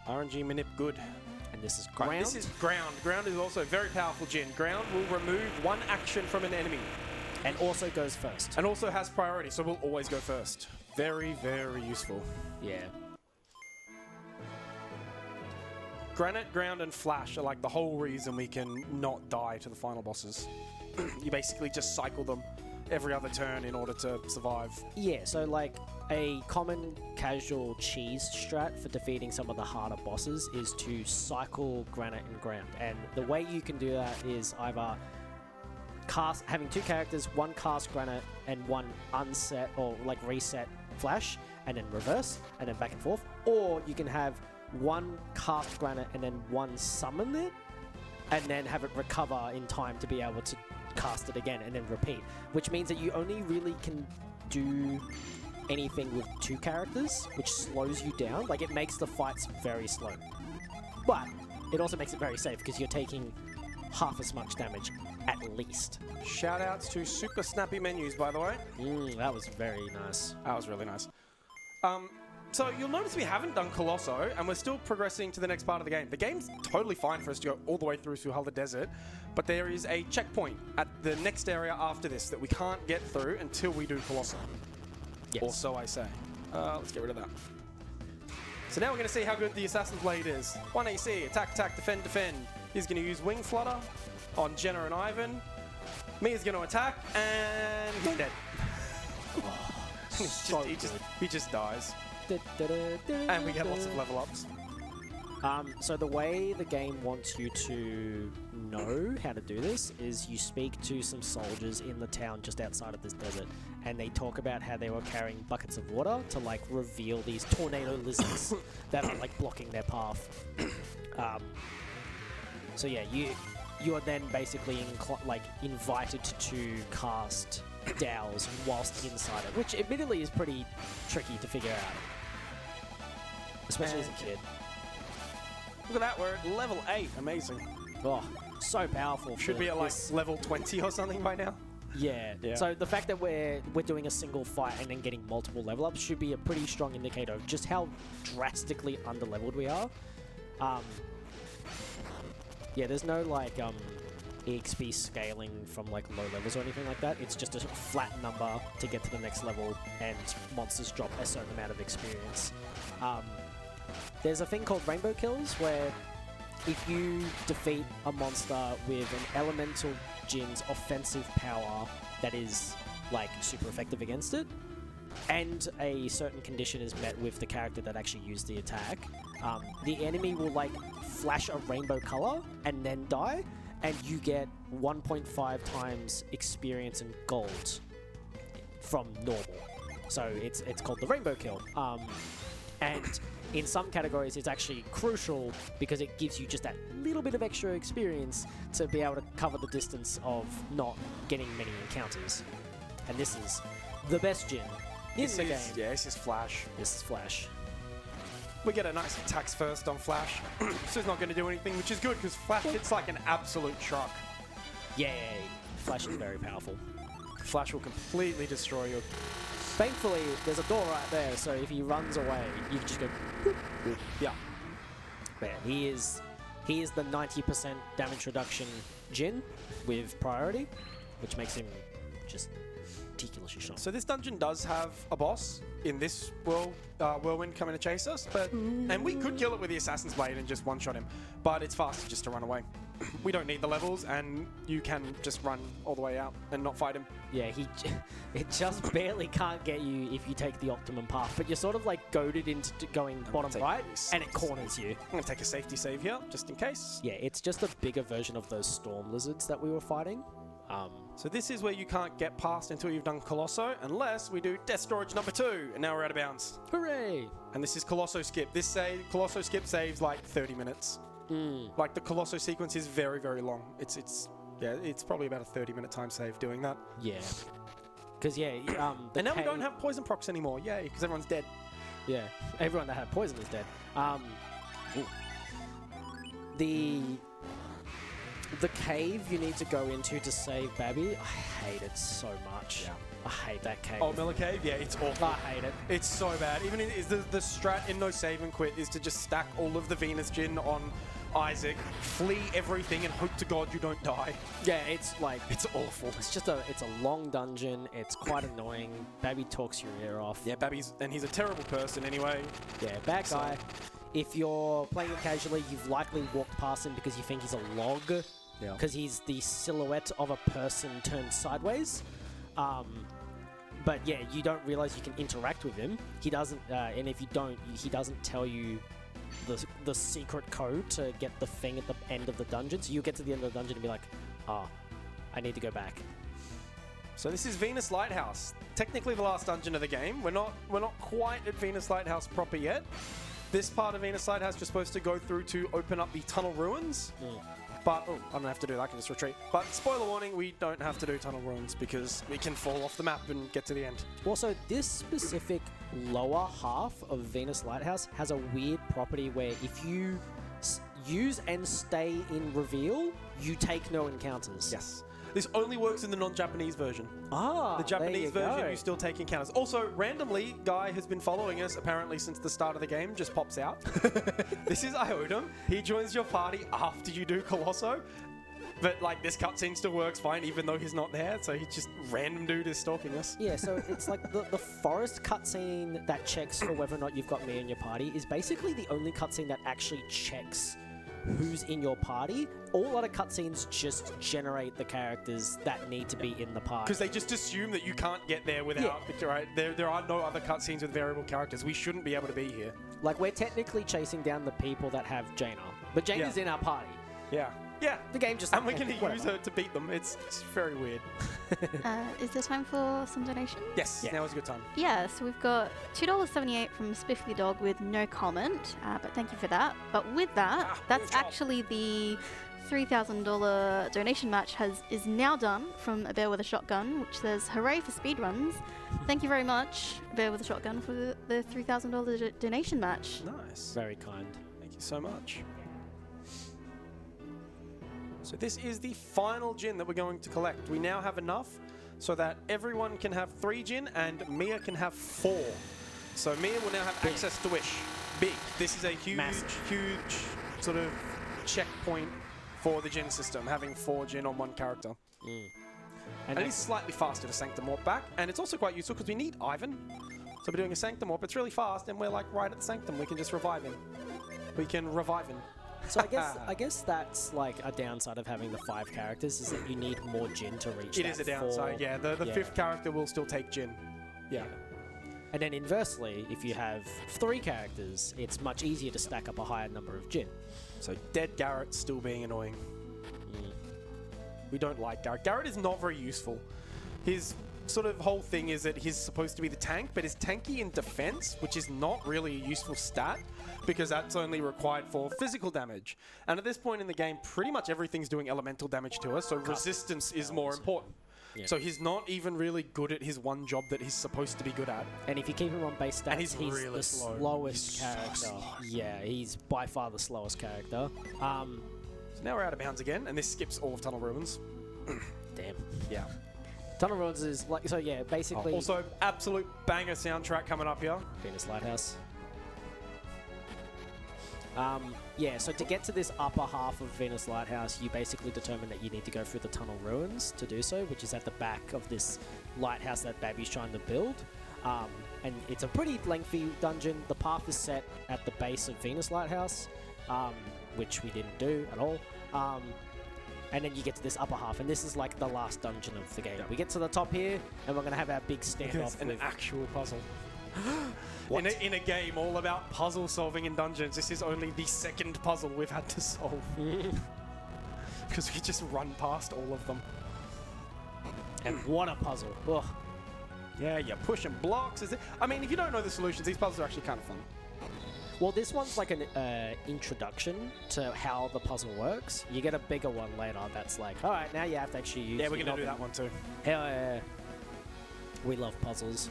RNG manip good. And this is Right, ground. this is ground. Ground is also a very powerful Jin. Ground will remove one action from an enemy and also goes first. and also has priority, so we'll always go first. Very, very useful. Yeah. Granite, ground, and flash are like the whole reason we can not die to the final bosses. You basically just cycle them every other turn in order to survive. Yeah, so like a common casual cheese strat for defeating some of the harder bosses is to cycle granite and ground. And the way you can do that is either having two characters, one cast granite and one unset or like reset flash, and then reverse, and then back and forth. Or you can have one cast granite and then one summon it, and then have it recover in time to be able to cast it again and then repeat, which means that you only really can do anything with two characters, which slows you down. Like, it makes the fights very slow, but it also makes it very safe because you're taking half as much damage at least. Shout outs to super snappy menus, by the way. That was very nice. That was really nice. So you'll notice we haven't done Colosso, and we're still progressing to the next part of the game. The game's totally fine for us to go all the way through Suhalda Desert, but there is a checkpoint at the next area after this that we can't get through until we do Colosso. Yes. Or so I say. Let's get rid of that. So now we're going to see how good the Assassin's Blade is. 1 AC, attack, attack, defend, defend. He's going to use Wing Flutter on Jenna and Ivan. Mia's going to attack, and he's dead. So he just dies. And we get lots of level ups. So the way the game wants you to know how to do this is you speak to some soldiers in the town just outside of this desert, and they talk about how they were carrying buckets of water to like reveal these tornado lizards that are like blocking their path. So yeah, you are then basically invited to cast Dows whilst inside it, which admittedly is pretty tricky to figure out, especially as a kid. Look at that, we're at level 8. Amazing. Oh, so powerful. Should for be at like this. level 20 or something by now. Yeah. Yeah. So the fact that we're doing a single fight and then getting multiple level ups should be a pretty strong indicator of just how drastically underleveled we are. Yeah, there's no like EXP scaling from like low levels or anything like that. It's just a flat number to get to the next level, and monsters drop a certain amount of experience. There's a thing called rainbow kills where if you defeat a monster with an elemental Jin's offensive power that is like super effective against it, and a certain condition is met with the character that actually used the attack, the enemy will like flash a rainbow color and then die, and you get 1.5 times experience and gold from normal. So it's called the rainbow kill. And in some categories, it's actually crucial because it gives you just that little bit of extra experience to be able to cover the distance of not getting many encounters. And this is the best Jin in the game. Yeah, this is Flash. This is Flash. We get a nice attacks first on Flash. So it's not going to do anything, which is good because Flash hits like an absolute truck. Yeah, Flash is very powerful. Flash will completely destroy you. Thankfully, there's a door right there, so if he runs away, you can just go. Yeah. But yeah, he is the 90% damage reduction Jin with priority, which makes him just ridiculously strong. So this dungeon does have a boss in this whirlwind coming to chase us, and we could kill it with the Assassin's Blade and just one-shot him, but it's faster just to run away. We don't need the levels, and you can just run all the way out and not fight him. Yeah, it just barely can't get you if you take the optimum path, but you're sort of like goaded into going bottom right, and it corners you. I'm going to take a safety save here, just in case. Yeah, it's just a bigger version of those storm lizards that we were fighting. So this is where you can't get past until you've done Colosso, unless we do Death Storage number 2, and now we're out of bounds. Hooray! And this is Colosso Skip. Colosso Skip saves like 30 minutes. Like the Colosso sequence is very, very long. It's probably about a 30-minute time save doing that. Yeah. Because, and now we don't have poison procs anymore. Yay, because everyone's dead. Yeah, everyone that had poison is dead. The cave you need to go into to save Babby, I hate it so much. Yeah. I hate that cave. Oh, Miller Cave? Yeah, it's awful. I hate it. It's so bad. Even the strat in No Save and Quit is to just stack all of the Venus Gin on Isaac, flee everything, and hope to God you don't die. Yeah, it's like... It's awful. It's a long dungeon. It's quite annoying. Babby talks your ear off. Yeah, he's a terrible person anyway. Yeah, bad guy. If you're playing it casually, you've likely walked past him because you think he's a log. Yeah. Because he's the silhouette of a person turned sideways. But yeah, you don't realize you can interact with him. He doesn't, and if you don't, he doesn't tell you the secret code to get the thing at the end of the dungeon. So you get to the end of the dungeon and be like, I need to go back. So this is Venus Lighthouse. Technically the last dungeon of the game. We're not quite at Venus Lighthouse proper yet. This part of Venus Lighthouse you're supposed to go through to open up the tunnel ruins. But, I don't have to do that, I can just retreat. But, spoiler warning, we don't have to do tunnel ruins because we can fall off the map and get to the end. Also, this specific lower half of Venus Lighthouse has a weird property where if you use and stay in reveal, you take no encounters. Yes. This only works in the non-Japanese version. The Japanese version, you still take encounters. Also, randomly, Guy has been following us apparently since the start of the game, just pops out. This is Iodum. He joins your party after you do Colosso. But, like, this cutscene still works fine, even though he's not there. So he's just random dude is stalking us. Yeah, so it's like the forest cutscene that checks for whether or not you've got me in your party is basically the only cutscene that actually checks who's in your party. All other cutscenes just generate the characters that need to be in the party. Because they just assume that you can't get there without... Yeah. Right? There are no other cutscenes with variable characters. We shouldn't be able to be here. Like, we're technically chasing down the people that have Jaina. But Jaina's in our party. Yeah. Yeah. The game just... And we're going to use her to beat them. It's very weird. Is there time for some donations? Yes, now is a good time. Yeah, so we've got $2.78 from Spiffy Dog with no comment, but thank you for that. But with that, that's actually the $3,000 donation match is now done from A Bear with a Shotgun, which says, hooray for speedruns. Thank you very much, Bear with a Shotgun, for the $3,000 donation match. Nice. Very kind. Thank you so much. So this is the final gin that we're going to collect. We now have enough so that everyone can have 3 gin and Mia can have 4. So Mia will now have access to Wish. Big. This is a huge sort of checkpoint for the gin system, having 4 gin on 1 character. And it's slightly faster to Sanctum Warp back, and it's also quite useful because we need Ivan. So we're doing a Sanctum Warp. It's really fast, and we're like right at the Sanctum. We can just revive him. We can revive him. So I guess that's like a downside of having the 5 characters is that you need more Jin to reach. It is a downside, yeah. The 5th character will still take Jin. Yeah. And then inversely, if you have 3 characters, it's much easier to stack up a higher number of Jin. So dead Garrett still being annoying. We don't like Garrett. Garrett is not very useful. His sort of whole thing is that he's supposed to be the tank, but he's tanky in defense, which is not really a useful stat, because that's only required for physical damage. And at this point in the game, pretty much everything's doing elemental damage to us, so resistance is more important. Yeah. So he's not even really good at his one job that he's supposed to be good at. And if you keep him on base stats, he's really the slowest character. So yeah, he's by far the slowest character. So now we're out of bounds again, and this skips all of Tunnel Ruins. Damn. Yeah. Tunnel Ruins is like, so yeah, basically... also, absolute banger soundtrack coming up here. Venus Lighthouse. Yeah, so to get to this upper half of Venus Lighthouse, you basically determine that you need to go through the tunnel ruins to do so, which is at the back of this lighthouse that Babby's trying to build. And it's a pretty lengthy dungeon. The path is set at the base of Venus Lighthouse, which we didn't do at all. And then you get to this upper half, and this is like the last dungeon of the game. We get to the top here, and we're going to have our big standoff. An actual puzzle. In a game all about puzzle solving in dungeons, this is only the second puzzle we've had to solve. Because we just run past all of them. And what a puzzle. Ugh. Yeah, you're pushing blocks. I mean, if you don't know the solutions, these puzzles are actually kind of fun. Well, this one's like an introduction to how the puzzle works. You get a bigger one later that's like, all right, now you have to actually use... Yeah, we're going to do that one too. Hell yeah. We love puzzles.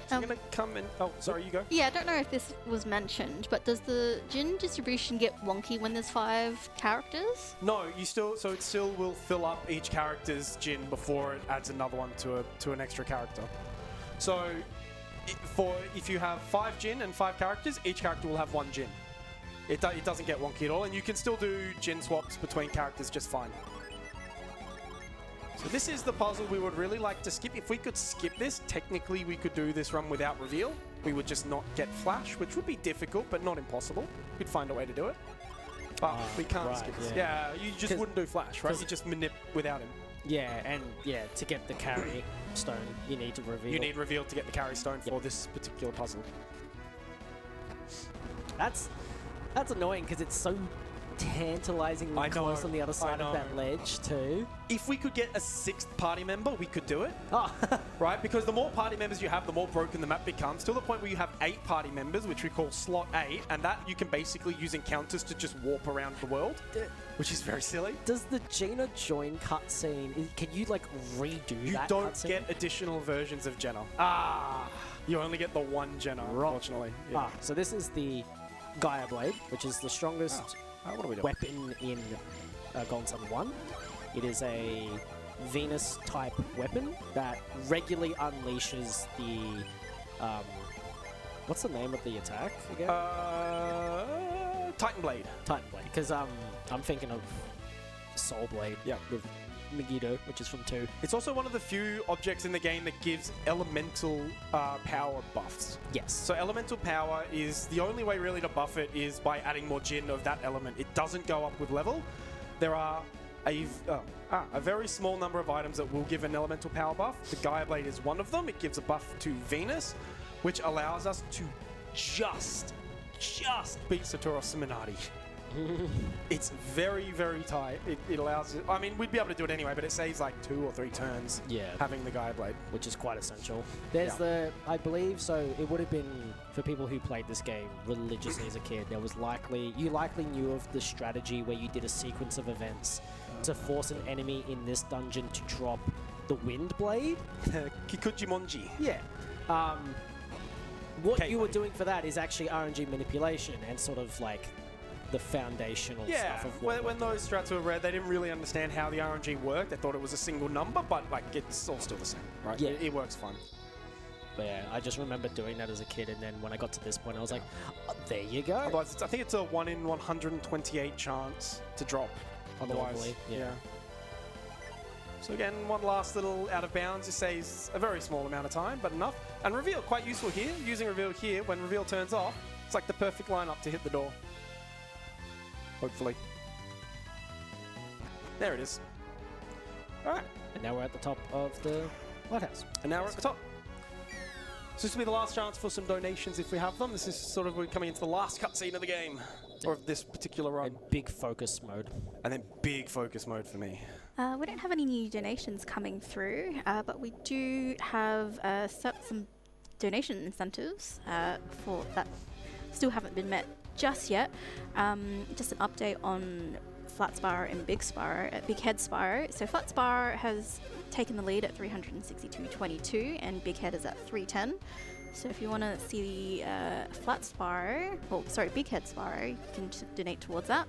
So I'm going to come and... Oh, sorry, you go. Yeah, I don't know if this was mentioned, but does the gin distribution get wonky when there's 5 characters? No, you still... So it still will fill up each character's gin before it adds another one to an extra character. So if you have 5 gin and 5 characters, each character will have 1 gin. It doesn't get wonky at all, and you can still do gin swaps between characters just fine. So this is the puzzle we would really like to skip. If we could skip this, technically we could do this run without reveal. We would just not get flash, which would be difficult, but not impossible. We'd find a way to do it. But we can't skip this. Yeah, you just wouldn't do flash, right? You just manip without him. Yeah, and to get the carry stone, you need to reveal. You need reveal to get the carry stone for this particular puzzle. That's annoying because it's so tantalizingly close on the other side of that ledge too. If we could get a 6th party member, we could do it. Oh. Right? Because the more party members you have, the more broken the map becomes, to the point where you have 8 party members, which we call slot 8, and that you can basically use encounters to just warp around the world, which is very silly. Does the Jaina join cutscene, can you like redo that You don't get additional versions of Jenna. You only get the one Jenna, unfortunately. Yeah. So this is the Gaia Blade, which is the strongest what are we doing? weapon in Golden Sun 1. It is a Venus-type weapon that regularly unleashes the... what's the name of the attack again? Titan Blade. Titan Blade, because I'm thinking of Soul Blade with Megiddo, which is from 2. It's also one of the few objects in the game that gives elemental power buffs. Yes. So elemental power is the only way really to buff it is by adding more gin of that element. It doesn't go up with level. There are a very small number of items that will give an elemental power buff. The Gaia Blade is one of them. It gives a buff to Venus, which allows us to just beat Satoru Simonati. It's very, very tight. It allows... I mean, we'd be able to do it anyway, but it saves like 2 or 3 turns having the Gaia Blade. Which is quite essential. There's I believe, so it would have been, for people who played this game religiously as a kid, you likely knew of the strategy where you did a sequence of events to force an enemy in this dungeon to drop the Wind Blade. Kikujimonji. Yeah. What you were doing for that is actually RNG manipulation and sort of like the foundational stuff of when those strats were read, they didn't really understand how the RNG worked. They thought it was a single number, but like it's all still the same, right? Yeah. It works fine. But yeah, I just remember doing that as a kid, and then when I got to this point, I was like, oh, there you go. Otherwise, I think it's a 1 in 128 chance to drop. Otherwise, normally, yeah. So again, one last little out of bounds. It saves a very small amount of time, but enough. And reveal, quite useful here. Using reveal here, when reveal turns off, it's like the perfect lineup to hit the door. Hopefully. There it is. All right. And now we're at the top of the lighthouse. And now we're at the top. So this will be the last chance for some donations if we have them. This is sort of we're coming into the last cutscene of the game, or of this particular run. And big focus mode. And then big focus mode for me. We don't have any new donations coming through, but we do have some donation incentives for that still haven't been met just yet. Just an update on Flat Spar and Big Head Spar. So Flat Spar has taken the lead at 362.22 and Big Head is at 310. So if you want to see Big Head Spar, you can donate towards that.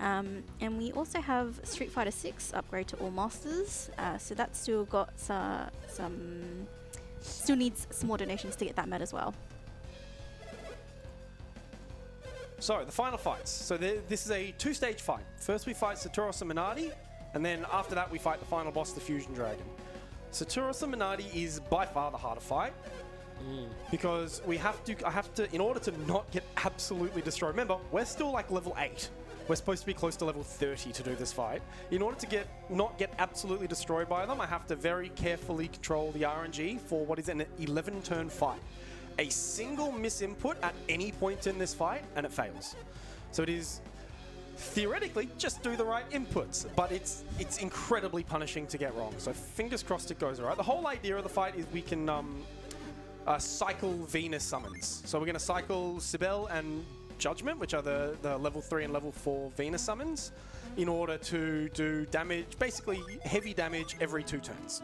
And we also have Street Fighter 6 upgrade to all masters. So that's still got still needs some more donations to get that met as well. So, the final fights. So, this is a 2-stage fight. First, we fight Saturos and Minardi, and then after that, we fight the final boss, the Fusion Dragon. Saturos and Minardi is by far the harder fight because I have to, in order to not get absolutely destroyed. Remember, we're still like level 8. We're supposed to be close to level 30 to do this fight. In order to not get absolutely destroyed by them, I have to very carefully control the RNG for what is an 11-turn fight. A single misinput at any point in this fight, and it fails. So it is theoretically just do the right inputs, but it's incredibly punishing to get wrong. So fingers crossed it goes all right. The whole idea of the fight is we can cycle Venus summons. So we're going to cycle Sibel and Judgment, which are the level 3 and level 4 Venus summons, in order to do damage, basically heavy damage every 2 turns.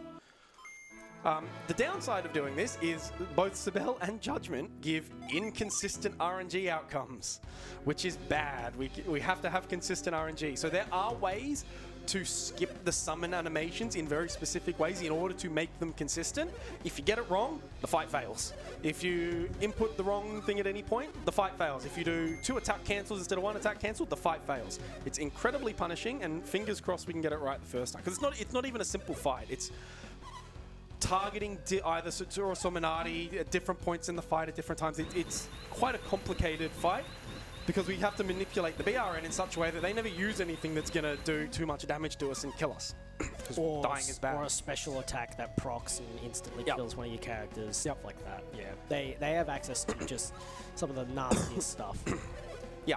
The downside of doing this is both Sibel and Judgment give inconsistent RNG outcomes, which is bad. We have to have consistent RNG. So there are ways to skip the summon animations in very specific ways in order to make them consistent. If you get it wrong, the fight fails. If you input the wrong thing at any point, the fight fails. If you do 2 attack cancels instead of 1 attack cancel, the fight fails. It's incredibly punishing, and fingers crossed we can get it right the first time. Because it's not even a simple fight. It's targeting either Saturos or Minardi at different points in the fight at different times. It's quite a complicated fight, because we have to manipulate the BRN in such a way that they never use anything that's going to do too much damage to us and kill us. Because dying is bad. Or a special attack that procs and instantly kills one of your characters, stuff like that. Yeah, they have access to just some of the nastiest stuff. Yeah.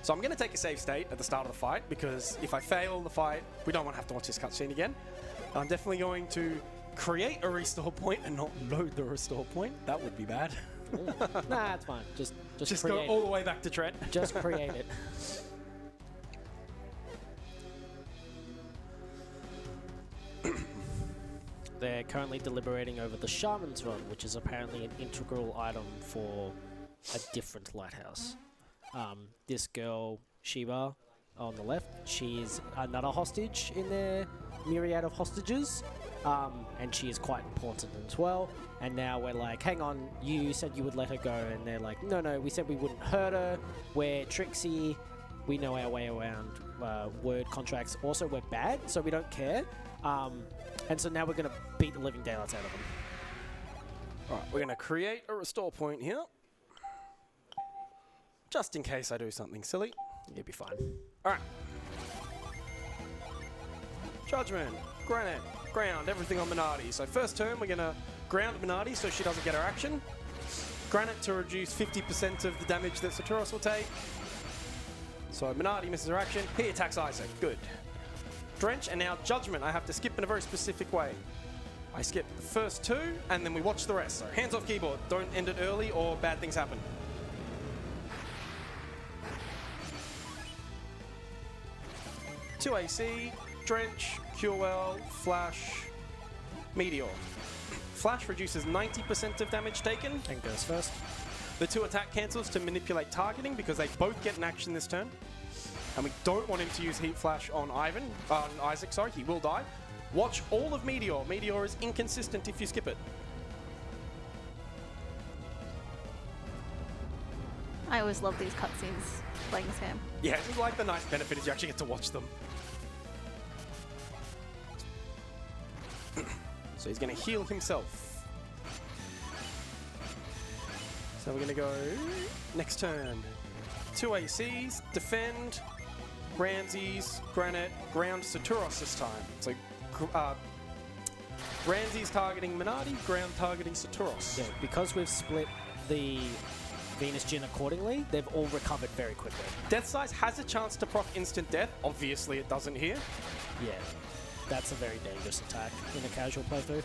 So I'm going to take a save state at the start of the fight, because if I fail the fight, we don't want to have to watch this cutscene again. I'm definitely going to create a restore point and not load the restore point. That would be bad. Nah, it's fine. Just go all the way back to Trent. Just create it. They're currently deliberating over the Shaman's Run, which is apparently an integral item for a different lighthouse. This girl, Sheba, on the left, she's another hostage in their myriad of hostages. And she is quite important as well. And now we're like, hang on, you said you would let her go. And they're like, no, we said we wouldn't hurt her. We're tricksy. We know our way around word contracts. Also, we're bad, so we don't care. And so now we're going to beat the living daylights out of them. All right, we're going to create a restore point here. Just in case I do something silly. You'll be fine. All right. Judgment, Granite, Ground, everything on Minardi. So first turn, we're going to ground Minardi so she doesn't get her action. Granite to reduce 50% of the damage that Saturos will take. So Minardi misses her action. He attacks Isaac. Good. Drench, and now Judgment. I have to skip in a very specific way. I skip the first 2, and then we watch the rest. So hands off keyboard. Don't end it early or bad things happen. Two AC, Drench, Curewell, Flash, Meteor. Flash reduces 90% of damage taken. And goes first. The 2 attack cancels to manipulate targeting because they both get an action this turn. And we don't want him to use Heat Flash on Isaac, sorry, he will die. Watch all of Meteor. Meteor is inconsistent if you skip it. I always love these cutscenes playing this game. Yeah, like the nice benefit is you actually get to watch them. So he's going to heal himself. So we're going to go next turn. 2 ACs, defend, Ramses, Granite, ground Saturos this time. So Ramses targeting Minardi, ground targeting Saturos. Yeah, because we've split the Venus Djinn accordingly, they've all recovered very quickly. Death Size has a chance to proc instant death. Obviously it doesn't here. Yeah, that's a very dangerous attack in a casual playthrough.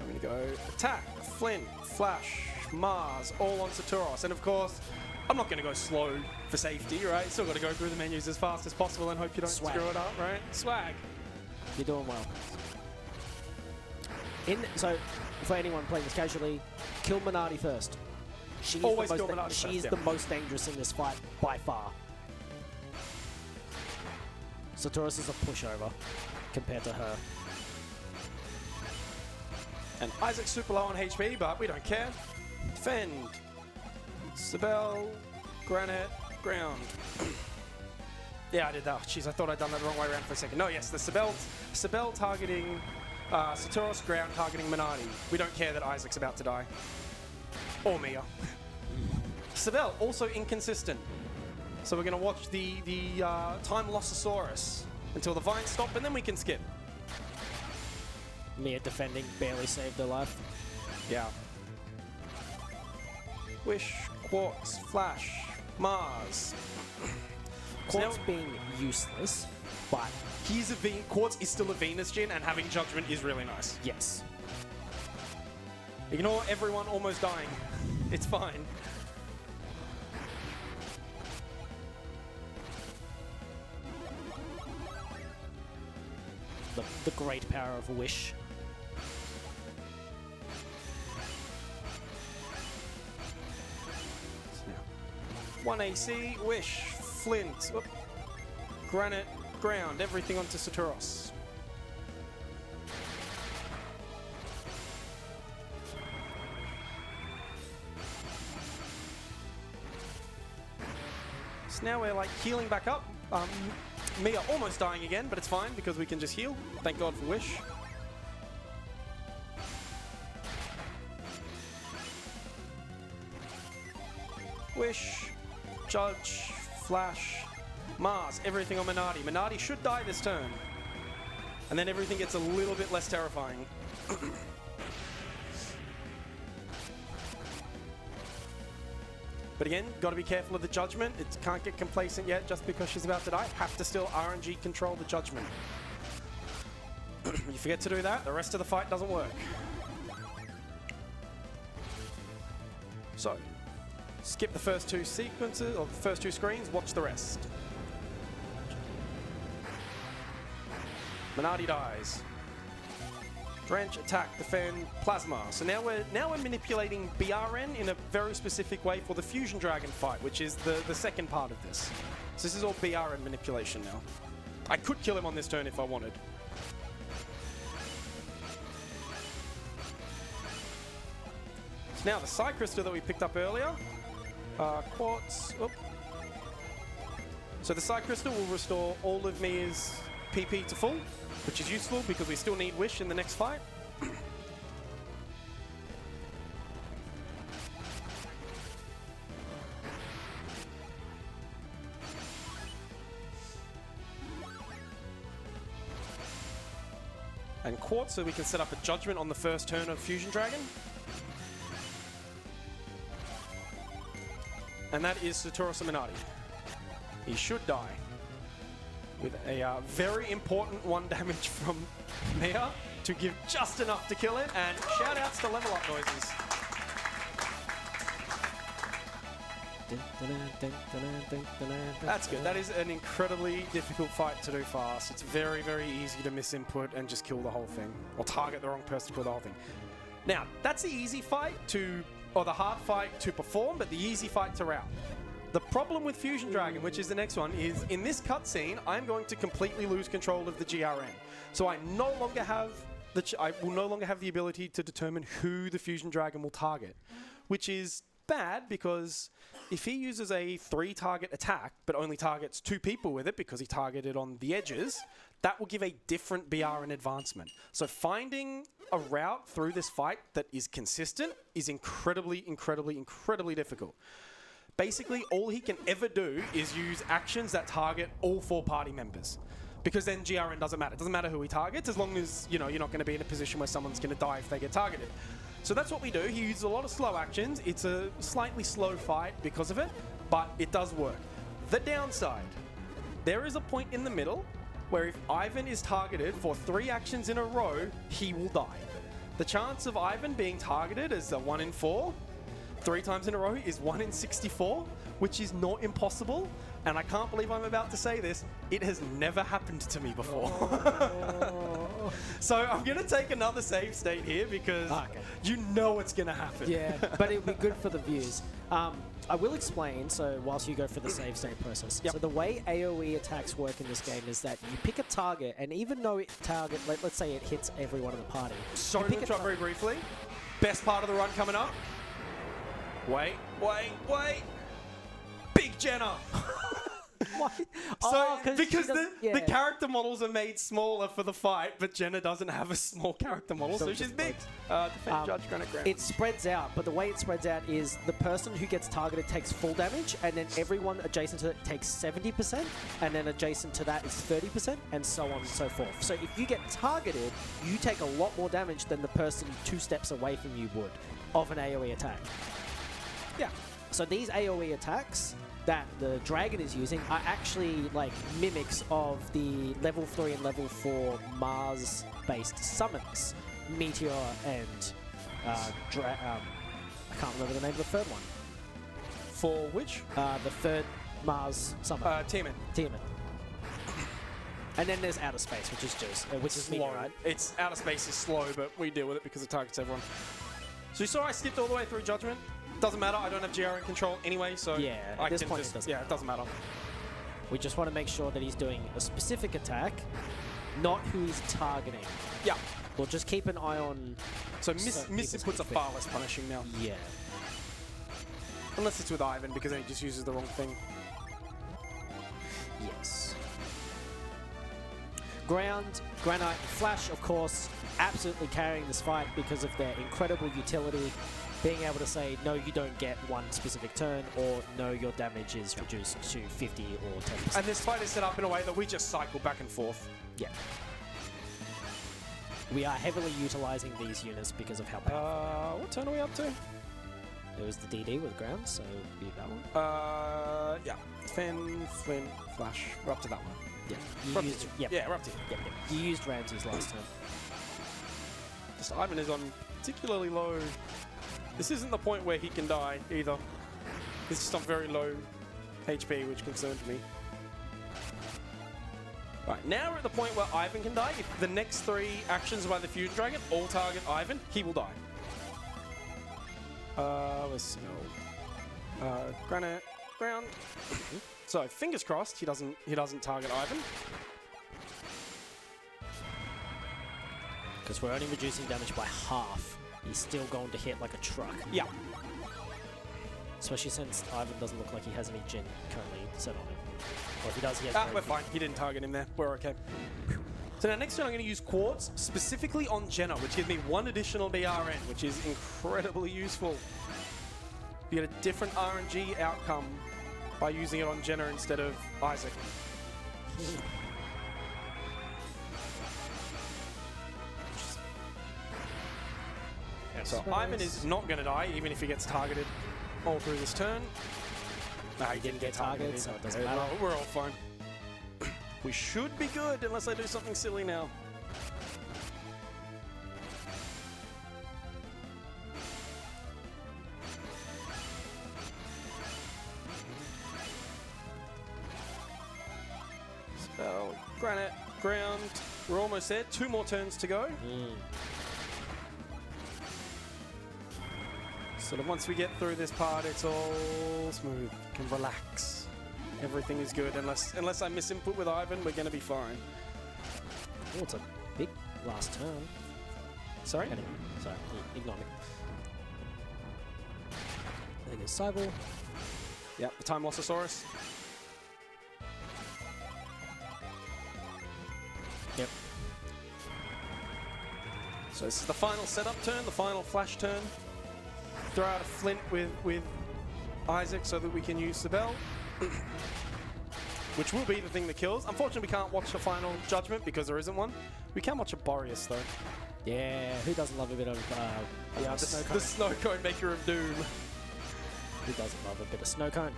I'm going to go attack, Flint, Flash, Mars, all on Saturos. And of course, I'm not going to go slow for safety, right? Still got to go through the menus as fast as possible and hope you don't screw it up, right? Swag. You're doing well. So, for anyone playing this casually, kill Minardi first. She's the most dangerous in this fight by far. Saturos is a pushover compared to her. And Isaac's super low on HP, but we don't care. Defend. Sibel, granite, ground. Yeah, I did that. Oh, jeez, I thought I'd done that the wrong way around for a second. No, yes, the Sibel targeting Saturos, ground targeting Minardi. We don't care that Isaac's about to die. Or Mia. Sibel, also inconsistent. So we're going to watch the Time Lossosaurus until the vines stop, and then we can skip. Mia defending, barely saved her life. Yeah. Wish, Quartz, Flash, Mars. Quartz being useless, but he's Quartz is still a Venus Gen, and having Judgment is really nice. yes. Ignore everyone almost dying. It's fine. The great power of Wish. One AC, Wish, Flint, Granite, Ground, everything onto Saturos. So now we're like healing back up. Mia almost dying again, but it's fine because we can just heal. Thank God for Wish. Wish, Judge, Flash, Mars, everything on Minardi. Minardi should die this turn. And then everything gets a little bit less terrifying. But again, got to be careful of the Judgment. It can't get complacent yet just because she's about to die. Have to still RNG control the Judgment. You forget to do that, the rest of the fight doesn't work. So, skip the first two sequences, or the first two screens, watch the rest. Minardi dies. Drench, attack, defend, plasma. So now we're manipulating BRN in a very specific way for the Fusion Dragon fight, which is the second part of this. So this is all BRN manipulation now. I could kill him on this turn if I wanted. So now the Psy Crystal that we picked up earlier, Quartz. Oop. So the Psy Crystal will restore all of Mia's PP to full, which is useful because we still need Wish in the next fight. And Quartz, so we can set up a Judgment on the first turn of Fusion Dragon. And that is Saturos Minardi. He should die. With a very important 1 damage from Mia to give just enough to kill it, and shout outs to level up noises. That's good. That is an incredibly difficult fight to do fast. It's very, very easy to miss input and just kill the whole thing, or target the wrong person to kill the whole thing. Now, that's the easy fight to, or the hard fight to perform, but the easy fight to route. The problem with Fusion Dragon, which is the next one, is in this cutscene, I'm going to completely lose control of the GRN. So I no longer have I will no longer have the ability to determine who the Fusion Dragon will target, which is bad because if he uses a 3-target attack but only targets 2 people with it because he targeted on the edges, that will give a different BRN advancement. So finding a route through this fight that is consistent is incredibly, incredibly, incredibly difficult. Basically, all he can ever do is use actions that target all 4 party members. Because then GRN doesn't matter. It doesn't matter who he targets as long as, you know, you're not going to be in a position where someone's going to die if they get targeted. So that's what we do. He uses a lot of slow actions. It's a slightly slow fight because of it, but it does work. The downside, there is a point in the middle where if Ivan is targeted for 3 actions in a row, he will die. The chance of Ivan being targeted is a 1 in 4. 3 times in a row is 1 in 64, which is not impossible. And I can't believe I'm about to say this. It has never happened to me before. So I'm going to take another save state here because you know it's going to happen. Yeah, but it would be good for the views. I will explain, so whilst you go for the save state process. Yep. So the way AoE attacks work in this game is that you pick a target, and even though it target, let's say it hits everyone in the party. Sorry to interrupt very briefly. Best part of the run coming up. Wait, Wait. Big Jenna. What? So, 'Cause because she does- the character models are made smaller for the fight, but Jenna doesn't have a small character model, so she's big. Defend Judge Granite Ground. It spreads out, but the way it spreads out is the person who gets targeted takes full damage, and then everyone adjacent to it takes 70%, and then adjacent to that is 30%, and so on and so forth. So if you get targeted, you take a lot more damage than the person 2 steps away from you would of an AoE attack. Yeah. So these AoE attacks that the dragon is using are actually like mimics of the level 3 and level 4 Mars-based summons. Meteor and I can't remember the name of the third one. For which? The third Mars summon. Tiamat. Tiamat. And then there's Outer Space, which is Slow. Meteor, right? It's Outer Space is slow, but we deal with it because it targets everyone. So you saw I skipped all the way through Judgment. Doesn't matter. I don't have GR in control anyway, so Yeah, I at this can point just, it doesn't it doesn't matter. We just want to make sure that he's doing a specific attack, not who he's targeting. Yeah. We'll just keep an eye on... So miss people's inputs are HP. far less punishing now. Yeah. Unless it's with Ivan, because then he just uses the wrong thing. Yes. Ground, Granite, Flash, of course, absolutely carrying this fight because of their incredible utility. Being able to say, no, you don't get one specific turn, or no, your damage is reduced to 50 or 10%. And this fight is set up in a way that we just cycle back and forth. Yeah. We are heavily utilizing these units because of how powerful. What turn are we up to? It was the DD with ground, so it'll be that one. Yeah. Finn, Flint, Flash. We're up to that one. Yeah. We're You up used, to yep. Yeah, we're up to here. Yep, yep. You used Ramses last time. Just Ivan is on particularly low. This isn't the point where he can die either. He's just on very low HP, which concerns me. Right, now we're at the point where Ivan can die. If the next 3 actions by the Fusion Dragon all target Ivan, he will die. Let's see. Granite, ground. So fingers crossed he doesn't target Ivan. Because we're only reducing damage by half. He's still going to hit like a truck. Yeah. Especially since Ivan doesn't look like he has any gen currently set on him. Or if he does, he has We're fine. He didn't target him there. We're okay. So now next turn I'm going to use Quartz specifically on Jenna, which gives me 1 additional BRN, which is incredibly useful. You get a different RNG outcome by using it on Jenna instead of Isaac. So Ivan is not going to die, even if he gets targeted all through this turn. No, he didn't get targeted, so it doesn't Okay, matter. We're all fine. We should be good, unless I do something silly now. So, Granite, ground. We're almost there. 2 more turns to go. Sort of once we get through this part, it's all smooth. Can relax. Everything is good. Unless I miss input with Ivan, we're going to be fine. Oh, it's a big last turn. Sorry? Anyway, sorry, ignore me. I think it's Cybele. Yep, the Time Lossosaurus. Yep. So this is the final setup turn, the final flash turn. Throw out a Flint with Isaac so that we can use Sibel. Which will be the thing that kills. Unfortunately, we can't watch the final judgment because there isn't one. We can watch a Boreas though. Yeah, who doesn't love a bit of Yeah, snow the cone? Snow Cone Maker of Doom. Who doesn't love a bit of snow cone?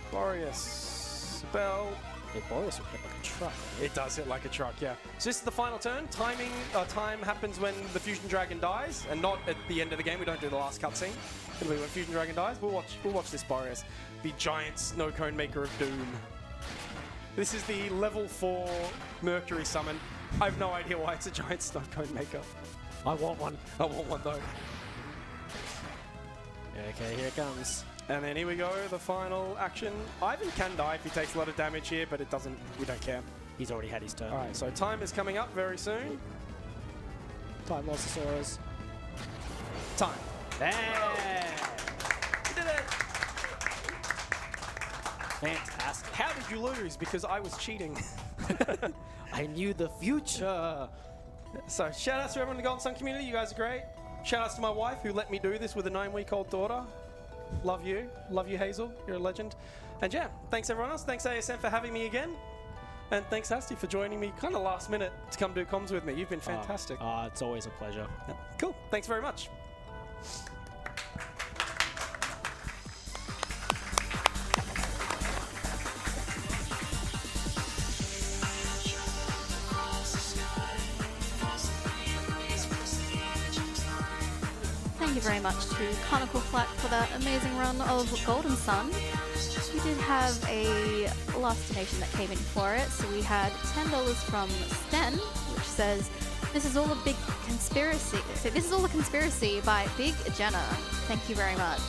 Boreas, Sibel. Yeah, Boris would hit like a truck. It does hit like a truck, yeah. So this is the final turn. Time happens when the Fusion Dragon dies, and not at the end of the game. We don't do the last cutscene. It'll be when Fusion Dragon dies. We'll watch this Boreas, the giant snow cone maker of doom. This is the level 4 Mercury summon. I have no idea why it's a giant snow cone maker. I want one. I want one though. Okay, here it comes. And then here we go, the final action. Ivan can die if he takes a lot of damage here, but it doesn't. We don't care. He's already had his turn. All right, so time is coming up very soon. Time Lossosaurus. Time. There! Fantastic. How did you lose? Because I was cheating. I knew the future. So shout out to everyone in the Golden Sun community. You guys are great. Shout outs to my wife who let me do this with a 9-week-old daughter. Love you. Love you, Hazel. You're a legend. And yeah, thanks everyone else. Thanks ASM for having me again. And thanks Asti for joining me kind of last minute to come do comms with me. You've been fantastic. It's always a pleasure. Yeah. Cool. Thanks very much. Thank you very much to ConicalFlak for that amazing run of Golden Sun. We did have a last donation that came in for it, so we had $10 from Sten, which says, "This is all a big conspiracy. So this is all a conspiracy by Big Jenna." Thank you very much.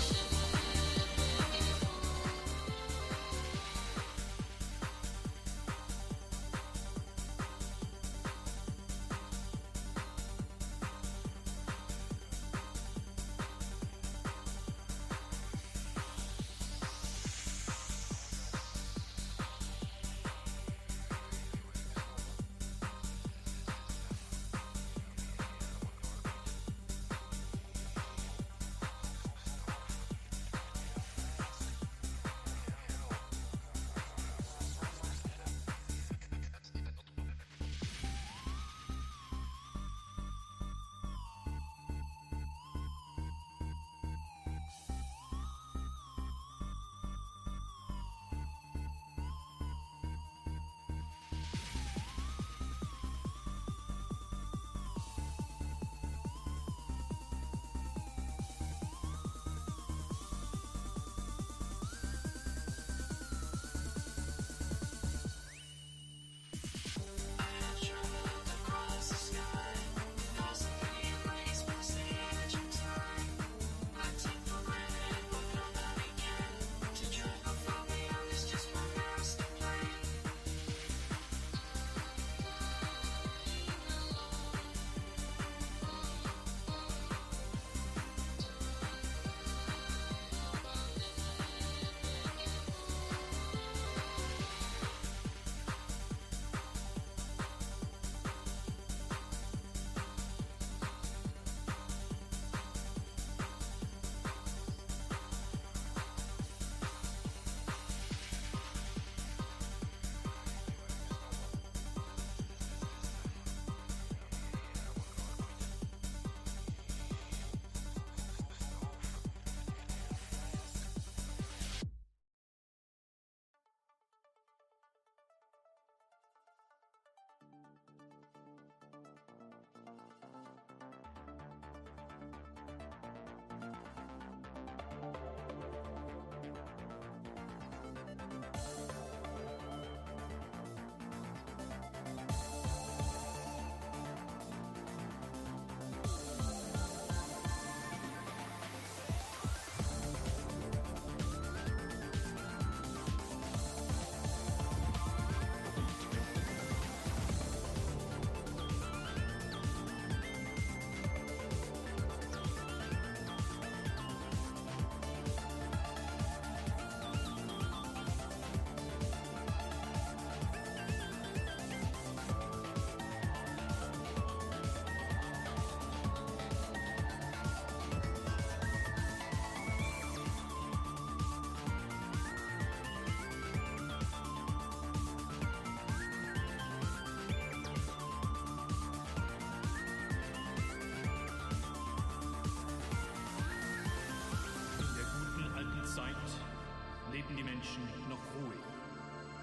die Menschen noch ruhig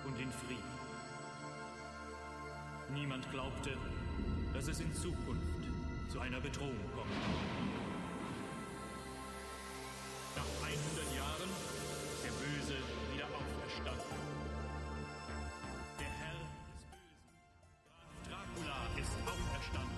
und in Frieden. Niemand glaubte, dass es in Zukunft zu einer Bedrohung kommen würde. Nach 100 Jahren ist der Böse wieder auferstanden. Der Herr des Bösen, Graf Dracula, ist auferstanden.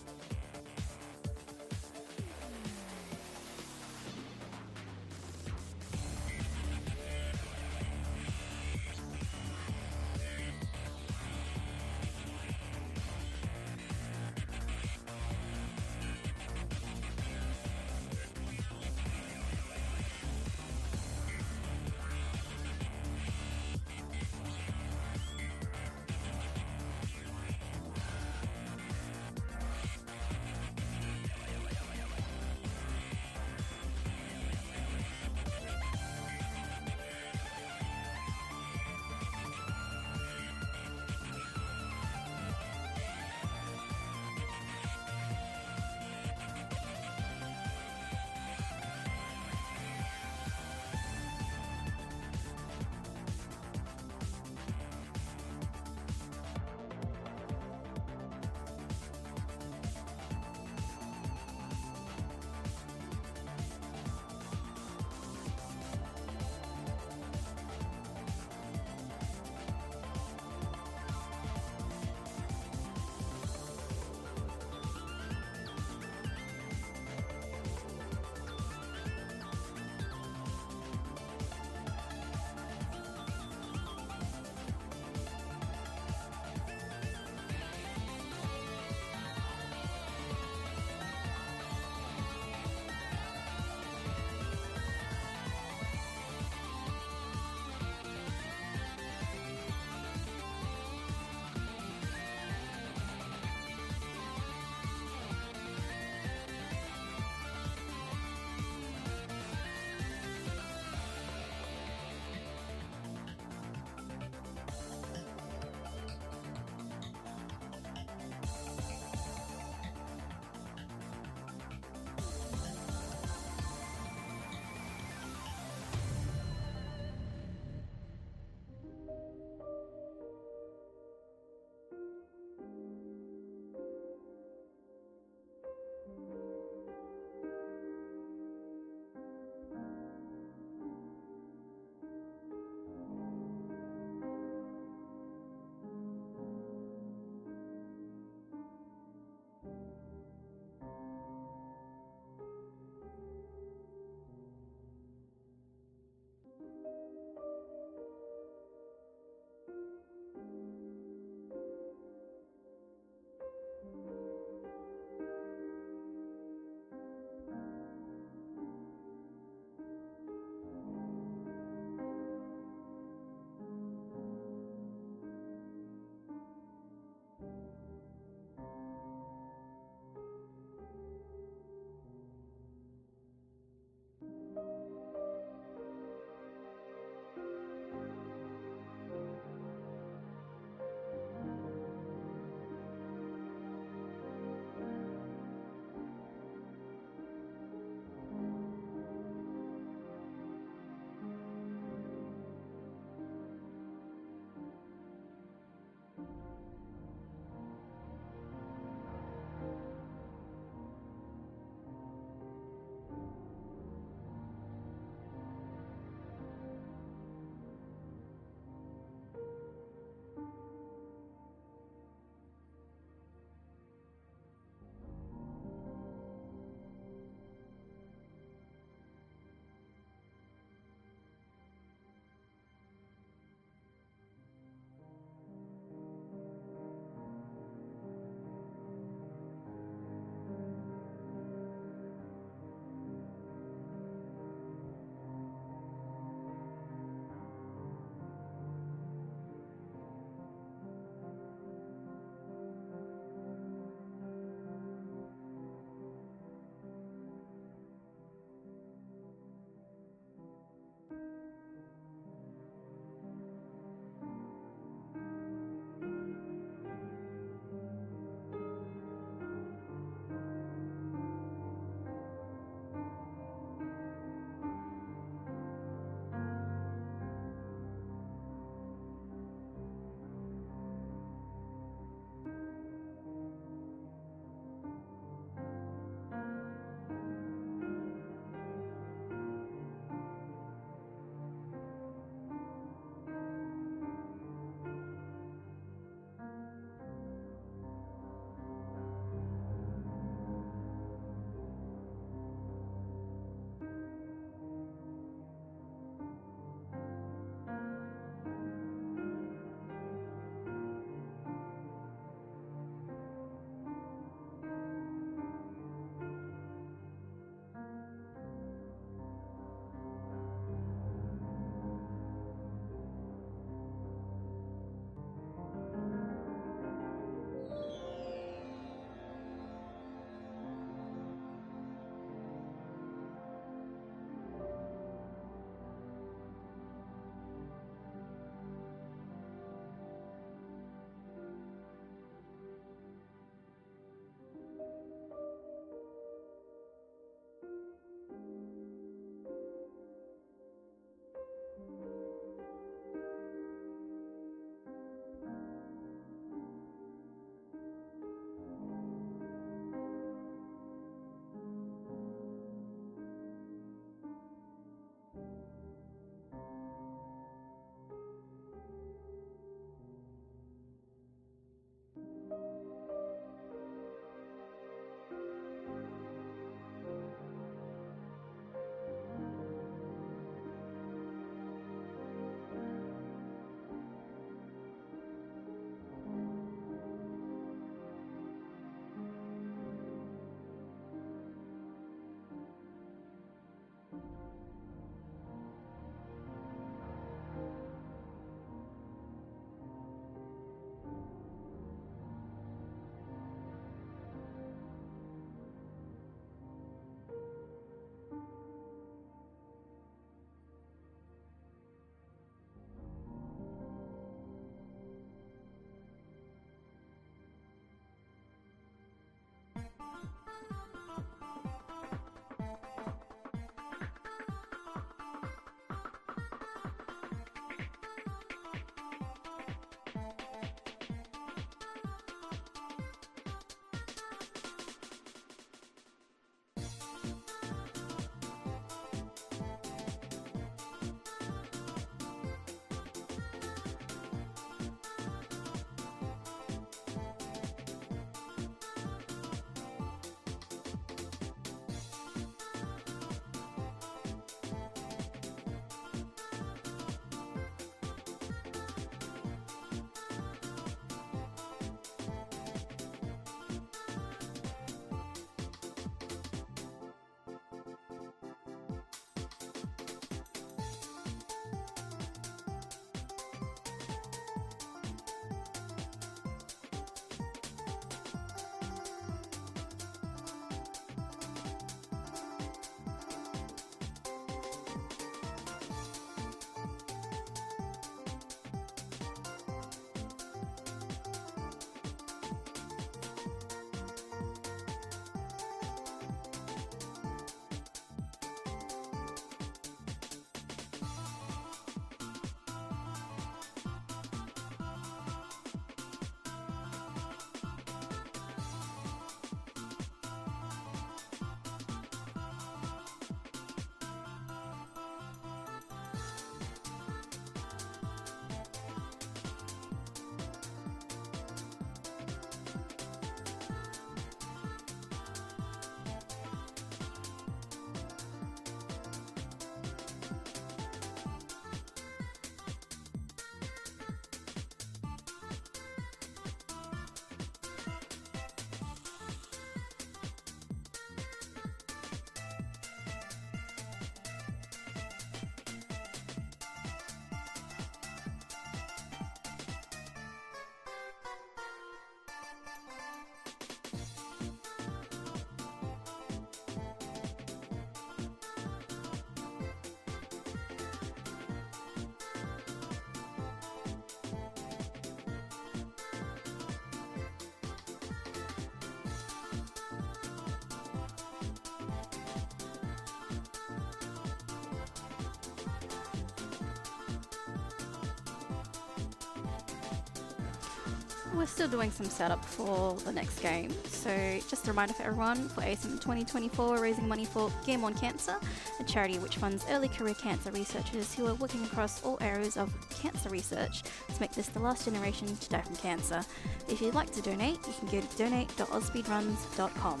we're still doing some setup for the next game. So just a reminder for everyone, for ASM2024, we're raising money for Game on Cancer, a charity which funds early career cancer researchers who are working across all areas of cancer research to make this the last generation to die from cancer. If you'd like to donate, you can go to donate.ausspeedruns.com.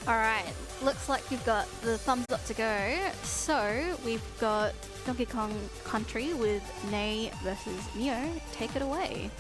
Alright, looks like we've got the thumbs up to go. So we've got Donkey Kong Country with Ney versus Neo. Take it away.